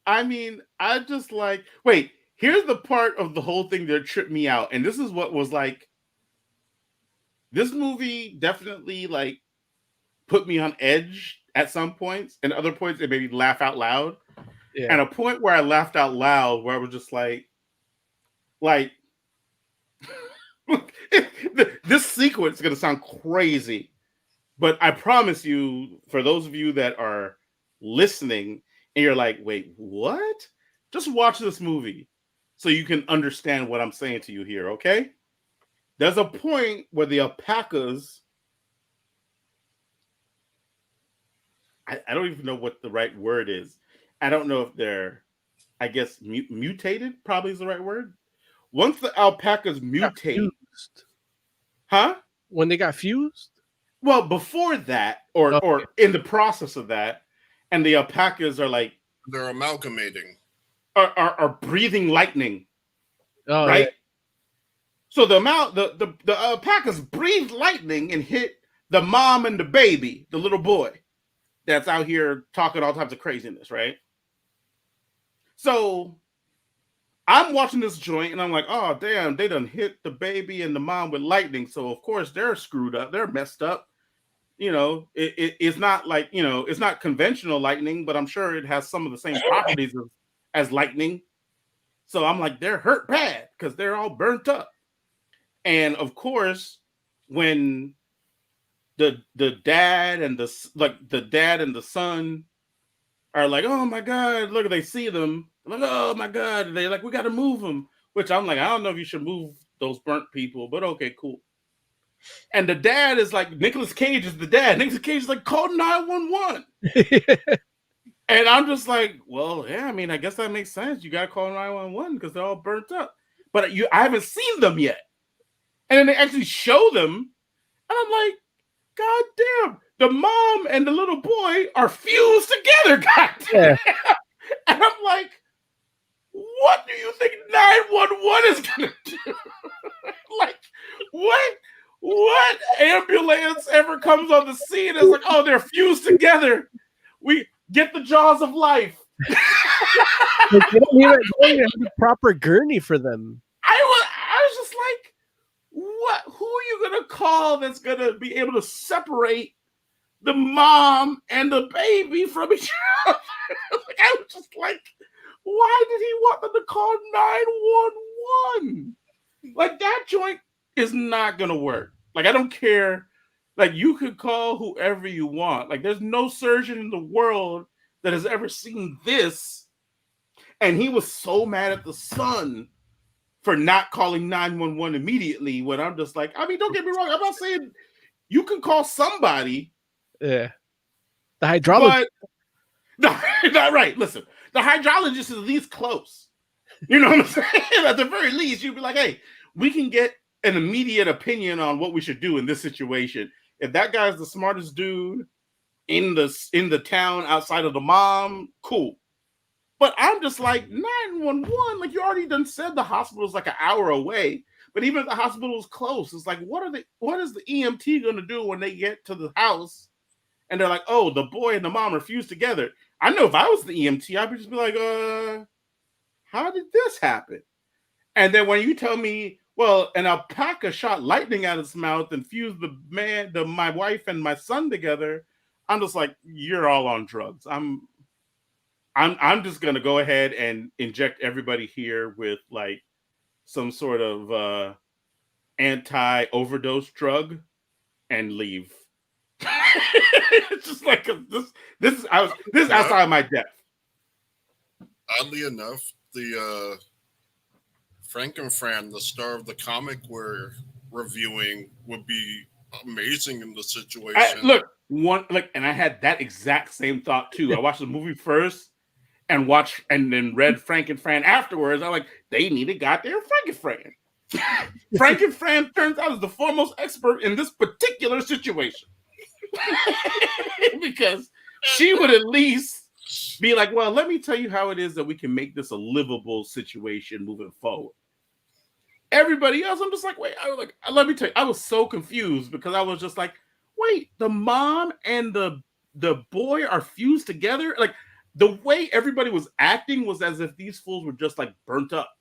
I mean, I just like, wait, here's the part of the whole thing that tripped me out. And this is what was like, this movie definitely like put me on edge at some points, and other points it made me laugh out loud. Yeah. And a point where I laughed out loud, where I was just like this sequence is going to sound crazy, but I promise you, for those of you that are listening and you're like, wait, what? Just watch this movie so you can understand what I'm saying to you here, okay? There's a point where the alpacas, I don't even know what the right word is. I don't know if they're, I guess, mutated probably is the right word. Once the alpacas mutate, huh? When they got fused? Well, before that, or in the process of that, and the alpacas are like, They're amalgamating. are breathing lightning, Oh, right? yeah. So the alpacas breathed lightning and hit the mom and the baby, the little boy that's out here talking all types of craziness, right? So I'm watching this joint and I'm like, oh, damn, they done hit the baby and the mom with lightning. So, of course, they're screwed up. They're messed up. You know, it's not like, you know, it's not conventional lightning, but I'm sure it has some of the same properties as lightning. So I'm like, they're hurt bad because they're all burnt up. And, of course, when the dad and the son are like, oh my God, look, they see them. Like, oh my God. They're like, we got to move them. Which I'm like, I don't know if you should move those burnt people, but okay, cool. And the dad is like, Nicolas Cage is the dad. Nicolas Cage is like, call 911. And I'm just like, well, yeah, I mean, I guess that makes sense. You got to call 911 because they're all burnt up. But I haven't seen them yet. And then they actually show them. And I'm like, God damn, the mom and the little boy are fused together. God damn. Yeah. And I'm like, what do you think 911 is going to do? Like, what ambulance ever comes on the scene and is like, oh, they're fused together. We get the jaws of life. They don't even have the proper gurney for them. I was just like, what? Who are gonna call that's gonna be able to separate the mom and the baby from each other? Like, I was just like, why did he want them to call 911? Like, that joint is not gonna work. Like, I don't care. Like, you could call whoever you want. Like, there's no surgeon in the world that has ever seen this. And he was so mad at the son for not calling 911 immediately. When I'm just like, I mean, don't get me wrong. I'm not saying you can call somebody. Yeah. The hydrologist. But not right. Listen, the hydrologist is at least close. You know what I'm saying? At the very least, you'd be like, hey, we can get an immediate opinion on what we should do in this situation. If that guy's the smartest dude in the town outside of the mom, cool. But I'm just like, 911, like, you already done said the hospital's like an hour away. But even if the hospital is close, it's like, what is the EMT gonna do when they get to the house and they're like, oh, the boy and the mom are fused together? I know if I was the EMT, I would just be like, how did this happen? And then when you tell me, well, an alpaca shot lightning out of its mouth and fused my wife and my son together, I'm just like, you're all on drugs. I'm just gonna go ahead and inject everybody here with like some sort of anti-overdose drug and leave. It's just like this is outside my depth. Oddly enough, the Frank and Fran, the star of the comic we're reviewing, would be amazing in the situation. And I had that exact same thought too. I watched the movie first and then read Frank and Fran afterwards. I'm like, they need a goddamn Frank and Fran. Frank and Fran turns out is the foremost expert in this particular situation. Because she would at least be like, well, let me tell you how it is that we can make this a livable situation moving forward. Everybody else, I'm just like, wait, let me tell you, I was so confused because I was just like, wait, the mom and the boy are fused together? Like, the way everybody was acting was as if these fools were just like burnt up.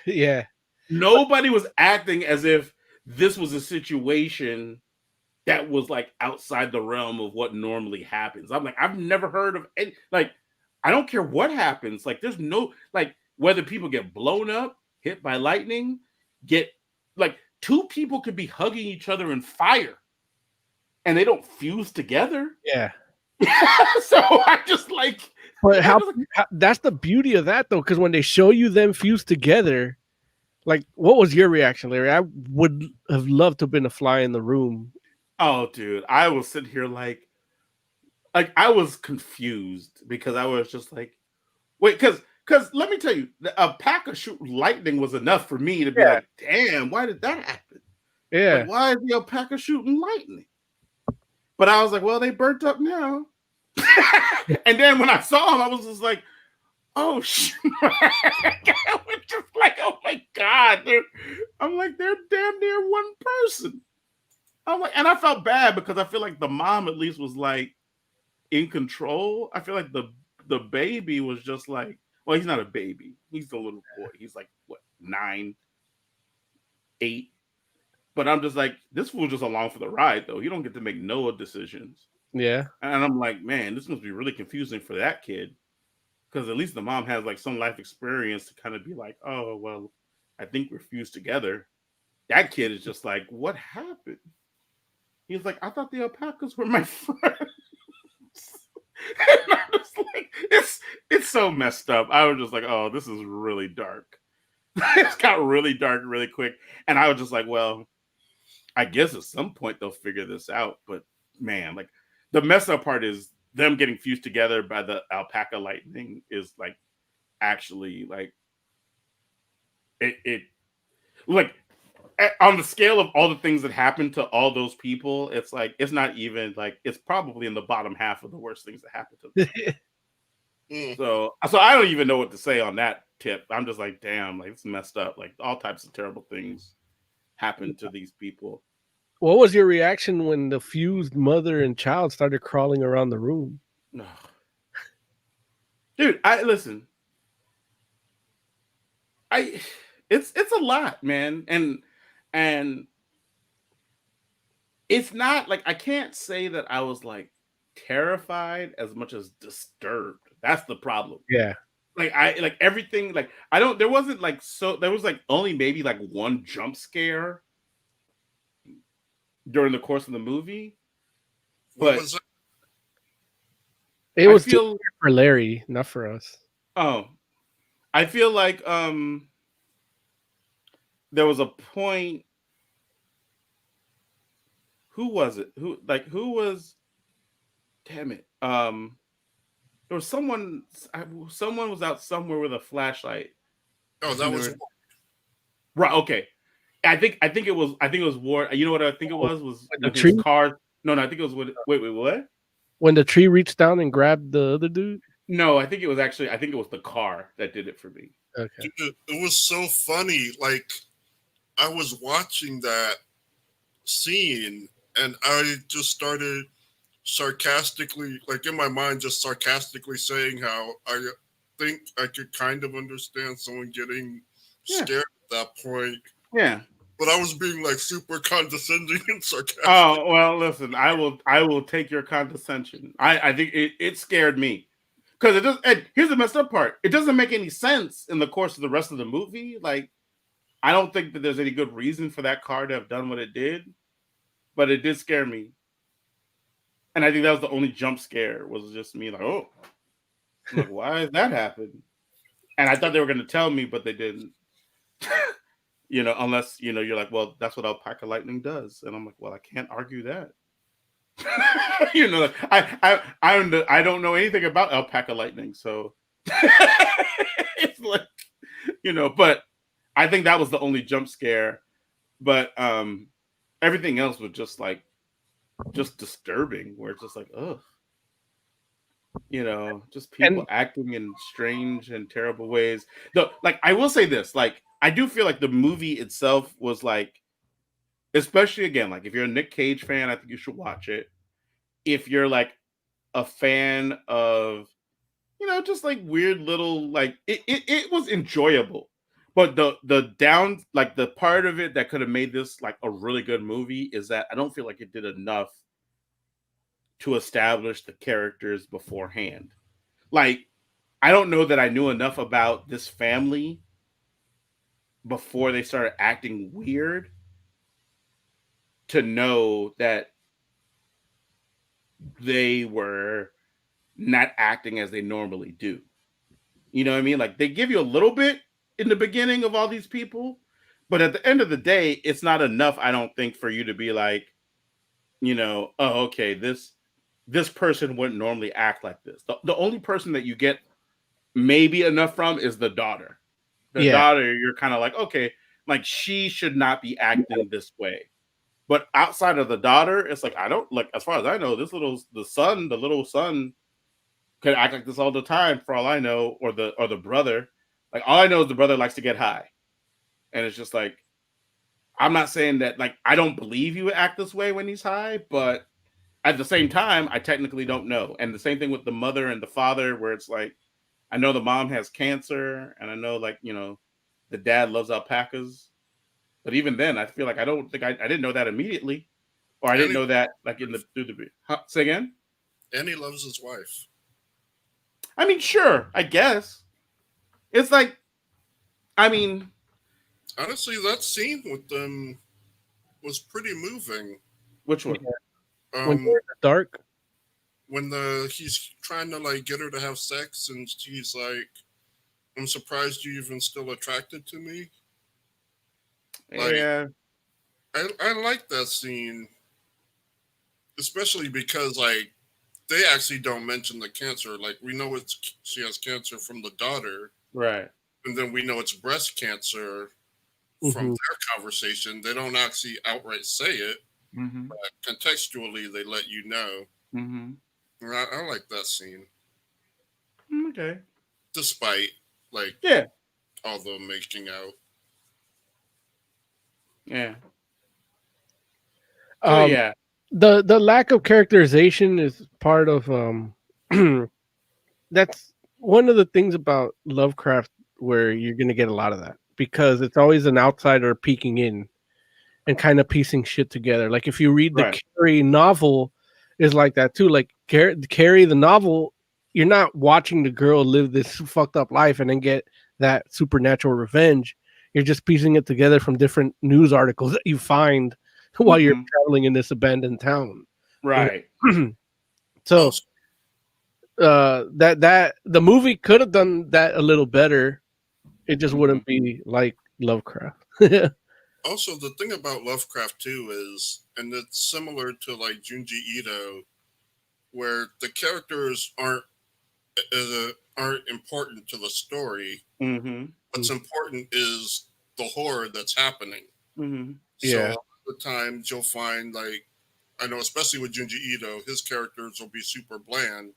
Yeah. Nobody was acting as if this was a situation that was like outside the realm of what normally happens. I'm like, I've never heard of any, like, I don't care what happens. Like, there's no, like, whether people get blown up, hit by lightning, two people could be hugging each other in fire and they don't fuse together. Yeah. So I just like, but how that's the beauty of that though, because when they show you them fused together, like, what was your reaction, Larry? I would have loved to have been a fly in the room. Oh, dude, I was sitting here like I was confused because I was just like, wait, because let me tell you, a alpaca shooting lightning was enough for me to be like, damn, why did that happen? Yeah. Like, why is the alpaca shooting lightning? But I was like, well, they burnt up now. And then when I saw him, I was just like, oh shit. I was just like, oh my God. I'm like, they're damn near one person. I'm like, and I felt bad because I feel like the mom at least was like in control. I feel like the baby was just like, well, he's not a baby. He's a little boy. He's like, what, 9, 8? But I'm just like, this fool's just along for the ride, though. He don't get to make no decisions. Yeah. And I'm like, man, this must be really confusing for that kid. Because at least the mom has like some life experience to kind of be like, oh, well, I think we're fused together. That kid is just like, what happened? He's like, I thought the alpacas were my friends. And I'm just like, it's so messed up. I was just like, oh, this is really dark. It's got really dark really quick. And I was just like, well, I guess at some point they'll figure this out. But man, like, the messed up part is them getting fused together by the alpaca lightning is like actually like it like on the scale of all the things that happened to all those people, it's like it's not even like it's probably in the bottom half of the worst things that happened to them. So I don't even know what to say on that tip. I'm just like, damn, like it's messed up. Like all types of terrible things happened to these people. What was your reaction when the fused mother and child started crawling around the room? No. Dude, listen. It's a lot, man. And it's not like I can't say that I was like terrified as much as disturbed. That's the problem. Yeah. Like I like everything. Like I don't. There wasn't like so. There was like only maybe like one jump scare during the course of the movie. What But was it? It I was feel for Larry, not for us. oh, I feel like there was a point. Who was it? Who was? Damn it. There was someone was out somewhere with a flashlight. Oh, that was Right. Okay. I think it was Ward. You know what I think it was the with tree? his car. No, I think it was with. Wait, what? When the tree reached down and grabbed the other dude. No, I think it was the car that did it for me. Okay. Dude, it was so funny. Like I was watching that scene and I just started sarcastically, like in my mind, just sarcastically saying how I think I could kind of understand someone getting Yeah. scared at that point. Yeah. But I was being like super condescending and sarcastic. Oh well, listen. I will take your condescension. I think it scared me because it does. And here's the messed up part. It doesn't make any sense in the course of the rest of the movie. Like I don't think that there's any good reason for that car to have done what it did, but it did scare me. And I think that was the only jump scare was just me like, oh, I'm like, why did that happen? And I thought they were going to tell me, but they didn't. Unless, you're like, well, that's what Alpaca Lightning does. And I'm like, well, I can't argue that. I don't know anything about Alpaca Lightning. So it's like, but I think that was the only jump scare. But everything else was just like, just disturbing, where it's just like, ugh. Just people acting in strange and terrible ways. Though, like, I will say this, like, I do feel like the movie itself was like, especially again, like if you're a Nick Cage fan, I think you should watch it. If you're like a fan of, just like weird little, like it was enjoyable. But the part of it that could have made this like a really good movie is that I don't feel like it did enough to establish the characters beforehand. Like, I don't know that I knew enough about this family before they started acting weird to know that they were not acting as they normally do. You know what I mean? Like, they give you a little bit in the beginning of all these people, but at the end of the day, it's not enough, I don't think, for you to be like, oh, okay, this person wouldn't normally act like this. The only person that you get maybe enough from is the daughter. The daughter, you're kind of like, okay, like she should not be acting this way. But outside of the daughter, it's like, I don't like, as far as I know, the little son could act like this all the time for all I know, or the brother. Like, all I know is the brother likes to get high. And it's just like, I'm not saying that, like, I don't believe he would act this way when he's high, but at the same time, I technically don't know. And the same thing with the mother and the father, where it's like, I know the mom has cancer, and I know, like, the dad loves alpacas. But even then, I feel like I didn't know that immediately, or I didn't know that like say again. And he loves his wife. I mean, sure, I guess it's like, I mean, honestly, that scene with them was pretty moving. Which one? When they're in the dark. When he's trying to like get her to have sex, and she's like, "I'm surprised you even still attracted to me." Like, yeah, I like that scene, especially because like they actually don't mention the cancer. Like, we know she has cancer from the daughter, right? And then we know it's breast cancer from their conversation. They don't actually outright say it, but contextually they let you know. I like that scene. Okay. Despite like all the making out. Yeah. Yeah. The lack of characterization is part of that's one of the things about Lovecraft where you're gonna get a lot of that, because it's always an outsider peeking in. and kind of piecing shit together. Like if you read the Right. Carrie novel, is like that too. Like Carrie the novel, you're not watching the girl live this fucked up life and then get that supernatural revenge. You're just piecing it together from different news articles that you find while you're Mhm. traveling in this abandoned town. Right. So that the movie could have done that a little better. It just wouldn't be like Lovecraft. Also, the thing about Lovecraft too is, and it's similar to like Junji Ito, where the characters aren't important to the story. Mm-hmm. What's important is the horror that's happening. Mm-hmm. So Yeah. a lot of the times you'll find, like, I know especially with Junji Ito, his characters will be super bland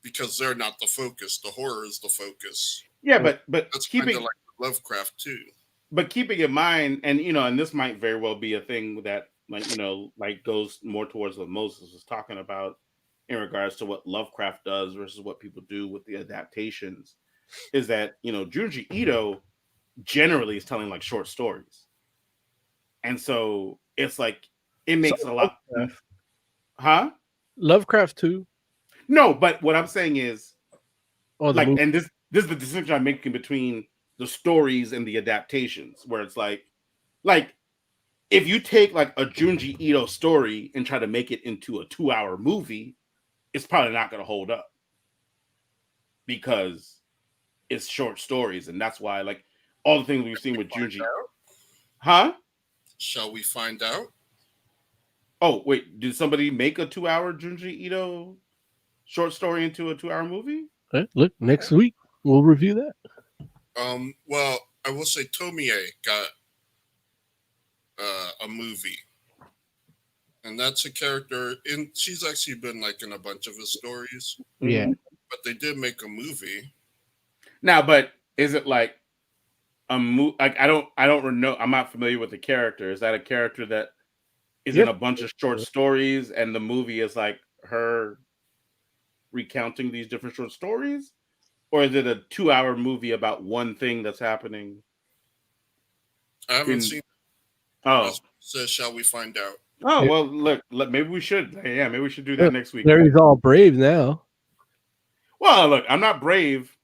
because they're not the focus. The horror is the focus. Yeah, but That's kind keeping of like Lovecraft too. but keeping in mind, and and this might very well be a thing that like goes more towards what Moses was talking about in regards to what Lovecraft does versus what people do with the adaptations, is that Junji Ito generally is telling like short stories, and so it's like it makes a lot, huh? Lovecraft too. No, but what I'm saying is Oh, the like, movie. and this is the distinction I'm making between the stories and the adaptations, where it's like if you take like a Junji Ito story and try to make it into a 2-hour movie, it's probably not going to hold up because it's short stories, and that's why like all the things we've seen with Junji, huh? Shall we find out? Oh wait, did somebody make a 2-hour Junji Ito short story into a 2-hour movie? Look, next week we'll review that. Well, I will say Tomie got a movie, and that's a character in. She's actually been like in a bunch of his stories, Yeah. but they did make a movie. Now, but is it like a movie? Like I don't know. I'm not familiar with the character. Is that a character that is in a bunch of short stories, and the movie is like her recounting these different short stories, or is it a 2-hour movie about one thing that's happening? I haven't seen. Oh, Says, shall we find out? oh well. Look, maybe we should. Yeah, maybe we should do that Look, next week. Larry's all brave now. Well, look, I'm not brave.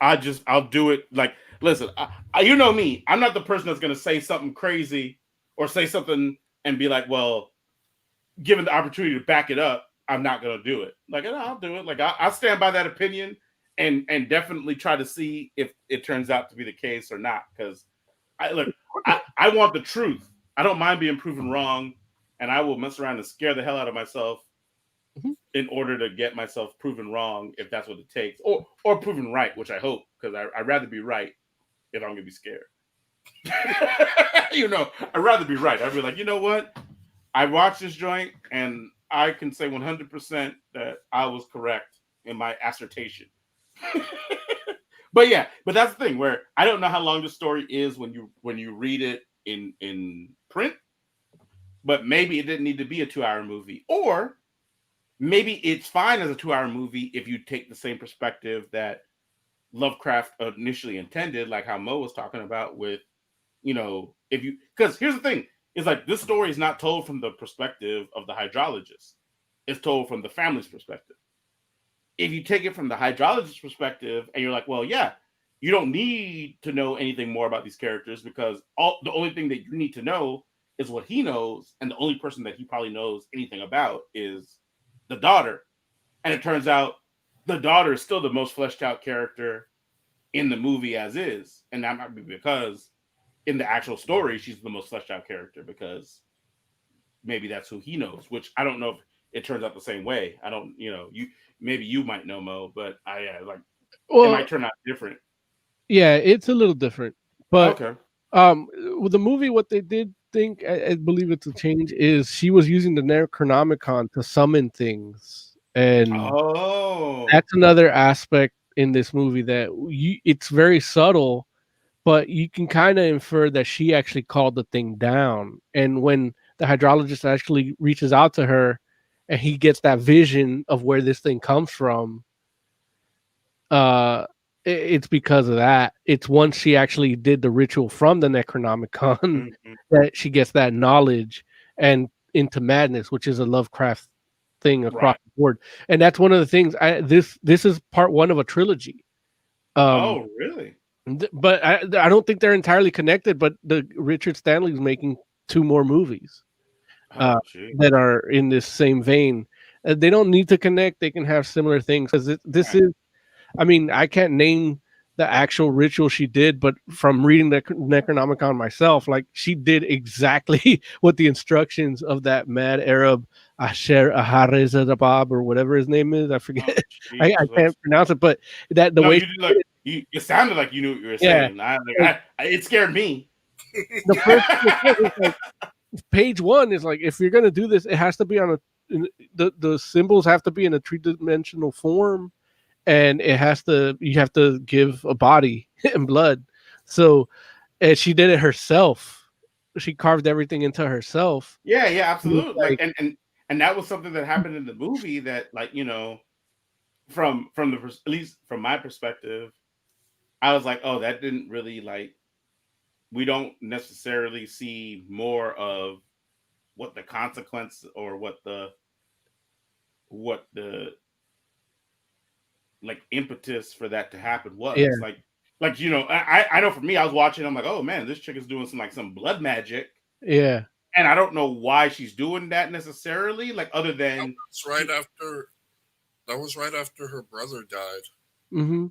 I'll do it. Like, listen, you know me. I'm not the person that's going to say something crazy or say something and be like, well, given the opportunity to back it up, I'm not going to do it. Like, I'll do it. Like, I'll stand by that opinion and definitely try to see if it turns out to be the case or not. Because I want the truth. I don't mind being proven wrong, and I will mess around and scare the hell out of myself in order to get myself proven wrong, if that's what it takes, or proven right, which I hope, because I'd rather be right if I'm gonna be scared. I'd rather be right. I'd be like, you know what? I watched this joint, and I can say 100% that I was correct in my assertion. But that's the thing, where I don't know how long the story is when you read it in print, but maybe it didn't need to be a 2-hour movie, or maybe it's fine as a 2-hour movie if you take the same perspective that Lovecraft initially intended, like how Mo was talking about with, because here's the thing, is like this story is not told from the perspective of the hydrologist. It's told from the family's perspective. If you take it from the hydrologist's perspective and you're like, well, yeah, you don't need to know anything more about these characters because the only thing that you need to know is what he knows, and the only person that he probably knows anything about is the daughter. And it turns out the daughter is still the most fleshed out character in the movie as is. And that might be because in the actual story, she's the most fleshed out character because maybe that's who he knows, which I don't know if it turns out the same way. I don't, maybe you might know, Mo, but it might turn out different. Yeah, it's a little different. But okay. With the movie, what they did think, I believe it's a change, is she was using the Necronomicon to summon things. And that's another aspect in this movie that it's very subtle, but you can kind of infer that she actually called the thing down. And when the hydrologist actually reaches out to her and he gets that vision of where this thing comes from, it's because of that. It's once she actually did the ritual from the Necronomicon Mhm. that she gets that knowledge and into madness, which is a Lovecraft thing across Right. the board. And that's one of the things. This is part one of a trilogy. Oh, really? But I don't think they're entirely connected. But the Richard Stanley's making 2 more movies Oh, gee. that are in this same vein. They don't need to connect. They can have similar things because this Right. is. I mean, I can't name the actual ritual she did, but from reading the Necronomicon myself, like she did exactly what the instructions of that mad Arab Asher Aharizadabab or whatever his name is. I forget. Oh, I jeez. can't pronounce it, but that the No, way you did like you sounded like you knew what you were yeah, saying. It scared me. the first is like page 1 is like if you're gonna do this, it has to be on the symbols have to be in a 3-dimensional form. And you have to give a body and blood. So, and she did it herself. She carved everything into herself. Yeah, yeah, absolutely. Like, Like, and that was something that happened in the movie that, like, from at least from my perspective, I was like, oh, that didn't really like. We don't necessarily see more of what the consequence or what the like impetus for that to happen was. yeah, Like I know for me, I was watching. I'm like, oh man, this chick is doing some blood magic, yeah, and I don't know why she's doing that necessarily. Like other That than was right after. That was right after her brother died. mm-hmm.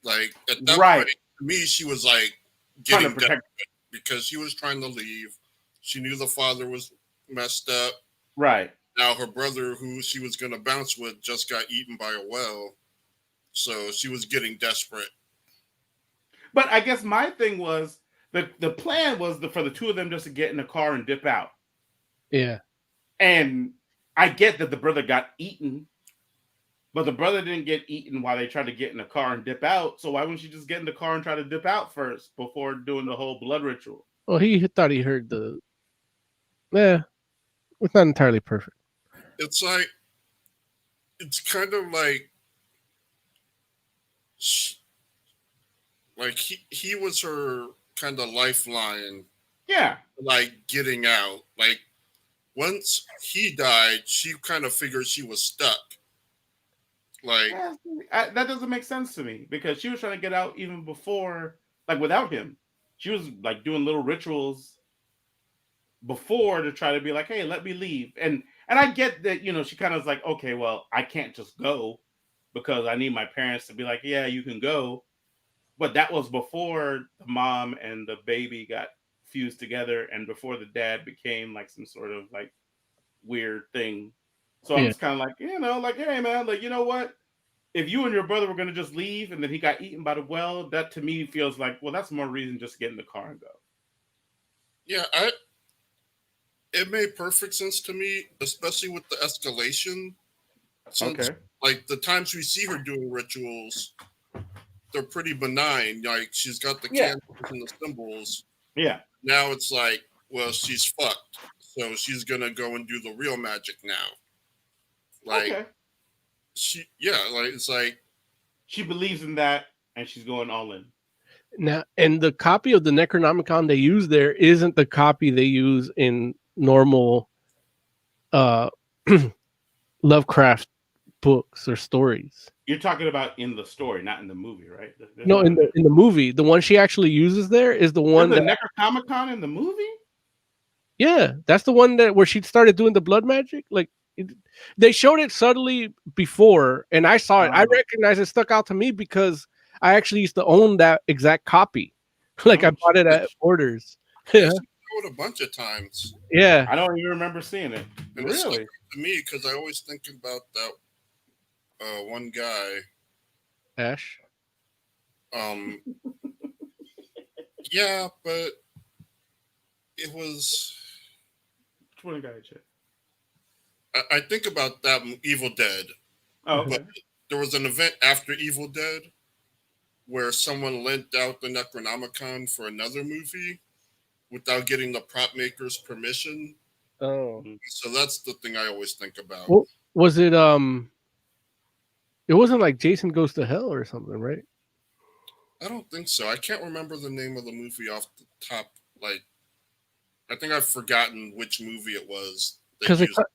Like at that right, point, to me, she was like trying to getting protect. desperate because she was trying to leave. She knew the father was messed up. Right. Now her brother, who she was going to bounce with, just got eaten by a whale. So she was getting desperate. But I guess my thing was the plan was for the two of them just to get in the car and dip out. Yeah. And I get that the brother got eaten, but the brother didn't get eaten while they tried to get in the car and dip out. So why wouldn't she just get in the car and try to dip out first before doing the whole blood ritual? Well, he thought he heard the. Yeah, it's not entirely perfect. It's like, it's kind of like he was her kind of lifeline, Yeah. like getting out. Like once he died, she kind of figured she was stuck. Like Yeah, that doesn't make sense to me because she was trying to get out even before, like without him. She was like doing little rituals before to try to be like, hey, let me leave. And I get that, she kind of was like, okay, well, I can't just go because I need my parents to be like, yeah, you can go. But that was before the mom and the baby got fused together and before the dad became like some sort of like weird thing. So I'm Yeah. just kind of like, like, hey man, like, you know what? If you and your brother were gonna just leave and then he got eaten by the well, that to me feels like, well, that's more reason just to get in the car and go. yeah, it made perfect sense to me, especially with the escalation. Since Okay. like the times we see her doing rituals, they're pretty benign. Like she's got the Yeah. candles and the symbols. Yeah. Now it's like, well, she's fucked. So she's gonna go and do the real magic now. Like Okay. like it's like She believes in that and she's going all in. Now, and the copy of the Necronomicon they use there isn't the copy they use in normal Lovecraft books or stories. You're talking about in the story, not in the movie, right? No, in the movie, the one she actually uses there is the one There's that a Necronomicon in the movie? yeah, that's the one that where she started doing the blood magic. Like they showed it subtly before, and I saw it. I recognized it stuck out to me because I actually used to own that exact copy. Like I bought it at Borders. Yeah, a bunch of times. yeah. I don't even remember seeing it. And it's Really? like, to me, because I always think about that one guy. Ash. Yeah, but it was. Which one guy, Chip? I think about that Evil Dead. Oh, okay. But there was an event after Evil Dead where someone lent out the Necronomicon for another movie without getting the prop maker's permission. Oh. So that's the thing I always think about. Well, was it It wasn't like Jason Goes to Hell or something, right? I don't think so. I can't remember the name of the movie off the top. Like, I think I've forgotten which movie it was that 'Cause it used it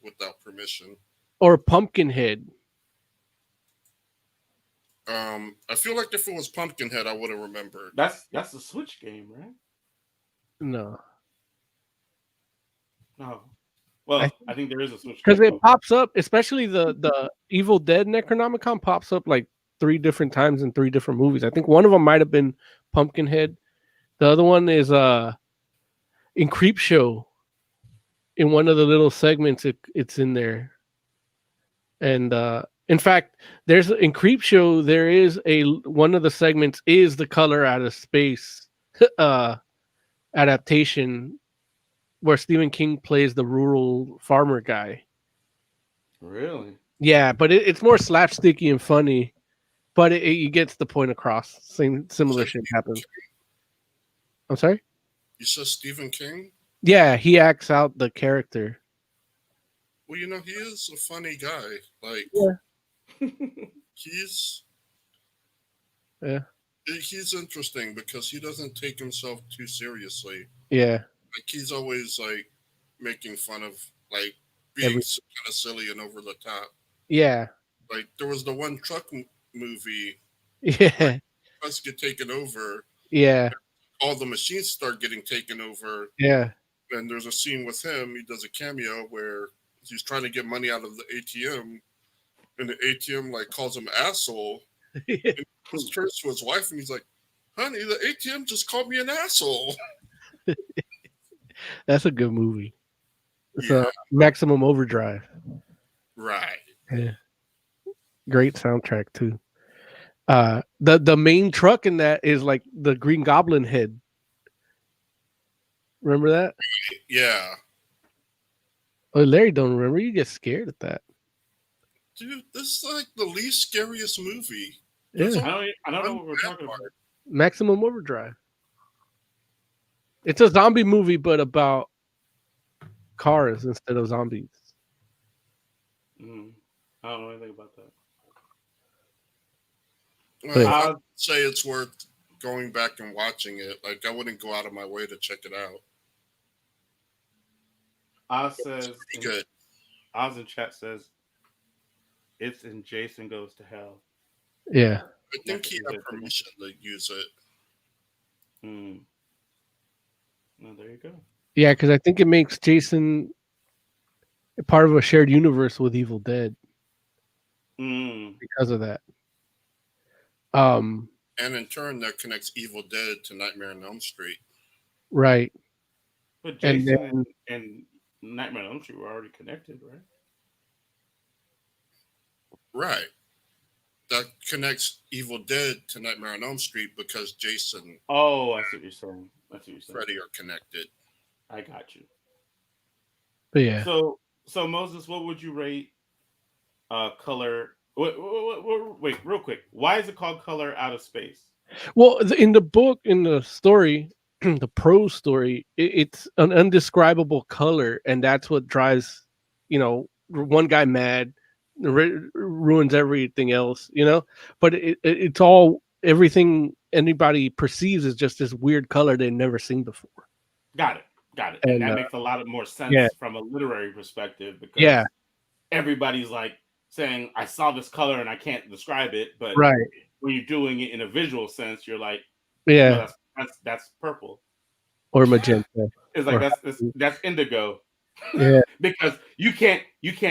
without permission. Or Pumpkinhead. I feel like if it was Pumpkinhead, I would have remembered. That's the Switch game, right? No, No. Well, I think there is a Switch because game. it pops up, especially the Evil Dead Necronomicon pops up like 3 different times in 3 different movies. I think one of them might have been Pumpkinhead. The other one is in Creep Show. In one of the little segments, it's in there. And in fact, there's in Creep Show there is one of the segments is the Color Out of Space adaptation where Stephen King plays the rural farmer guy. Really? Yeah, but it's more slapsticky and funny, but it gets the point across. Similar shit happens. I'm sorry? You said Stephen King? Yeah, he acts out the character. Well, you know, he is a funny guy. Like, he's interesting because he doesn't take himself too seriously. Yeah. Like, he's always like making fun of like being kind of silly and over the top. Yeah. Like, there was the one truck movie. Yeah. Trucks get taken over. Yeah. All the machines start getting taken over. Yeah. And there's a scene with him. He does a cameo where he's trying to get money out of the ATM, and the ATM like calls him asshole. And he turns to his wife and he's like, "Honey, the ATM just called me an asshole." That's a good movie. It's Yeah. Maximum Overdrive. Right. Yeah. Great soundtrack too. The main truck in that is like the Green Goblin head. Remember that? Yeah. Oh, Larry don't remember. You get scared at that. Dude, this is like the least scariest movie. Yeah. I don't know what we're talking about. Maximum Overdrive. It's a zombie movie, but about cars instead of zombies. I don't know anything about that. Well, I'd say it's worth going back and watching it. Like, I wouldn't go out of my way to check it out. Oz says, Pretty good. Oz in chat says, it's in Jason Goes to Hell. Yeah. I think he had permission to use it. Well, there you go. Yeah, because I think it makes Jason part of a shared universe with Evil Dead because of that. And in turn, that connects Evil Dead to Nightmare on Elm Street. Right. But Jason and Nightmare on Elm Street were already connected, right? Right. That connects Evil Dead to Nightmare on Elm Street because Jason. Oh, I see what you're saying. Freddy are connected. I got you. But yeah. So Moses, what would you rate Color? Wait, real quick. Why is it called Color Out of Space? Well, in the book, in the story, the prose story, it's an undescribable color, and that's what drives, one guy mad, ruins everything else, But it's all everything anybody perceives is just this weird color they've never seen before. Got it. And that makes a lot more sense from a literary perspective because everybody's like saying, I saw this color and I can't describe it, but when you're doing it in a visual sense, you're like, that's purple or magenta. It's like that's indigo. Yeah. Because you can't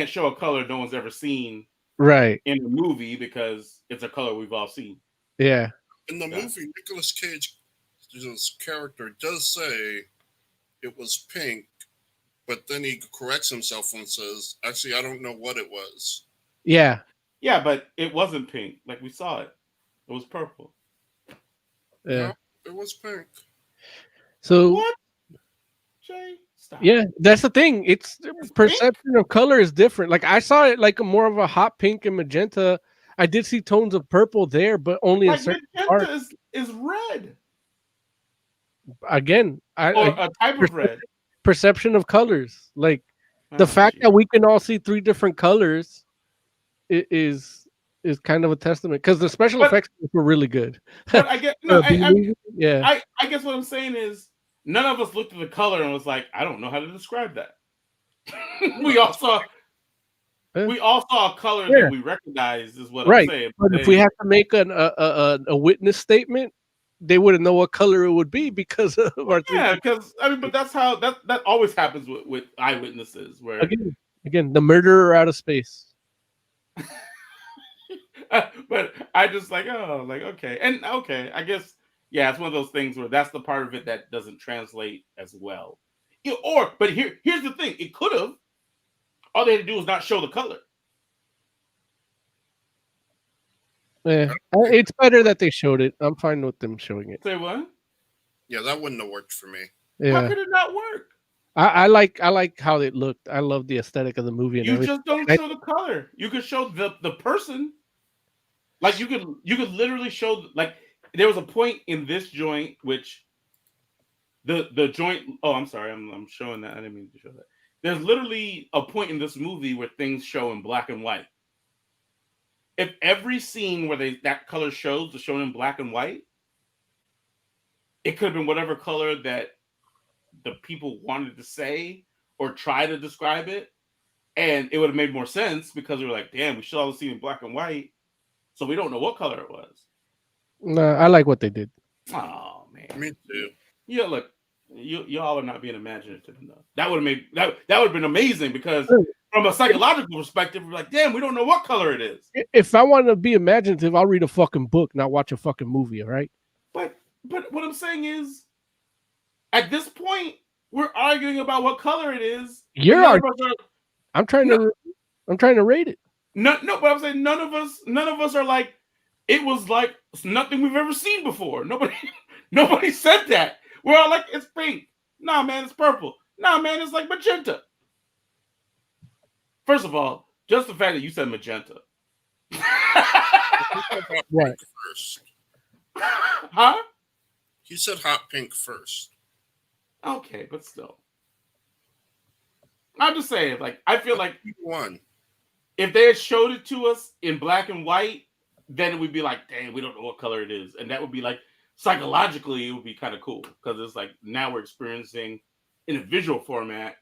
show a color no one's ever seen in a movie because it's a color we've all seen. Yeah. In the movie, Nicolas Cage's character does say it was pink, but then he corrects himself and says, actually, I don't know what it was. Yeah. Yeah, but it wasn't pink. Like we saw it. It was purple. Yeah. No, it was pink. So what? Jay, stop. Yeah, that's the thing. It's perception of color is different. Like I saw it like more of a hot pink and magenta. I did see tones of purple there, but only in certain magenta is red. Again, or a type of red. Perception of colors. Like the fact that we can all see 3 different colors is is kind of a testament because the special But- effects were really good. But I get For no. a B movie, yeah. I guess what I'm saying is none of us looked at the color and was like, I don't know how to describe that. we all saw a color Yeah. that we recognized, is what I'm Right. saying. But if we had to make a witness statement, they wouldn't know what color it would be because of our yeah, because I mean, but that's how that always happens with eyewitnesses, where again the murderer out of space. but I just like, oh, like okay, and okay, I guess yeah, it's one of those things where that's the part of it that doesn't translate as well. But here's the thing: it could have. All they had to do was not show the color. Yeah, it's better that they showed it. I'm fine with them showing it. Say what? Yeah, that wouldn't have worked for me. How Yeah, could it not work? I like how it looked. I love the aesthetic of the movie and You everything. just don't show the color. You could show the person. Like you could literally show, like, there was a point in this joint which the joint. Oh, I'm sorry, I'm showing that. I didn't mean to show that. There's literally a point in this movie where things show in black and white. If every scene where that color shows is shown in black and white, it could have been whatever color that the people wanted to say or try to describe it, and it would have made more sense because they were like, "Damn, we should all see in black and white, so we don't know what color it was." No, I like what they did. Oh man, Me too. yeah. Look, y'all are not being imaginative enough. That would have made that would have been amazing because from a psychological perspective, we're like, "Damn, we don't know what color it is." If I want to be imaginative, I'll read a fucking book, not watch a fucking movie. All right. But what I'm saying is, at this point, we're arguing about what color it is. You're None of arguing. us are- I'm trying to rate it. No, but I'm saying none of us are like, it was like nothing we've ever seen before. Nobody said that. We're all like, it's pink. Nah, man, it's purple. Nah, man, it's like magenta. First of all, just the fact that you said magenta. Right. First, Huh? he said hot pink first. Okay, but still. I'm just saying, like, I feel like One. if they had showed it to us in black and white, then it would be like, dang, we don't know what color it is. And that would be like, psychologically, it would be kind of cool. Because it's like, now we're experiencing in a visual format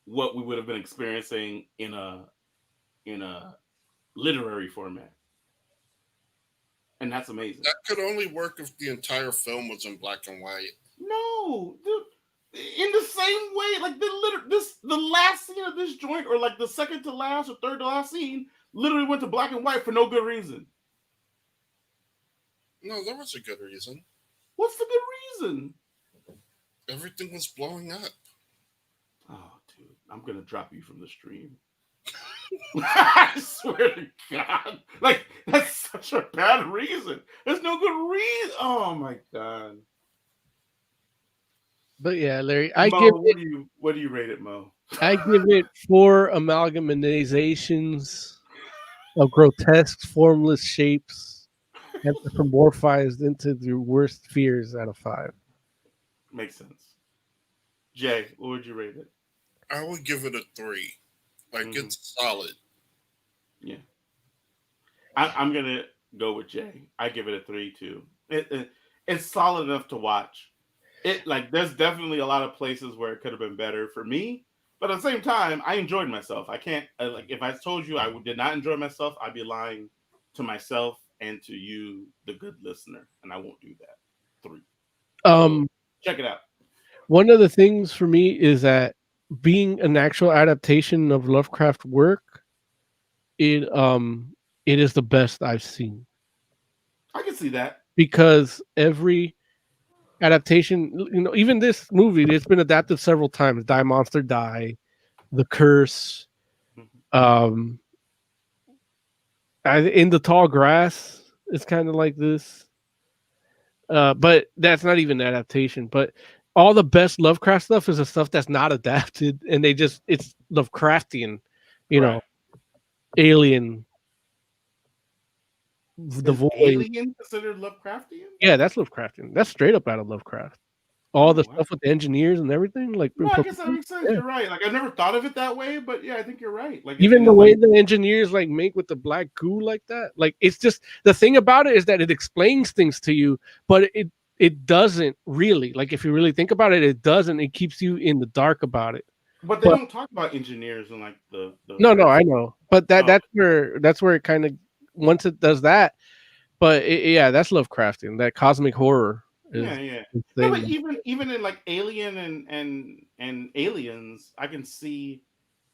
what we would have been experiencing in a literary format. And that's amazing. That could only work if the entire film was in black and white. No, dude. In the same way, like the last scene of this joint, or like the second to last or third to last scene, literally went to black and white for no good reason. No, there was a good reason. What's the good reason? Everything was blowing up. Oh, dude, I'm gonna drop you from the stream. I swear to God, like that's such a bad reason. There's no good reason. Oh my God. But yeah, Larry, Mo, what do you rate it, Mo? I give it 4 amalgamizations of grotesque, formless shapes anthropomorphized into the worst fears out of 5. Makes sense. Jay, what would you rate it? I would give it a 3. Like Mhm. it's solid. Yeah, I'm gonna go with Jay. I give it a 3 too. It's solid enough to watch. It like there's definitely a lot of places where it could have been better for me, but at the same time, I enjoyed myself. I can't like if I told you I did not enjoy myself, I'd be lying to myself and to you, the good listener, and I won't do that. 3. Check it out. One of the things for me is that being an actual adaptation of Lovecraft work, it is the best I've seen. I can see that. Because every adaptation, even this movie, it's been adapted several times. Die Monster Die, The Curse, In the Tall Grass, it's kind of like this. But that's not even adaptation. But all the best Lovecraft stuff is the stuff that's not adapted, and it's Lovecraftian, know, Alien, The Is Void. Alien considered Lovecraftian? Yeah, that's Lovecraftian. That's straight up out of Lovecraft. all the wow. stuff with the engineers and everything. Like No, I guess that makes sense. Yeah. You're right. Like I never thought of it that way, but yeah, I think you're right. Like Even it the is way like- the engineers like make with the black goo like that, like it's just the thing about it is that it explains things to you, but it doesn't really. Like if you really think about it, it doesn't. It keeps you in the dark about it. but they but- don't talk about engineers and like the No, I know, but Oh. that's where it kind of once it does that. But yeah, that's Lovecraftian. That cosmic horror. Is yeah. the No, but thing. even in like Alien and Aliens, I can see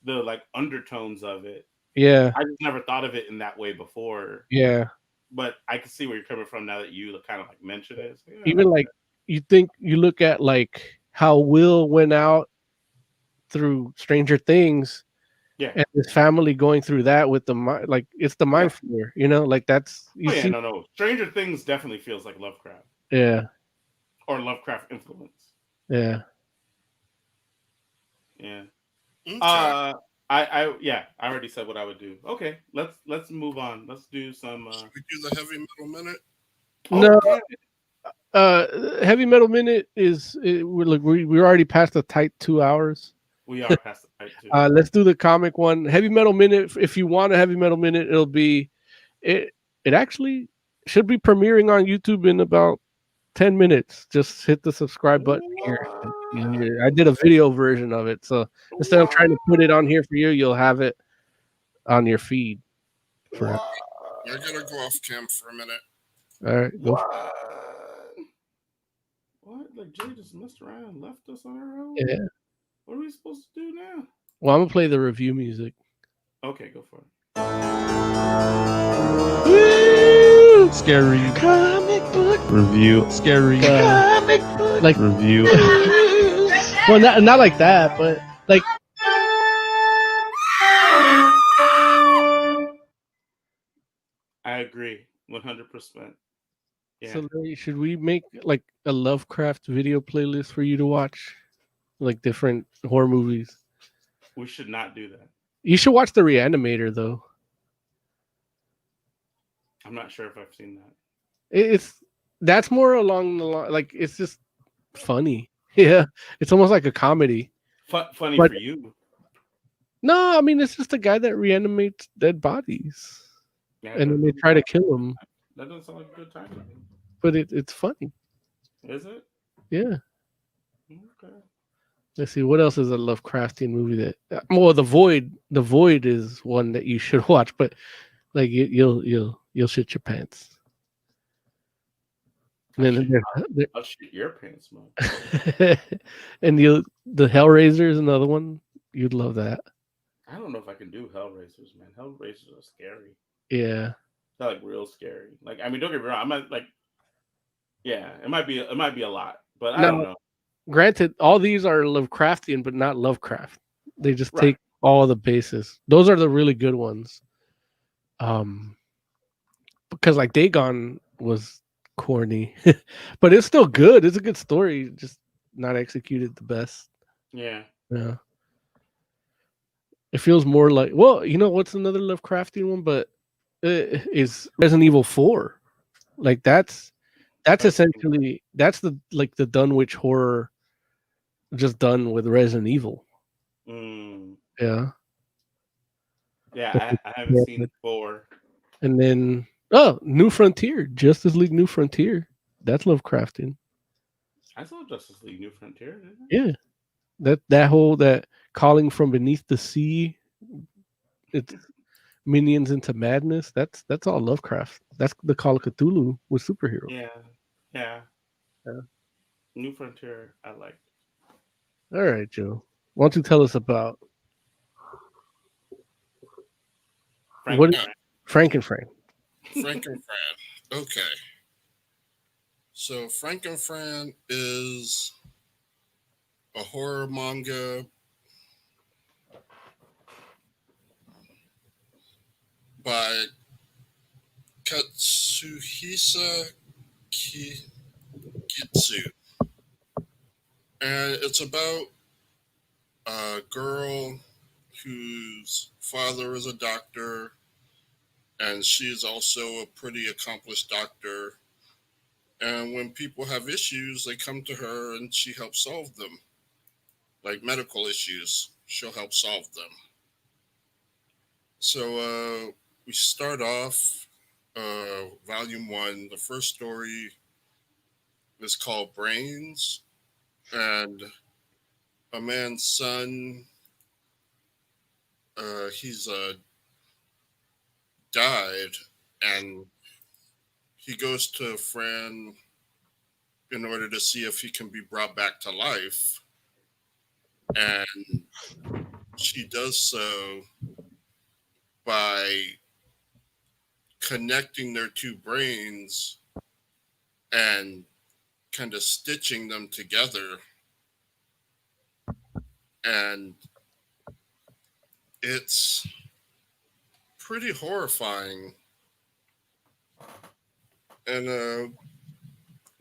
the like undertones of it. Yeah, I just never thought of it in that way before. yeah. But I can see where you're coming from now that you kind of like mention it. So, yeah, Even like you think you look at like how Will went out through Stranger Things, yeah. and his family going through that with the mind, like it's the mind fear, you know, like that's you Oh yeah, see, no. Stranger Things definitely feels like Lovecraft yeah, or Lovecraft influence. yeah. Yeah. Okay. I already said what I would do. Okay, let's move on. Let's do some. Should we do the heavy metal minute? No, yeah, Heavy Metal Minute we're already past the tight 2 hours. we are past the fight too. Let's do the comic one. Heavy Metal Minute. If you want a Heavy Metal Minute, it'll be it. It actually should be premiering on YouTube in about 10 minutes. Just hit the subscribe button here. I did a video version of it, so instead of trying to put it on here for you, you'll have it on your feed. For You're gonna go off cam for a minute. all right, go. What? Like Jay just messed around and left us on our own? Yeah. What are we supposed to do now? Well, I'm gonna play the review music. Okay, go for it. Woo! Scary Comic book. review. Scary Comic book. Like review. Well, not like that, but like I agree, 100%. Yeah. So Larry, should we make like a Lovecraft video playlist for you to watch, like different horror movies? We should not do that. You should watch The Reanimator though. I'm not sure if I've seen that. It's that's more along the line, like it's just funny. Yeah, it's almost like a comedy. Funny But- for you. No, I mean it's just a guy that reanimates dead bodies, Yeah, and then they try to kill him. That doesn't sound like a good time to me. But it's funny. Is it? Yeah. Okay. Let's see what else is a Lovecraftian movie that. Well, The Void. The Void is one that you should watch, but like you'll shit your pants. And then I'll shoot your pants, man. and the Hellraiser is another one. You'd love that. I don't know if I can do Hellraisers, man. Hellraisers are scary. Yeah. They're like real scary. Like, I mean, don't get me wrong. I might like, yeah, it might be a lot, but I No. don't know. Granted, all these are Lovecraftian, but not Lovecraft. They just Right. take all the bases. Those are the really good ones. Because like Dagon was corny, but it's still good. It's a good story, just not executed the best. Yeah. Yeah. It feels more like, well, you know what's another Lovecraftian one, but is Resident Evil 4. Like that's essentially that's the Dunwich horror just done with Resident Evil. Mm. Yeah. Yeah, I haven't seen 4. And then New Frontier, Justice League New Frontier. That's Lovecraftian. I saw Justice League New Frontier, didn't I? Yeah. That whole that calling from beneath the sea, it's minions into madness. That's all Lovecraft. That's the Call of Cthulhu with superheroes. Yeah. Yeah. New Frontier, I like. All right, Joe. Why don't you tell us about What- Frankenfran? Frankenfran. Okay. So Frankenfran is a horror manga by Katsuhisa Kitsu. And it's about a girl whose father is a doctor, and she's also a pretty accomplished doctor. And when people have issues, they come to her and she helps solve them. Like medical issues, she'll help solve them. So we start off volume one. The first story is called Brains, and a man's son, he's died, and he goes to a friend in order to see if he can be brought back to life. And she does so by connecting their two brains and kind of stitching them together. And it's pretty horrifying. And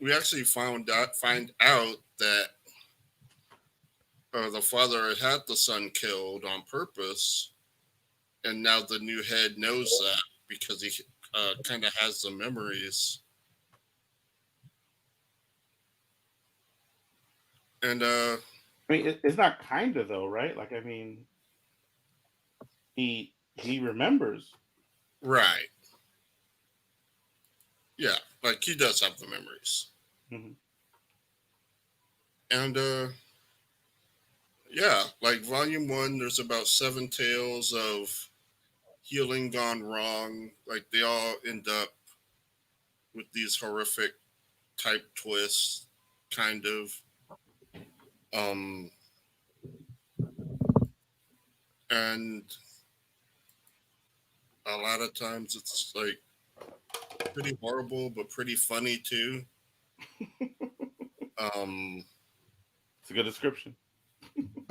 we actually find out that the father had the son killed on purpose, and now the new head knows that because he kind of has the memories. And I mean, it's not kind of though, right? Like, I mean, he remembers. right, yeah, like he does have the memories. Mhm. And yeah, like volume one, there's about 7 tales of healing gone wrong. Like they all end up with these horrific type twists, kind of. And a lot of times it's like pretty horrible, but pretty funny too. It's a good description.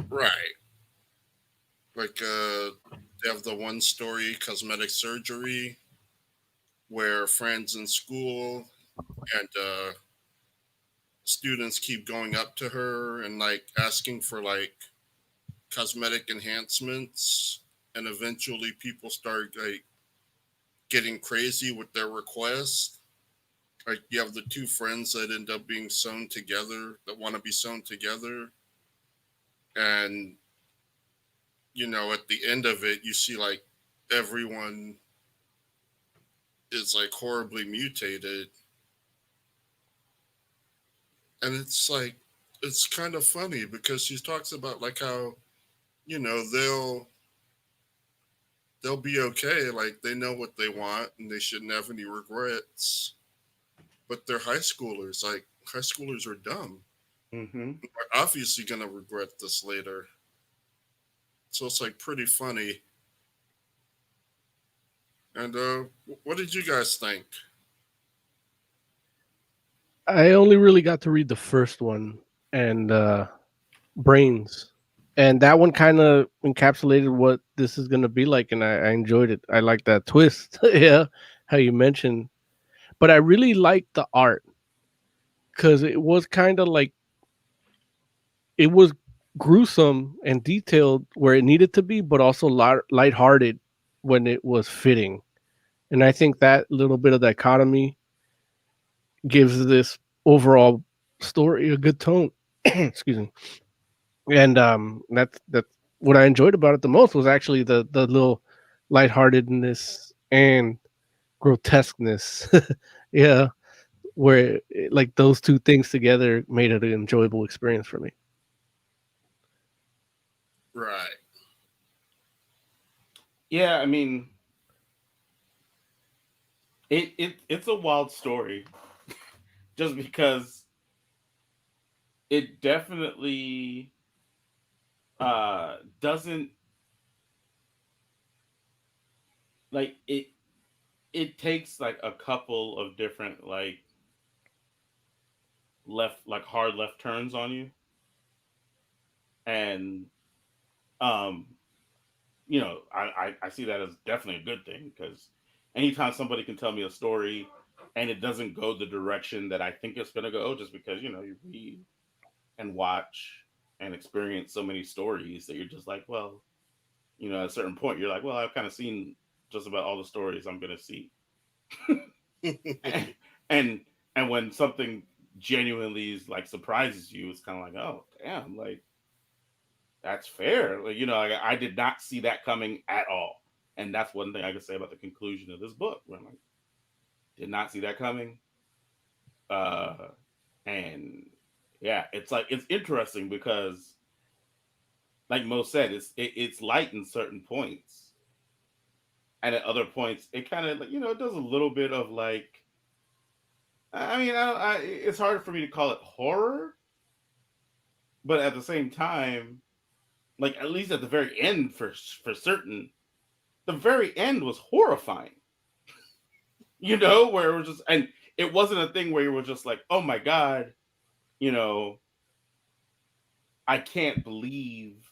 Right. Like they have the one story, cosmetic surgery, where friends in school and students keep going up to her and like asking for like cosmetic enhancements, and eventually people start like getting crazy with their requests. Like you have the two friends that end up being sewn together, that want to be sewn together, and you know at the end of it you see like everyone is like horribly mutated, and it's like it's kind of funny because she talks about like how you know they'll be okay, like they know what they want and they shouldn't have any regrets, but they're high schoolers. Like high schoolers are dumb. Mm-hmm. They're obviously gonna regret this later. So it's like pretty funny. And what did you guys think? I only really got to read the first one and Brains. And that one kind of encapsulated what this is going to be like. And I enjoyed it. I like that twist. Yeah. How you mentioned. But I really liked the art because it was kind of like, it was gruesome and detailed where it needed to be, but also lighthearted when it was fitting. And I think that little bit of dichotomy gives this overall story a good tone. Excuse me. And that's what I enjoyed about it the most was actually the little lightheartedness and grotesqueness. Yeah, where like those two things together made it an enjoyable experience for me. Right. Yeah, I mean, it's a wild story, just because it definitely doesn't like it. It takes like a couple of different like hard left turns on you, and um I see that as definitely a good thing, because anytime somebody can tell me a story and it doesn't go the direction that I think it's going to go, just because you read and watch and experience so many stories that you're just like, well, at a certain point you're like, well, I've kind of seen just about all the stories I'm going to see. and And when something genuinely is like surprises you, it's kind of like, oh damn, like that's fair. Like, I did not see that coming at all. And that's one thing I could say about the conclusion of this book. Where I'm like, did not see that coming. Uh and yeah, it's interesting because like Mo said, it's light in certain points. And at other points, it kind of like, it does a little bit of like, I mean, it's hard for me to call it horror, but at the same time, like at least at the very end, for certain, the very end was horrifying. Where it was just, and it wasn't a thing where you were just like, oh my god, I can't believe,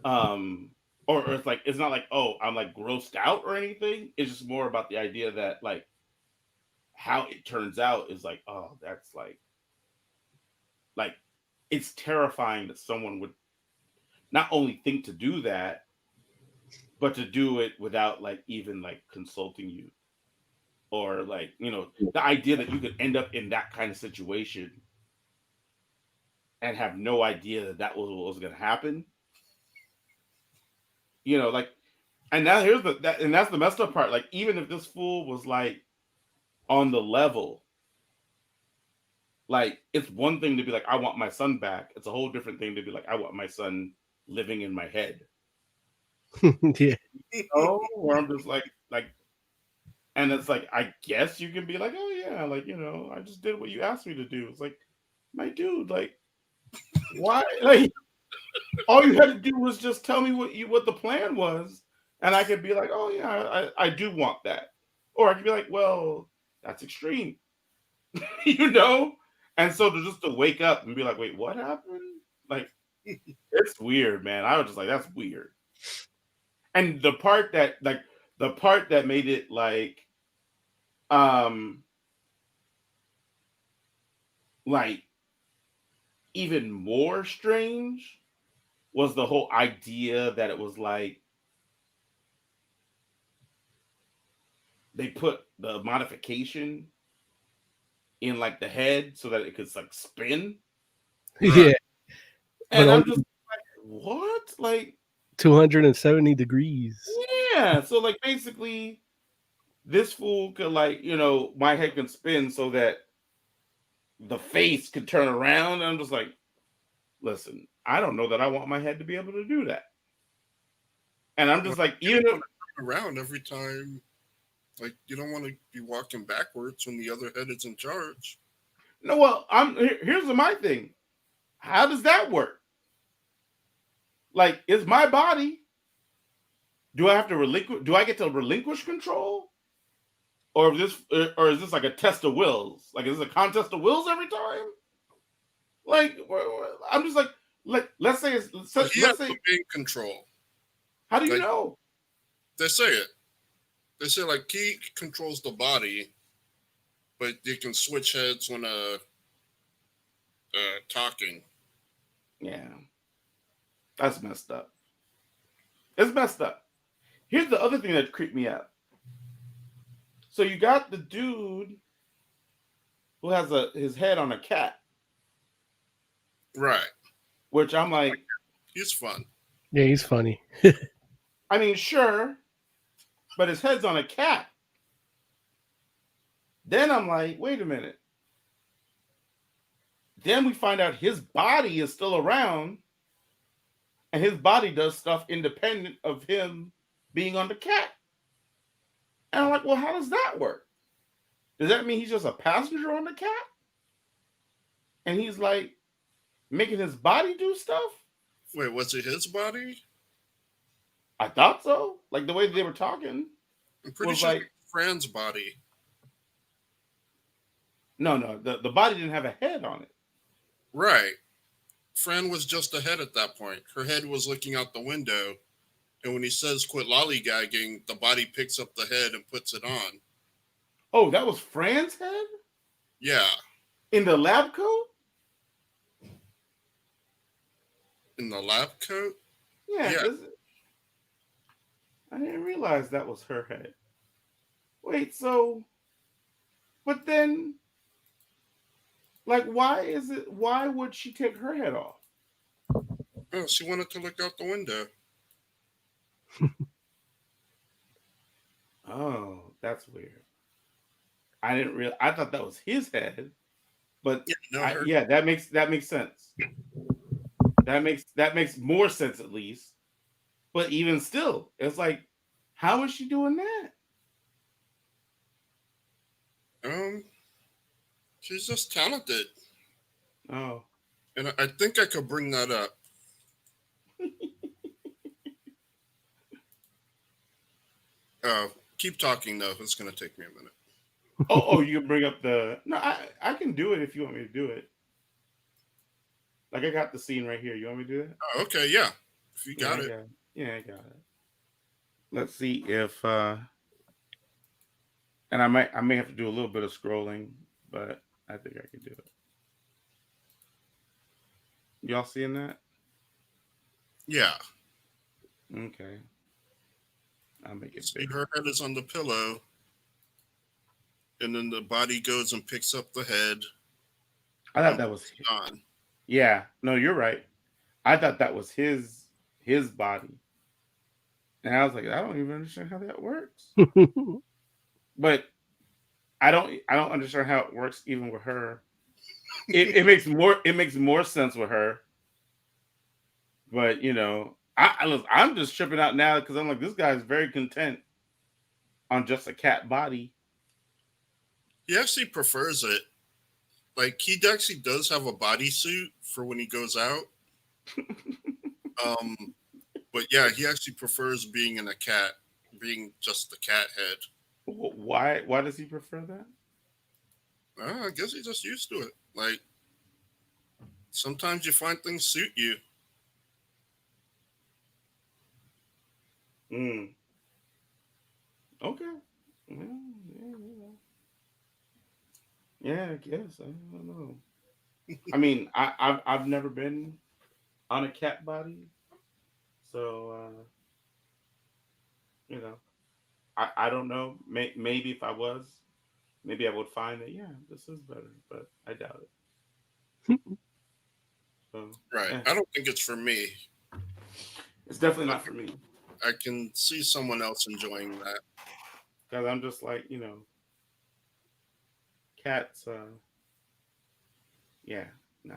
or it's like, it's not like, oh, I'm like grossed out or anything. It's just more about the idea that like how it turns out is like, oh, that's like it's terrifying that someone would not only think to do that, but to do it without like even like consulting you, or like, the idea that you could end up in that kind of situation and have no idea that that was what was going to happen. Like, and now here's and that's the messed up part. Like, even if this fool was like on the level, like, it's one thing to be like, I want my son back. It's a whole different thing to be like, I want my son living in my head. Yeah. Where I'm just like, and it's like, I guess you can be like, oh yeah, like, I just did what you asked me to do. It's like, my dude, like, why? Like, all you had to do was just tell me what the plan was, and I could be like, oh yeah, I do want that. Or I could be like, well, that's extreme. And so to wake up and be like, wait, what happened? Like, it's weird, man. I was just like, that's weird. And the part that made it like even more strange was the whole idea that it was like they put the modification in like the head so that it could like spin. Yeah. And But I'm just like, what? Like 270 degrees. yeah. So like basically this fool could like, my head can spin so that the face could turn around. And I'm just like, listen, I don't know that I want my head to be able to do that. And I'm just like, even if around every time, like you don't want to be walking backwards when the other head is in charge. no, well, here's my thing. How does that work? Like, it's my body. Do I get to relinquish control? Or is this like a test of wills? Like, is this a contest of wills every time? Like, I'm just like let's say let's say in control. How do you know? They say it. They say like he controls the body, but you can switch heads when talking. Yeah, that's messed up. It's messed up. Here's the other thing that creeped me out. So you got the dude who has his head on a cat, right? Which I'm like, he's fun. Yeah, he's funny. I mean, sure, but his head's on a cat. Then I'm like, wait a minute. Then we find out his body is still around, and his body does stuff independent of him being on the cat. And I'm like, well, how does that work? Does that mean he's just a passenger on the cat? And he's like making his body do stuff? Wait, was it his body? I thought so. Like the way they were talking. I'm pretty sure like Fran's body. No, the body didn't have a head on it. Right. Fran was just a head at that point. Her head was looking out the window. And when he says quit lollygagging, the body picks up the head and puts it on. Oh, that was Fran's head? Yeah. In the lab coat? In the lab coat? Yeah. I didn't realize that was her head. Wait, so... But then Like, why is it? Why would she take her head off? Oh, she wanted to look out the window. Oh, that's weird. I didn't real. I thought that was his head, but Yeah, no, her. yeah, that makes sense. That makes more sense at least. But even still, it's like, how is she doing that? She's just talented, Oh, and I think I could bring that up. Keep talking though. It's gonna take me a minute. oh, you can bring up the. No, I can do it if you want me to do it. Like I got the scene right here. You want me to do that? Oh, okay, yeah. If you got Yeah, it. Yeah, I got it. Let's see if and I may have to do a little bit of scrolling, but I think I can do it. Y'all seeing that? Yeah. Okay. I'll make it See, big. her head is on the pillow, and then the body goes and picks up the head. I thought that was on. yeah. No, you're right. I thought that was his body, and I was like, I don't even understand how that works. But I don't understand how it works even with her. It makes more sense with her. But you know, I'm just tripping out now because I'm like, this guy's very content on just a cat body. He actually prefers it. Like he actually does have a bodysuit for when he goes out. But yeah, he actually prefers being in a cat, being just the cat head. Why does he prefer that? I guess he's just used to it. Like sometimes you find things suit you. Okay. Yeah, I guess. I don't know. I mean, I've never been on a cat body, so you know, I don't know. Maybe if I was, maybe I would find that yeah, this is better, but I doubt it. So Right. yeah. I don't think it's for me. It's definitely not for me I can see someone else enjoying that. because I'm just like cats. Yeah, nah.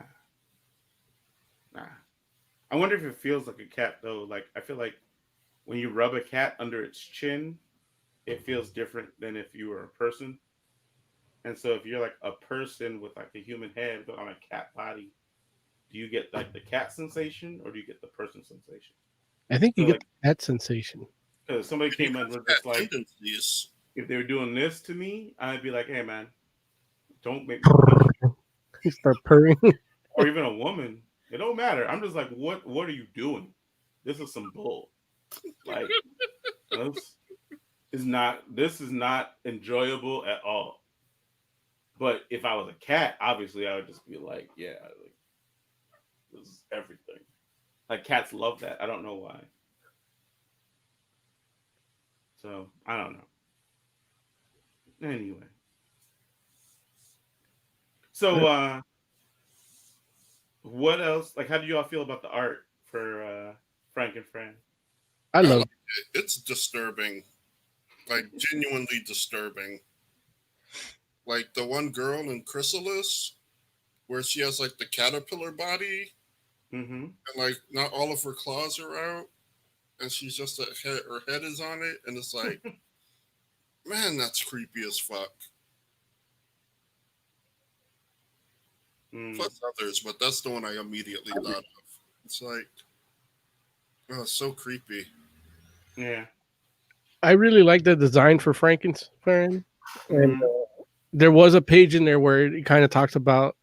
I wonder if it feels like a cat though. Like I feel like when you rub a cat under its chin, it feels different than if you were a person. And so if you're like a person with like a human head but on a cat body, do you get like the cat sensation or do you get the person sensation? I think you So get like that sensation. because somebody came in with just like tendencies. if they were doing this to me, I'd be like, hey man, don't make me punch you. You start purring. Or even a woman. It don't matter. I'm just like, what are you doing? This is some bull. Like this is not enjoyable at all. But if I was a cat, obviously I would just be like, yeah, like this is everything. Like cats love that. I don't know why. So I don't know. Anyway. So what else? Like how do you all feel about the art for Frank and Fran? I love it. It's disturbing. Like genuinely disturbing. Like the one girl in Chrysalis, where she has like the caterpillar body, Mm-hmm. and like not all of her claws are out, and she's just her head is on it, and it's like, man, that's creepy as fuck. Plus others, but that's the one I immediately thought of. It's like, oh, it's so creepy. Yeah. I really like the design for Frankenstein, and there was a page in there where it kind of talks about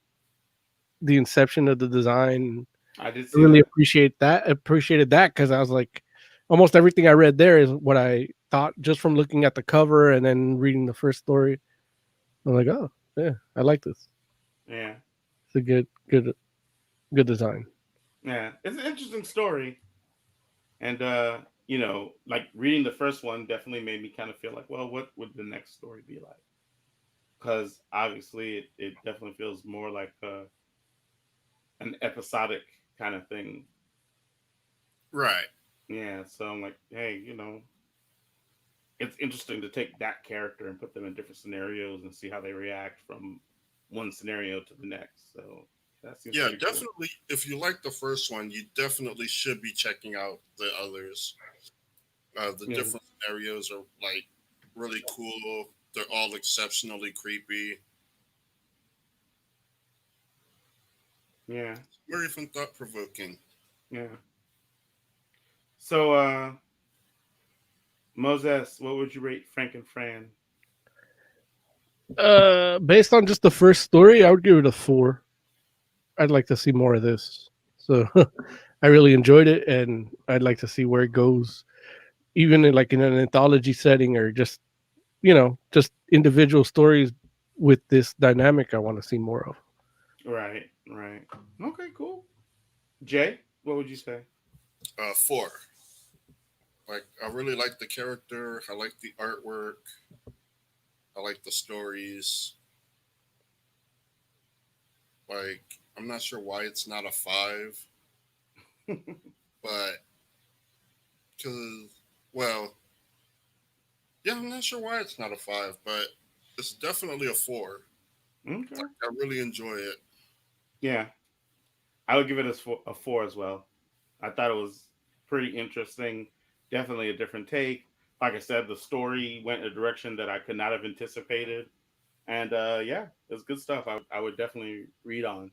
the inception of the design. I did really appreciated that because I was like, almost everything I read there is what I thought just from looking at the cover and then reading the first story. I'm like, oh yeah, I like this. Yeah. It's a good design. Yeah. It's an interesting story. And like reading the first one definitely made me kind of feel like, well, what would the next story be like? because obviously it definitely feels more like an episodic kind of thing. Right. Yeah, so I'm like, hey, it's interesting to take that character and put them in different scenarios and see how they react from one scenario to the next. So that seems Yeah, pretty cool. definitely. If you like the first one, you definitely should be checking out the others. The Yeah. different scenarios are like really cool. They're all exceptionally creepy. Yeah, Very fun, thought provoking. yeah. So Moses, what would you rate Frank and Fran? Based on just the first story, I would give it a 4. I'd like to see more of this. So I really enjoyed it, and I'd like to see where it goes, even in like in an anthology setting or just just individual stories with this dynamic. I want to see more of. Right, right. Okay, cool. Jay, what would you say? 4. Like, I really like the character. I like the artwork. I like the stories. Like, I'm not sure why it's not a 5, but well, yeah, I'm not sure why it's not a 5, but it's definitely a 4. Okay. Like, I really enjoy it. Yeah, I would give it a 4 as well. I thought it was pretty interesting. Definitely a different take. Like I said, the story went a direction that I could not have anticipated. And yeah, it was good stuff. I would definitely read on.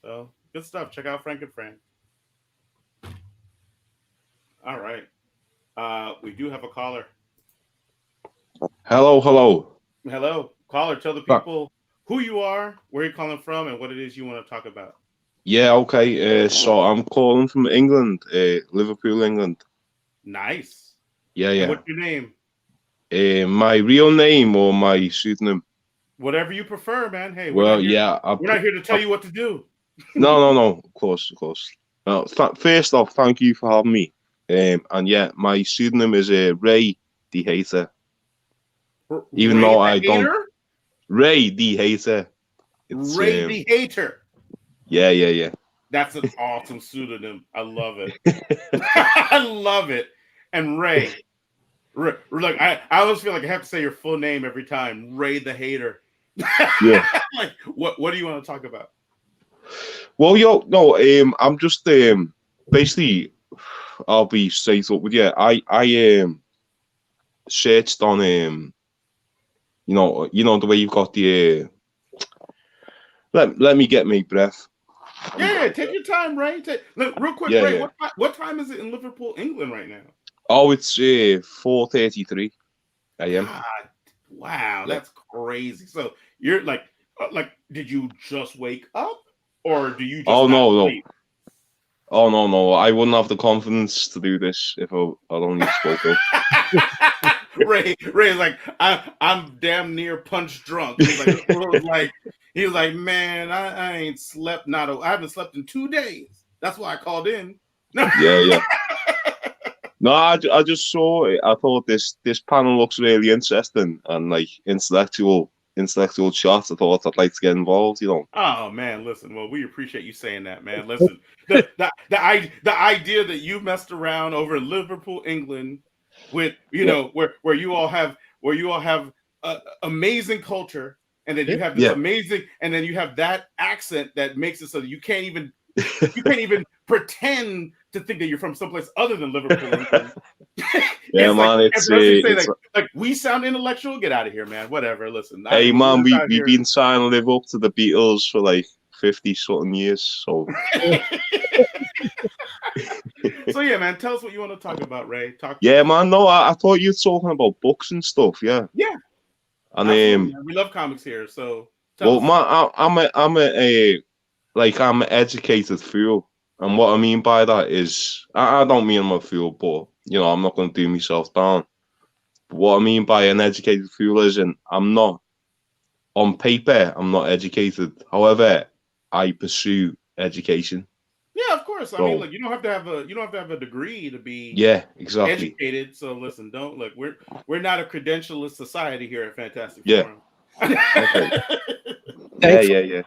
So good stuff. Check out Frank and Fran. All right. We do have a caller. Hello, hello. Hello. Caller, tell the people who you are, where you're calling from, and what it is you want to talk about. Yeah, okay. So I'm calling from England, Liverpool, England. Nice. Yeah, And yeah. what's your name? My real name or my pseudonym? Whatever you prefer, man. Hey, Well, we're not here to tell I- you what to do. No. Of course, of course. First off, thank you for having me. And yeah, my pseudonym is Ray the Hater. Even Ray though the I don't- Hater? Ray the Hater. It's, Ray the Hater. Yeah. That's an awesome pseudonym. I love it. I love it. And Ray. Look, I always feel like I have to say your full name every time. Ray the Hater. Yeah. Like, what do you want to talk about? Well, I'm just basically, I'll be straight up with you. I searched on the way you've got the let me get my breath. Yeah, take your time, Ray. Look, real quick, Yeah, Ray. yeah. What time is it in Liverpool, England, right now? Oh, it's 4:33 a.m. God, wow, Yeah. that's crazy. So you're like, did you just wake up, or do you just? Oh not no. sleep? Oh no, I wouldn't have the confidence to do this if I'd only spoke up. Ray's like, I'm damn near punch drunk. He was like, man, I ain't slept. I haven't slept in 2 days. That's why I called in. Yeah. No, I just saw it. I thought this panel looks really interesting and like intellectual shots. I thought I'd like to get involved. Oh man, listen. Well, we appreciate you saying that, man. Listen, the idea that you messed around over in Liverpool, England, with where you all have amazing culture, and then you have this amazing, and then you have that accent that makes it so that you can't even pretend to think that you're from someplace other than Liverpool, England. Yeah, man. Like we sound intellectual. Get out of here, man. Whatever. Listen. Hey, man, we've been trying to live up to the Beatles for like 50-something years. So. So yeah, man. Tell us what you want to talk about, Ray. Man. No, I thought you were talking about books and stuff. Yeah. Yeah. And we love comics here. So. Man, I'm an educated fool. And what I mean by that is, I don't mean I'm a fool, but, I'm not going to do myself down. But what I mean by an educated fool is, and I'm not, on paper, I'm not educated. However, I pursue education. Yeah, of course. I mean, look, you don't have to have a degree to be exactly educated. So listen, don't look. We're not a credentialless society here at Fantastic Yeah. Forum. Okay. Yeah.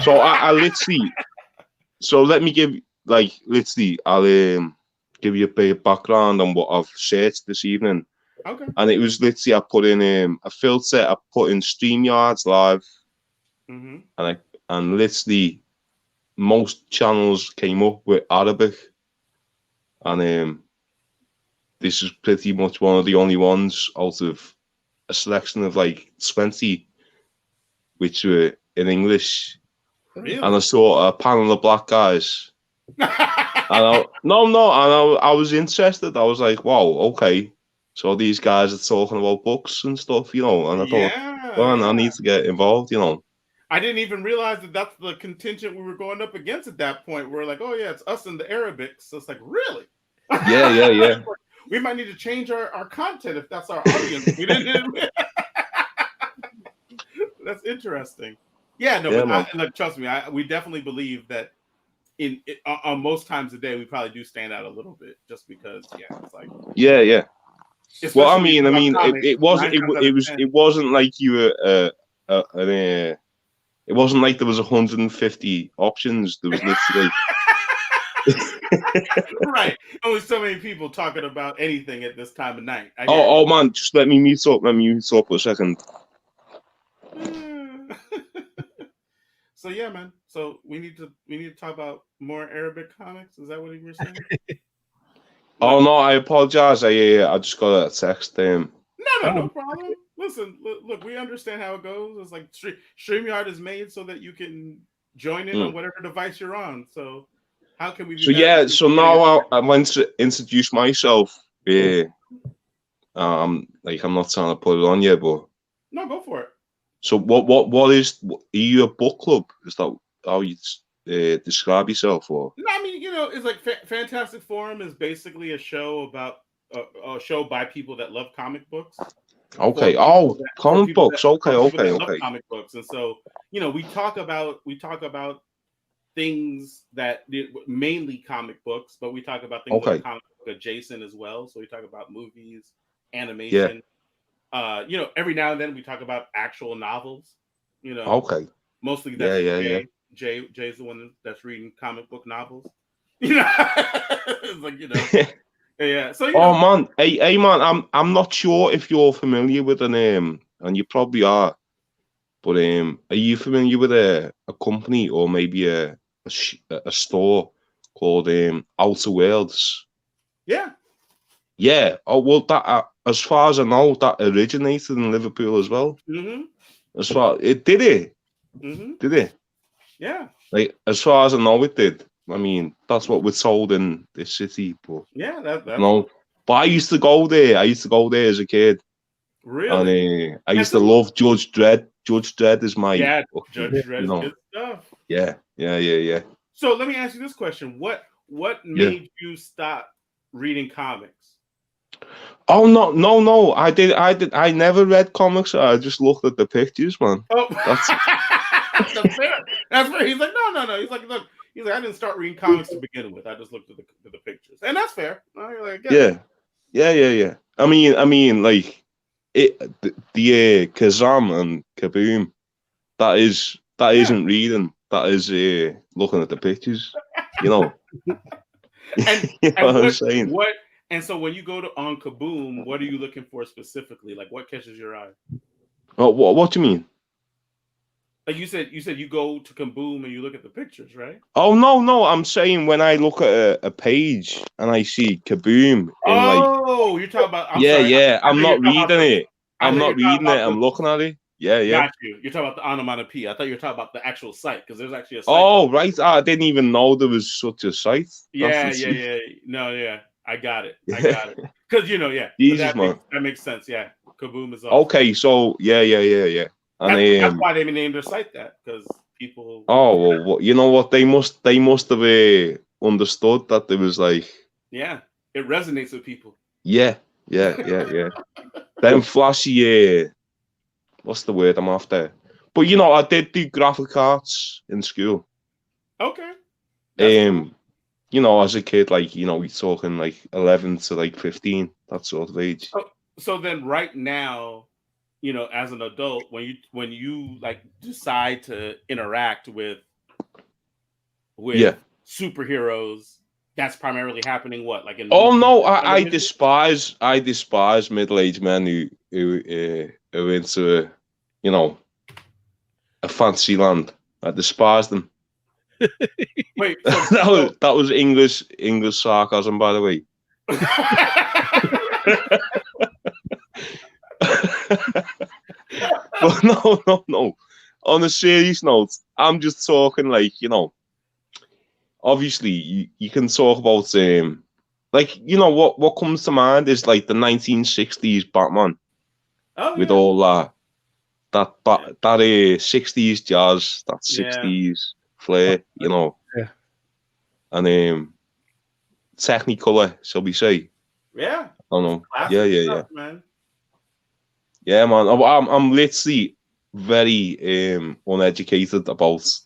So I let's see. So let me give let's see. I'll give you a bit of background on what I've searched this evening. Okay. And it was let's see. I put in a filter. I put in StreamYards Live, and let's see. Most channels came up with Arabic, and this is pretty much one of the only ones out of a selection of like 20, which were in English. Really? And I saw a panel of black guys. And I was interested. I was like, wow, okay. So these guys are talking about books and stuff, and I thought, well, I need to get involved, I didn't even realize that that's the contingent we were going up against at that point. We're like, oh yeah, it's us and the Arabics. So it's like, really? Yeah. We might need to change our content if that's our audience. We didn't. That's interesting. Yeah, no, but look, trust me, we definitely believe that on most times a day we probably do stand out a little bit, just because it's like yeah. Well, I mean, comics, it wasn't like you were it wasn't like there was 150 options. There was literally right. Only so many people talking about anything at this time of night. Oh man, just let me mute up. For a second. So yeah, man. So we need to talk about more Arabic comics. Is that what you were saying? Oh no, I apologize. I just got a text. No problem. Listen, look, we understand how it goes. It's like StreamYard is made so that you can join in on whatever device you're on. So how can we do that? So now I want to introduce myself. I'm not trying to put it on you, but no, go for it. So what is, are you a book club? Is that how you describe yourself? Or no, I mean, it's like Fantastic Forum is basically a show about a show by people that love comic books. Okay. Comic books. Okay. Love comic books, and so we talk about things that mainly comic books, but we talk about things that are comic book adjacent as well. So we talk about movies, animation. Every now and then we talk about actual novels. Mostly that's Jay's the one that's reading comic book novels. It's like yeah. So man, hey man, I'm not sure if you're familiar with the name, and you probably are. But are you familiar with a company or maybe a store called Outer Worlds? Yeah. Yeah. Oh well, that as far as I know, that originated in Liverpool as well. Mm-hmm. As far it did it. Mm-hmm. Did it? Yeah. Like as far as I know, it did. I mean, that's what we're told in this city. But but I used to go there. I used to go there as a kid. Really? And I used to love Judge Dredd. Judge Dredd is my Judge Dredd is good stuff. Yeah. So let me ask you this question: What made you stop reading comics? Oh no! I never read comics. I just looked at the pictures, man. Oh, that's fair. That's fair. He's like, no. He's like, look. He's like, I didn't start reading comics to begin with. I just looked at the pictures, and that's fair. Yeah. I mean, like the Kazam and Kaboom. That isn't reading. That is looking at the pictures. And you know what I'm saying? And so when you go on Kaboom, what are you looking for specifically? Like, what catches your eye? Oh, what do you mean? Like you said you go to Kaboom and you look at the pictures, right? Oh no! I'm saying when I look at a page and I see Kaboom. You're talking about. I'm not reading it. I'm not reading it. I'm looking at it. Yeah. Got you. You're talking about the onomatopoeia. I thought you were talking about the actual site because there's actually a site. Oh right! I didn't even know there was such a site. Yeah. No, yeah. I got it. Because Jesus, man. That makes sense. Yeah. Kaboom is okay. So yeah. And that's why they named their site that, because people. Oh well, you know what? They must have understood that there was like. Yeah, it resonates with people. Yeah. Them flashy. What's the word I'm after? But I did do graphic arts in school. Okay. As a kid, like we're talking like 11 to like 15, that sort of age. So then, right now, you know, as an adult, when you like decide to interact with Yeah. superheroes, that's primarily happening what, like in Oh movies no, and I television? despise middle-aged men who are into, you know, a fancy land. I despise them. Wait, so, that was English sarcasm, by the way. But no. On a serious note, I'm just talking like, you know, obviously you can talk about like, you know, what comes to mind is like the 1960s Batman with all that 60s jazz, that 60s flair, you know. Yeah. And Technicolor, shall we say? Yeah. I don't know. Classic Yeah, stuff, man. Yeah, man. I'm literally very uneducated about.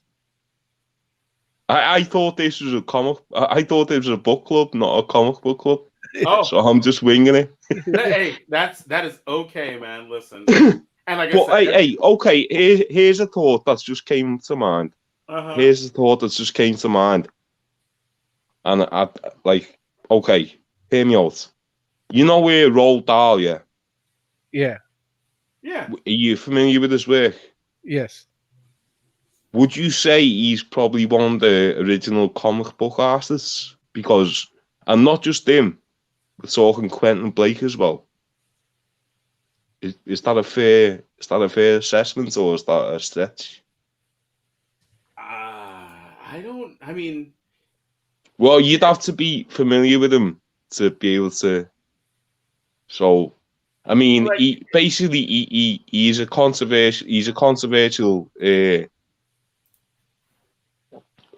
I thought this was a comic. I thought this was a book club, not a comic book club. Oh, So I'm just winging it. hey, that is okay, man. Listen, and like But I said, hey, okay. Here's a thought that's just came to mind. uh-huh. Here's a thought that's just came to mind. And I like, okay, hear me out. You know where Roald Dahl, yeah? Yeah. Yeah. Are you familiar with his work? Yes. Would you say he's probably one of the original comic book artists? Because, and not just him, we're talking Quentin Blake as well. Is that a fair assessment, or is that a stretch? I mean, Well, you'd have to be familiar with him to be able to. So, I mean, like, he's a controversial,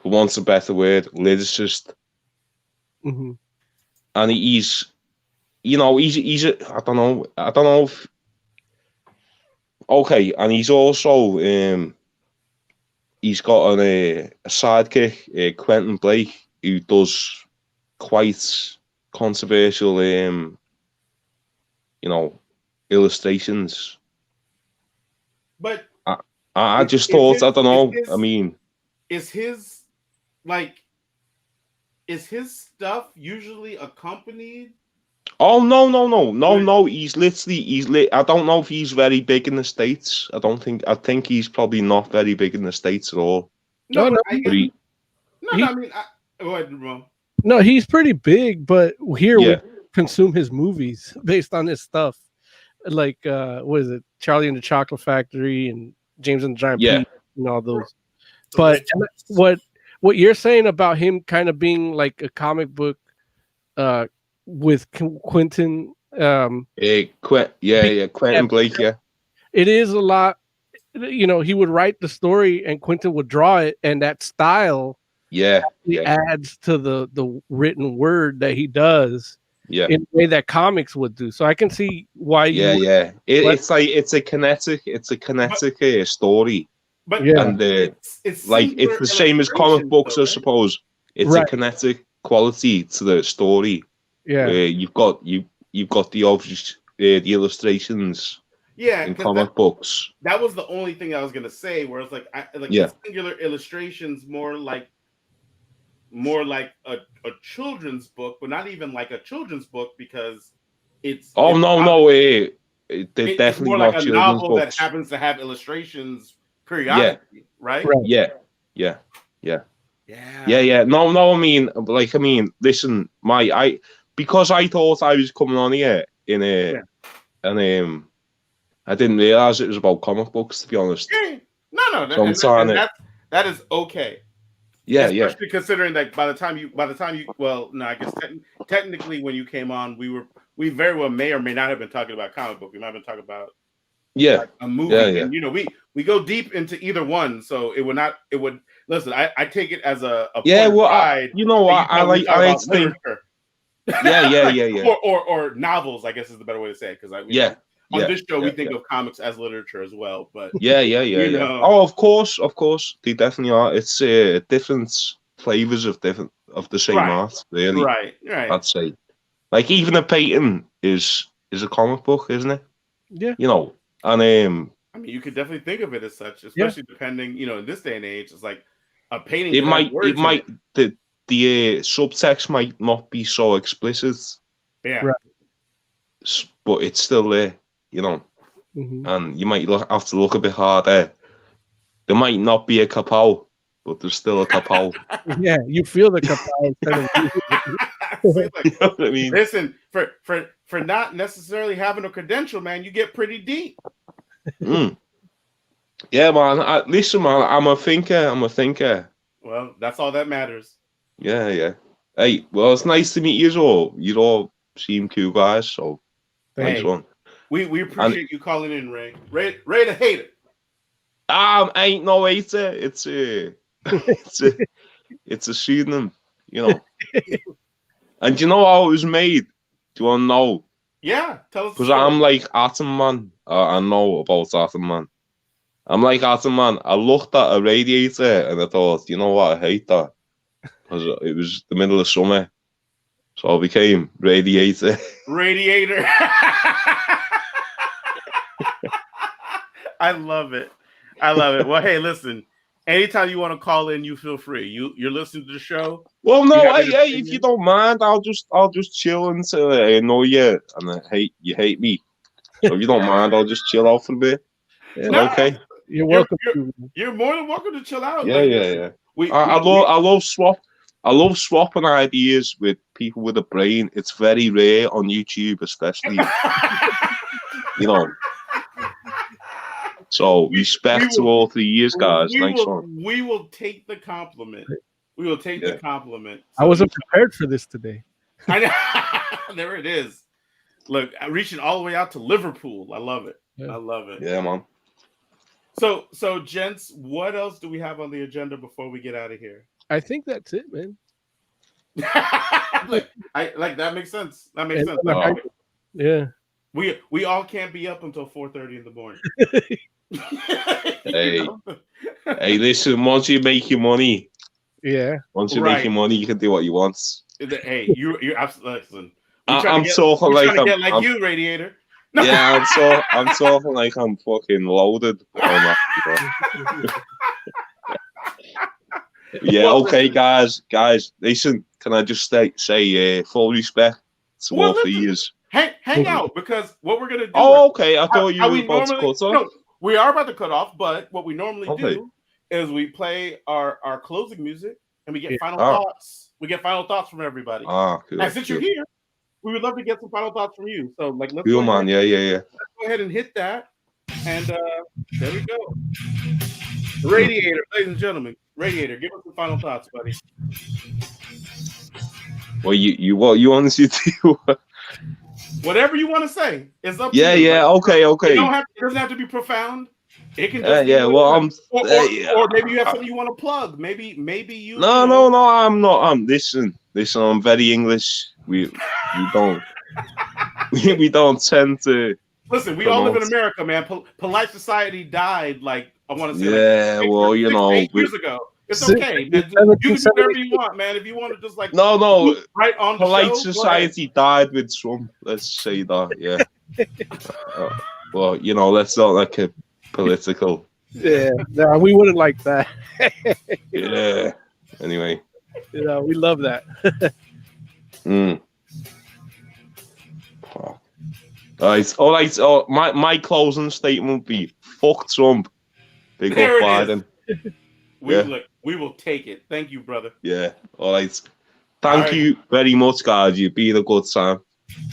for want of a better word, lyricist, Mm-hmm. and he's I don't know if. Okay, and he's also he's got a sidekick, Quentin Blake, who does quite controversial illustrations. but I just thought, I don't know. I mean, is his stuff usually accompanied? oh no. He's literally I don't know if he's very big in the States. I think he's probably not very big in the States at all. No, No, I But he, go ahead, Ron. No, he's pretty big, but here Yeah. we consume his movies based on his stuff. Like what is it? Charlie and the Chocolate Factory and James and the Giant Yeah. Peach and all those. But what you're saying about him kind of being like a comic book with Quentin Quentin Blake, yeah. it is a lot, you know, he would write the story and Quentin would draw it, and that style adds to the written word that he does in a way that comics would do. So I can see why it's a kinetic story. But and it's like it's the same as comic books, I suppose. It's a kinetic quality to the story. Yeah, you've got the obvious the illustrations. Yeah, in comic books. That was the only thing I was gonna say. Where it's like, the singular illustrations, more like a children's book, but not even like a children's book, because it's they're it's definitely more not like a children's novel books. that happens to have illustrations periodically, right? Yeah. No. I mean, listen, because I thought I was coming on here and I didn't realize it was about comic books, to be honest. No, that is okay. Yeah, especially considering that by the time you, well, no, I guess technically when you came on, we very well may or may not have been talking about comic book. We might have been talking about a movie. And, you know, we go deep into either one, so it would listen. I take it as a pride. I think. Yeah. or novels, I guess is the better way to say it, because on this show we think of comics as literature as well, but Oh, of course, they definitely are. It's different flavors of the same art, really. Right. I'd say, like, even a painting is a comic book, isn't it? Yeah. You know, And I mean, you could definitely think of it as such, especially depending, in this day and age, it's like a painting. it might the subtext might not be so explicit, Yeah. Right. but it's still there, Mhm. and you might have to look a bit harder. There might not be a kapow, but there's still a kapow. Yeah, you feel the kapow instead of See, like, You know what I mean? listen, for not necessarily having a credential, man, you get pretty deep. Mm. Yeah, man. Listen, man. I'm a thinker. Well, that's all that matters. Yeah. Hey, well, it's nice to meet you all. You all seem cool guys, so nice Hey. one. We appreciate you calling in, Ray. Ray the hater. Ain't no hater. It's a pseudonym, And you know how it was made? Do you want to know? Yeah, tell us. Because I'm like Atom Man. I know about Atom Man. I'm like Atom Man. I looked at a radiator and I thought, you know what? I hate that. Because it was the middle of summer. So I became Radiator. Radiator. I love it. Well, hey, listen. Anytime you want to call in, you feel free. You're listening to the show. Well, no, You have hey, if you don't mind, I'll just chill until I annoy you and you hate me. So if you don't mind, I'll just chill out for a bit. Yeah, No, okay. You're welcome. You're more than welcome to chill out. Yeah. I love swapping ideas with people with a brain. It's very rare on YouTube, especially. So respect to all 3 years, guys. Thanks, one. We will take the compliment. We will take the compliment. I wasn't prepared for this today. I know. There it is. Look, reaching all the way out to Liverpool. I love it. Yeah. I love it. Yeah, man. So gents, what else do we have on the agenda before we get out of here? I think that's it, man. like that makes sense. That makes sense. Yeah. We all can't be up until 4:30 in the morning. Hey, listen, once you make your money, once you make your money, you can do what you want. Hey, you're absolutely listen. I'm talking like I'm like you, Radiator. Yeah, I'm talking like I'm fucking loaded. Yeah, okay, guys, listen, can I just say full respect to all 3 years. Hang out, because what we're gonna do. Oh, okay. I thought you were about to cut off. No, we are about to cut off, but what we normally do is we play our closing music and we get final thoughts. We get final thoughts from everybody. Cool. And since you're here, we would love to get some final thoughts from you. So, let's cool, man. Yeah. Let's go ahead and hit that, and there we go. Radiator, ladies and gentlemen, Radiator, give us some final thoughts, buddy. Well, you want to do? Whatever you want to say, it's up to you. Yeah. Okay. It doesn't have to be profound. It can just be well, or maybe you have something you want to plug. Maybe you. No, I'm not. Listen. I'm very English. We don't we don't tend to. Listen, we all live in America, man. Polite society died, like I want to say. Yeah, like, well, 8 years ago. It's okay. Man. You can do whatever you want, man. If you want to just like no, right on polite the show, society died with Trump. Let's say that, yeah. Well, let's not like a political. Yeah, no, we wouldn't like that. Yeah. Anyway. We love that. All right. Oh, my closing statement would be fuck Trump. Big up Biden. We will take it. Thank you, brother. Yeah. All right. Thank you very much, guys. You've been a good time.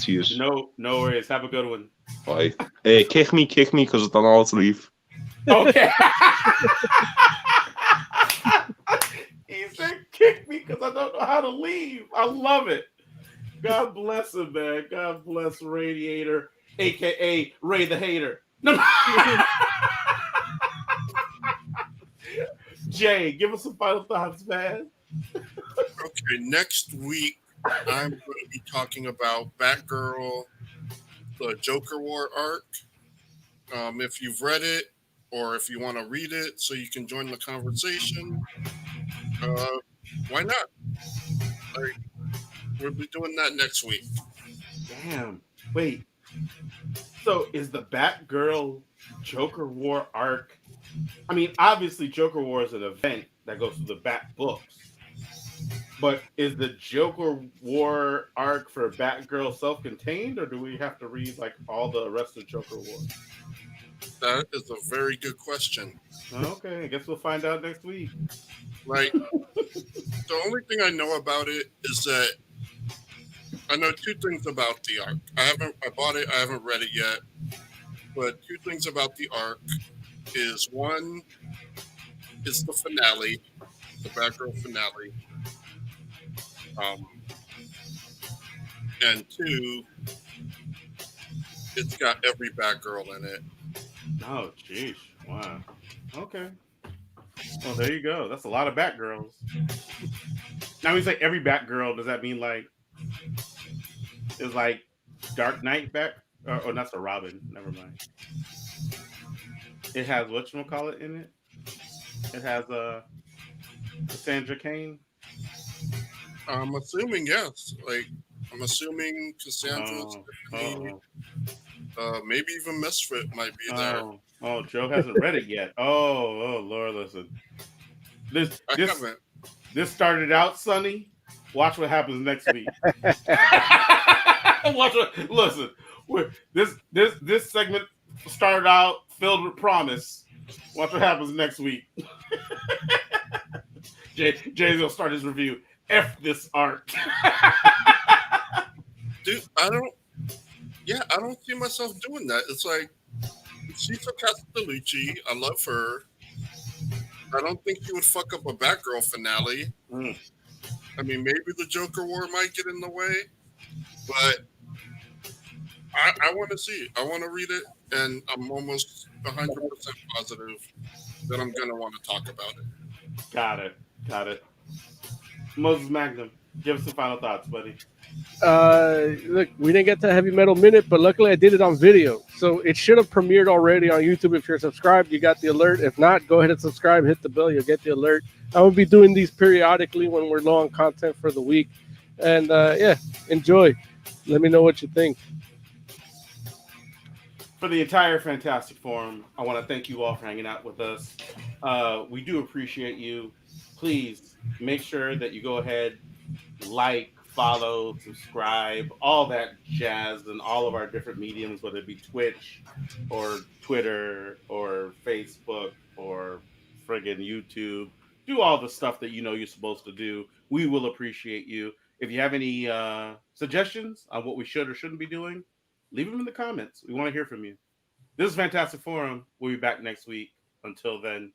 Cheers. No worries. Have a good one. Bye. Kick me, because I don't know how to leave. Okay. He said, kick me because I don't know how to leave. I love it. God bless him, man. God bless Radiator, a.k.a. Ray the Hater. No. Jay, give us some final thoughts, man. Okay, next week, I'm going to be talking about Batgirl, the Joker War arc. If you've read it, or if you want to read it so you can join the conversation, why not? We'll be doing that next week. Damn. Wait. So is the Batgirl Joker War arc. I mean, obviously, Joker War is an event that goes through the Bat books. But is the Joker War arc for Batgirl self-contained, or do we have to read like all the rest of Joker War? That is a very good question. Okay, I guess we'll find out next week. Like, the only thing I know about it is that I know two things about the arc. I bought it, I haven't read it yet. But two things about the arc is one, it's the finale, the Batgirl finale. And two, it's got every Batgirl in it. Oh, jeez. Wow. Okay. Well, there you go. That's a lot of Batgirls. Now, when you say every Batgirl, does that mean like it's like Dark Knight Bat? Oh, that's a Robin. Never mind. It has whatchamacallit in it. It has Cassandra Cain. I'm assuming yes. Like, I'm assuming Cassandra's, maybe even Misfit might be there. Oh, Joe hasn't read it yet. Oh, Lord, listen. This started out sunny. Watch what happens next week. Listen. This segment started out filled with promise. Watch what happens next week. Jay's gonna start his review. F this arc. Dude, I don't see myself doing that. It's like, Cecil Castellucci, I love her. I don't think she would fuck up a Batgirl finale. I mean, maybe the Joker War might get in the way, but I want to see it. I want to read it, and I'm almost 100% positive that I'm going to want to talk about it. Got it. Moses Magnum, give us some final thoughts, buddy. Look, we didn't get to Heavy Metal Minute, but luckily I did it on video. So it should have premiered already on YouTube. If you're subscribed, you got the alert. If not, go ahead and subscribe, hit the bell, you'll get the alert. I will be doing these periodically when we're low on content for the week. And enjoy. Let me know what you think. For the entire Fantastic Forum, I want to thank you all for hanging out with us. We do appreciate you. Please make sure that you go ahead, like, follow, subscribe, all that jazz, and all of our different mediums, whether it be Twitch or Twitter or Facebook or friggin' YouTube. Do all the stuff that you know you're supposed to do. We will appreciate you. If you have any suggestions on what we should or shouldn't be doing, leave them in the comments. We want to hear from you. This is Fantastic Forum. We'll be back next week. Until then,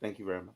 thank you very much.